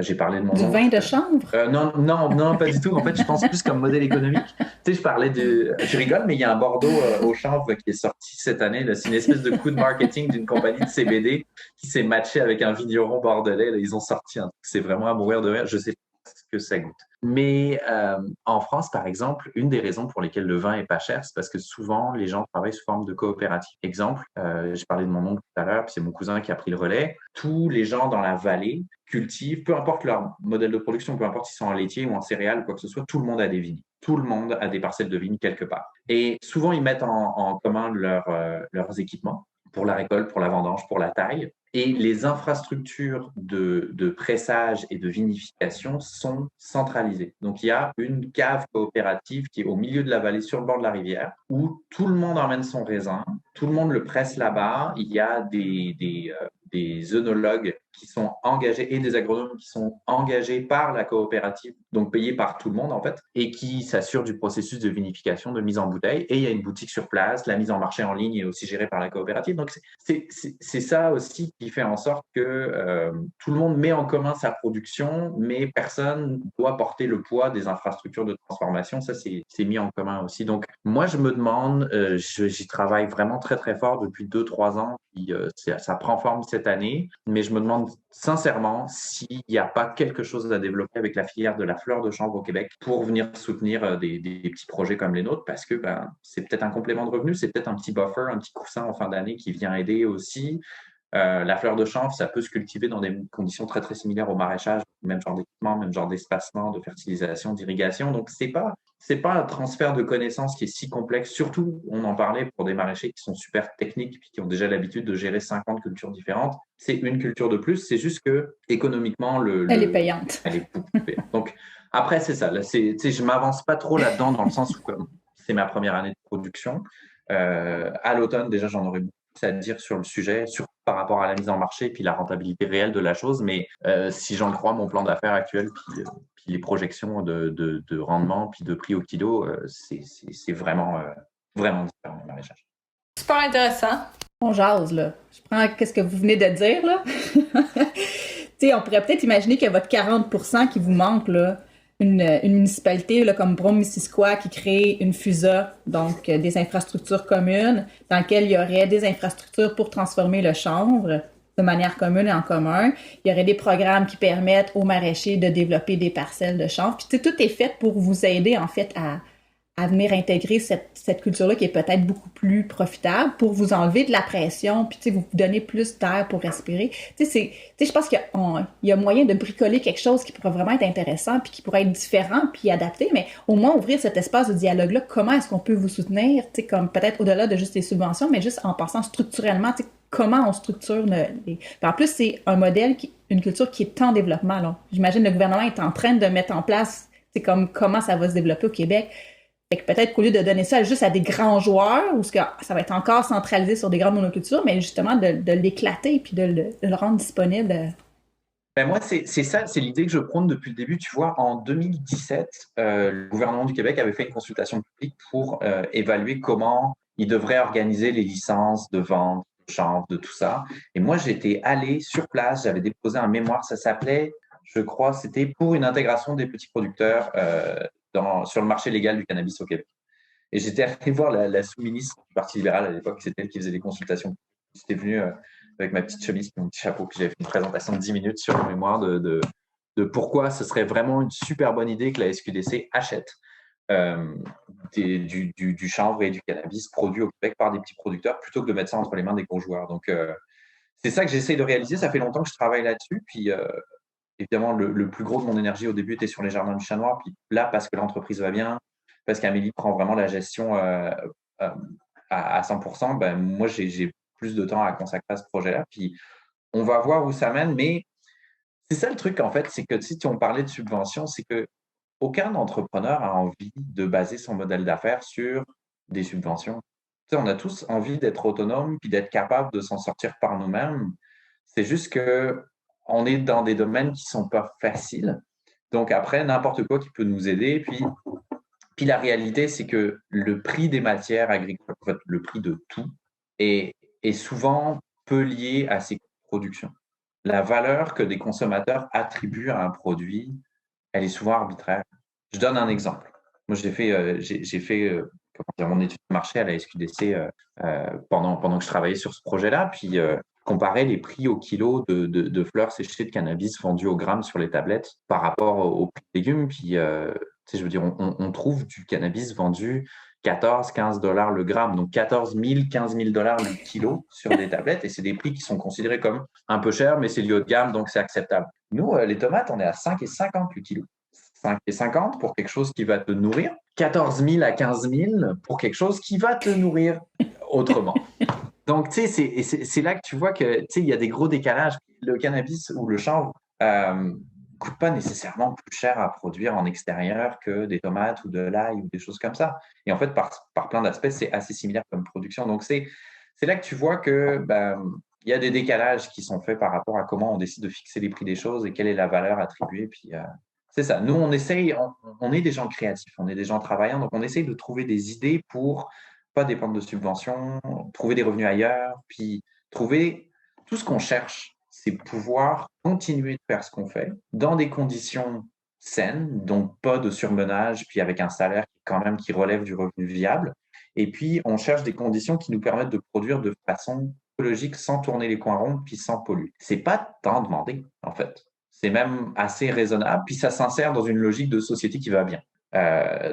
[SPEAKER 1] j'ai parlé de mon
[SPEAKER 2] Du
[SPEAKER 1] oncle.
[SPEAKER 2] vin de chanvre?
[SPEAKER 1] Non, pas du tout. En fait, je pense plus comme modèle économique. Tu sais, je parlais je rigole, mais il y a un Bordeaux au chanvre qui est sorti cette année. Là. C'est une espèce de coup de marketing d'une compagnie de CBD qui s'est matché avec un vigneron bordelais. Là, ils ont sorti un truc. C'est vraiment à mourir de rire. Je sais pas ce que ça goûte. Mais en France, par exemple, une des raisons pour lesquelles le vin est pas cher, c'est parce que souvent, les gens travaillent sous forme de coopérative. Exemple, j'ai parlé de mon oncle tout à l'heure, puis c'est mon cousin qui a pris le relais. Tous les gens dans la vallée cultivent, peu importe leur modèle de production, peu importe s'ils sont en laitier ou en céréales ou quoi que ce soit, tout le monde a des vignes. Tout le monde a des parcelles de vignes quelque part. Et souvent, ils mettent en commun leurs équipements pour la récolte, pour la vendange, pour la taille. Et les infrastructures de pressage et de vinification sont centralisées. Donc, il y a une cave coopérative qui est au milieu de la vallée, sur le bord de la rivière, où tout le monde emmène son raisin, tout le monde le presse là-bas. Il y a des œnologues qui sont engagés et des agronomes qui sont engagés par la coopérative, donc payés par tout le monde en fait, et qui s'assurent du processus de vinification, de mise en bouteille. Et il y a une boutique sur place, la mise en marché en ligne est aussi gérée par la coopérative. Donc c'est ça aussi qui fait en sorte que tout le monde met en commun sa production, mais personne doit porter le poids des infrastructures de transformation. Ça, c'est mis en commun aussi. Donc moi, je me demande, j'y travaille vraiment très très fort depuis 2-3 ans, puis ça prend forme cette année, mais je me demande sincèrement s'il n'y a pas quelque chose à développer avec la filière de la fleur de chanvre au Québec pour venir soutenir des petits projets comme les nôtres, parce que c'est peut-être un complément de revenu, c'est peut-être un petit buffer, un petit coussin en fin d'année qui vient aider aussi. La fleur de chanvre, ça peut se cultiver dans des conditions très très similaires au maraîchage, même genre d'équipement, même genre d'espacement, de fertilisation, d'irrigation. Donc c'est pas un transfert de connaissances qui est si complexe. Surtout, on en parlait pour des maraîchers qui sont super techniques puis qui ont déjà l'habitude de gérer 50 cultures différentes. C'est une culture de plus. C'est juste que économiquement,
[SPEAKER 2] elle est payante.
[SPEAKER 1] Elle est beaucoup payante. Donc après, c'est ça. Là, je m'avance pas trop là-dedans dans le sens où c'est ma première année de production. À l'automne, déjà, j'en aurai beaucoup à dire sur le sujet, surtout par rapport à la mise en marché puis la rentabilité réelle de la chose. Mais si j'en crois mon plan d'affaires actuel puis les projections de rendement puis de prix au kilo, c'est vraiment différent le maraîchage.
[SPEAKER 3] Super intéressant.
[SPEAKER 2] On jase, là. Je prends qu'est-ce que vous venez de dire, là. Tu sais, on pourrait peut-être imaginer que votre 40% qui vous manque, là, une municipalité là, comme Brome-Missisquoi qui crée une FUSA, donc des infrastructures communes, dans lesquelles il y aurait des infrastructures pour transformer le chanvre de manière commune et en commun. Il y aurait des programmes qui permettent aux maraîchers de développer des parcelles de chanvre. Puis tout est fait pour vous aider, en fait, à venir intégrer cette culture-là qui est peut-être beaucoup plus profitable pour vous enlever de la pression, puis vous donner plus d'air pour respirer. Je pense qu'il y a moyen de bricoler quelque chose qui pourrait vraiment être intéressant, puis qui pourrait être différent, puis adapté, mais au moins ouvrir cet espace de dialogue-là, comment est-ce qu'on peut vous soutenir, comme peut-être au-delà de juste les subventions, mais juste en pensant structurellement, comment on structure les... En plus, c'est un modèle, une culture qui est en développement. Là. J'imagine que le gouvernement est en train de mettre en place comment ça va se développer au Québec. Fait que peut-être qu'au lieu de donner ça juste à des grands joueurs, ou ça va être encore centralisé sur des grandes monocultures, mais justement de l'éclater puis de le rendre disponible.
[SPEAKER 1] Ben moi, c'est ça, c'est l'idée que je prône depuis le début. Tu vois, en 2017, le gouvernement du Québec avait fait une consultation publique pour évaluer comment il devrait organiser les licences de vente, de chanvre, de tout ça. Et moi, j'étais allé sur place, j'avais déposé un mémoire, ça s'appelait, je crois, c'était pour une intégration des petits producteurs sur le marché légal du cannabis au Québec. Et j'étais allé voir la sous-ministre du Parti libéral à l'époque, c'était elle qui faisait les consultations. J'étais venu avec ma petite chemise et mon petit chapeau, puis j'avais fait une présentation de 10 minutes sur le mémoire de pourquoi ce serait vraiment une super bonne idée que la SQDC achète du chanvre et du cannabis produit au Québec par des petits producteurs plutôt que de mettre ça entre les mains des gros joueurs. Donc, c'est ça que j'essaie de réaliser. Ça fait longtemps que je travaille là-dessus. Puis, évidemment, le plus gros de mon énergie au début était sur les jardins du Chat Noir. Puis là, parce que l'entreprise va bien, parce qu'Amélie prend vraiment la gestion à 100%, ben, moi, j'ai plus de temps à consacrer à ce projet-là. Puis, on va voir où ça mène. Mais c'est ça le truc, en fait, c'est que si on parlait de subvention, c'est que aucun entrepreneur a envie de baser son modèle d'affaires sur des subventions. Tu sais, on a tous envie d'être autonome puis d'être capable de s'en sortir par nous-mêmes. C'est juste que on est dans des domaines qui sont pas faciles. Donc après, n'importe quoi qui peut nous aider. Puis la réalité, c'est que le prix des matières agricoles, en fait, le prix de tout, est souvent peu lié à ses productions. La valeur que des consommateurs attribuent à un produit, elle est souvent arbitraire. Je donne un exemple. Moi, j'ai fait mon étude de marché à la SQDC pendant que je travaillais sur ce projet-là, puis comparer les prix au kilo de fleurs séchées de cannabis vendues au gramme sur les tablettes par rapport aux prix de légumes. Puis, tu sais, je veux dire, on trouve du cannabis vendu 14, 15 $ le gramme, donc 14 000, 15 000 $ le kilo sur des tablettes, et c'est des prix qui sont considérés comme un peu chers, mais c'est lié haut de gamme, donc c'est acceptable. Nous, les tomates, on est à 5,50 le kilo. 5,50 pour quelque chose qui va te nourrir, 14 000 à 15 000 pour quelque chose qui va te nourrir autrement. Donc, tu sais, c'est là que tu vois que, tu sais, il y a des gros décalages. Le cannabis ou le chanvre coûte pas nécessairement plus cher à produire en extérieur que des tomates ou de l'ail ou des choses comme ça. Et en fait, par plein d'aspects, c'est assez similaire comme production. Donc, c'est là que tu vois que il y a des décalages qui sont faits par rapport à comment on décide de fixer les prix des choses et quelle est la valeur attribuée. Puis, c'est ça. Nous, on essaye, on est des gens créatifs, on est des gens travaillants, donc on essaye de trouver des idées pour pas dépendre de subventions, trouver des revenus ailleurs, puis trouver tout ce qu'on cherche, c'est pouvoir continuer de faire ce qu'on fait dans des conditions saines, donc pas de surmenage, puis avec un salaire quand même qui relève du revenu viable. Et puis, on cherche des conditions qui nous permettent de produire de façon écologique sans tourner les coins ronds, puis sans polluer. C'est pas tant demandé, en fait. C'est même assez raisonnable, puis ça s'insère dans une logique de société qui va bien.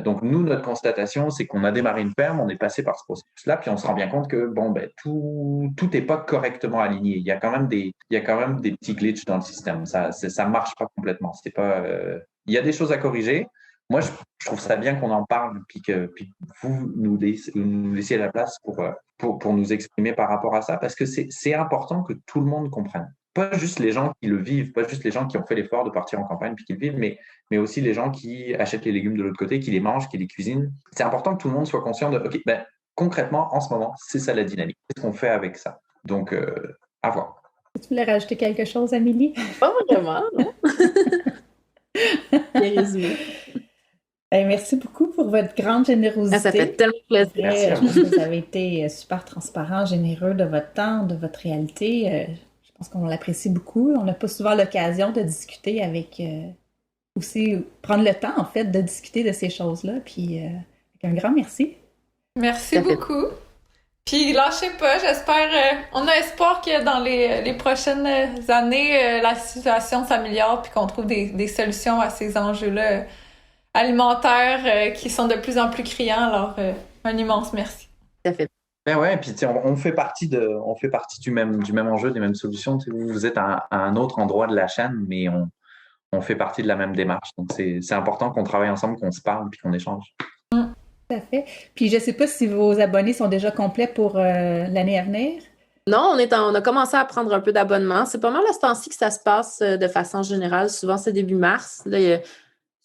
[SPEAKER 1] Donc, nous, notre constatation, c'est qu'on a démarré une ferme, on est passé par ce processus-là, puis on se rend bien compte que tout n'est pas correctement aligné. Il y a quand même des petits glitches dans le système. Ça marche pas complètement. C'est pas, il y a des choses à corriger. Moi, je trouve ça bien qu'on en parle, puis vous nous laissiez la place pour nous exprimer par rapport à ça, parce que c'est important que tout le monde comprenne. Pas juste les gens qui le vivent, pas juste les gens qui ont fait l'effort de partir en campagne puis qui le vivent, mais aussi les gens qui achètent les légumes de l'autre côté, qui les mangent, qui les cuisinent. C'est important que tout le monde soit conscient de, OK, concrètement, en ce moment, c'est ça la dynamique. Qu'est-ce qu'on fait avec ça? Donc, à voir.
[SPEAKER 2] Tu voulais rajouter quelque chose, Amélie?
[SPEAKER 6] Pas vraiment, non? Bien résumé.
[SPEAKER 2] Merci beaucoup pour votre grande générosité.
[SPEAKER 6] Ça fait tellement plaisir.
[SPEAKER 1] Merci à vous.
[SPEAKER 2] Vous avez été super transparent, généreux de votre temps, de votre réalité. Je pense qu'on l'apprécie beaucoup. On n'a pas souvent l'occasion de discuter avec... aussi prendre le temps, en fait, de discuter de ces choses-là. Puis, un grand merci.
[SPEAKER 3] Merci beaucoup. Puis, lâchez pas, j'espère... on a espoir que dans les prochaines années, la situation s'améliore puis qu'on trouve des solutions à ces enjeux-là alimentaires qui sont de plus en plus criants. Alors, un immense merci.
[SPEAKER 6] Ça fait.
[SPEAKER 1] Ben ouais, puis on fait partie du même enjeu, des mêmes solutions. Vous êtes à un autre endroit de la chaîne, mais on fait partie de la même démarche. Donc, c'est important qu'on travaille ensemble, qu'on se parle puis qu'on échange.
[SPEAKER 2] Tout à fait. Puis, je ne sais pas si vos abonnés sont déjà complets pour l'année à venir.
[SPEAKER 6] Non, on a commencé à prendre un peu d'abonnement. C'est pas mal à ce temps-ci que ça se passe de façon générale. Souvent, c'est début mars. Là,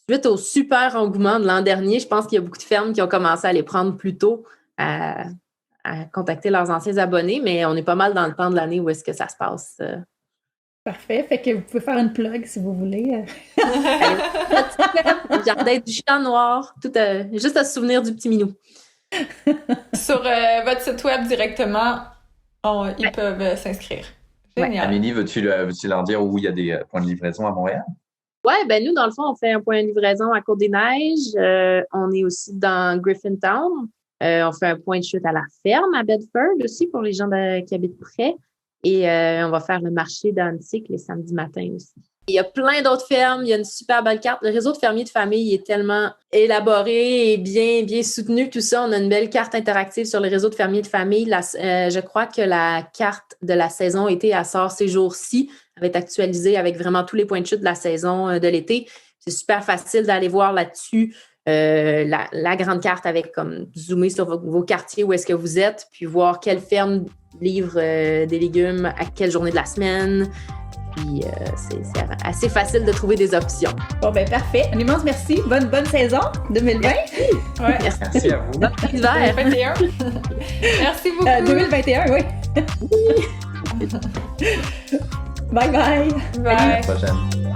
[SPEAKER 6] suite au super engouement de l'an dernier, je pense qu'il y a beaucoup de fermes qui ont commencé à les prendre plus tôt, à contacter leurs anciens abonnés, mais on est pas mal dans le temps de l'année où est-ce que ça se passe.
[SPEAKER 2] Parfait. Fait que vous pouvez faire une plug si vous voulez.
[SPEAKER 6] Le jardin du Champ Noir, juste à se souvenir du petit minou.
[SPEAKER 3] Sur votre site web directement, ils peuvent s'inscrire. Génial.
[SPEAKER 1] Amélie, veux-tu leur dire où il y a des points de livraison à Montréal?
[SPEAKER 6] Oui, ben nous, dans le fond, on fait un point de livraison à Côte-des-Neiges. On est aussi dans Griffintown. On fait un point de chute à la ferme à Bedford aussi pour les gens qui habitent près. Et on va faire le marché d'Annecy les samedis matins aussi. Il y a plein d'autres fermes, il y a une super belle carte. Le réseau de fermiers de famille est tellement élaboré et bien soutenu, tout ça. On a une belle carte interactive sur le réseau de fermiers de famille. Je crois que la carte de la saison été, elle sort ces jours-ci. Elle va être actualisée avec vraiment tous les points de chute de la saison de l'été. C'est super facile d'aller voir là-dessus la grande carte avec comme zoomer sur vos quartiers où est-ce que vous êtes, puis voir quelle ferme livre des légumes à quelle journée de la semaine. Puis c'est assez facile de trouver des options.
[SPEAKER 2] Bon, ben parfait. Un immense merci. Bonne saison 2020.
[SPEAKER 3] Ouais.
[SPEAKER 1] Merci à vous.
[SPEAKER 6] Bon hiver.
[SPEAKER 3] 2021. Merci beaucoup.
[SPEAKER 2] 2021, oui. Bye bye.
[SPEAKER 3] Bye.
[SPEAKER 1] À la prochaine.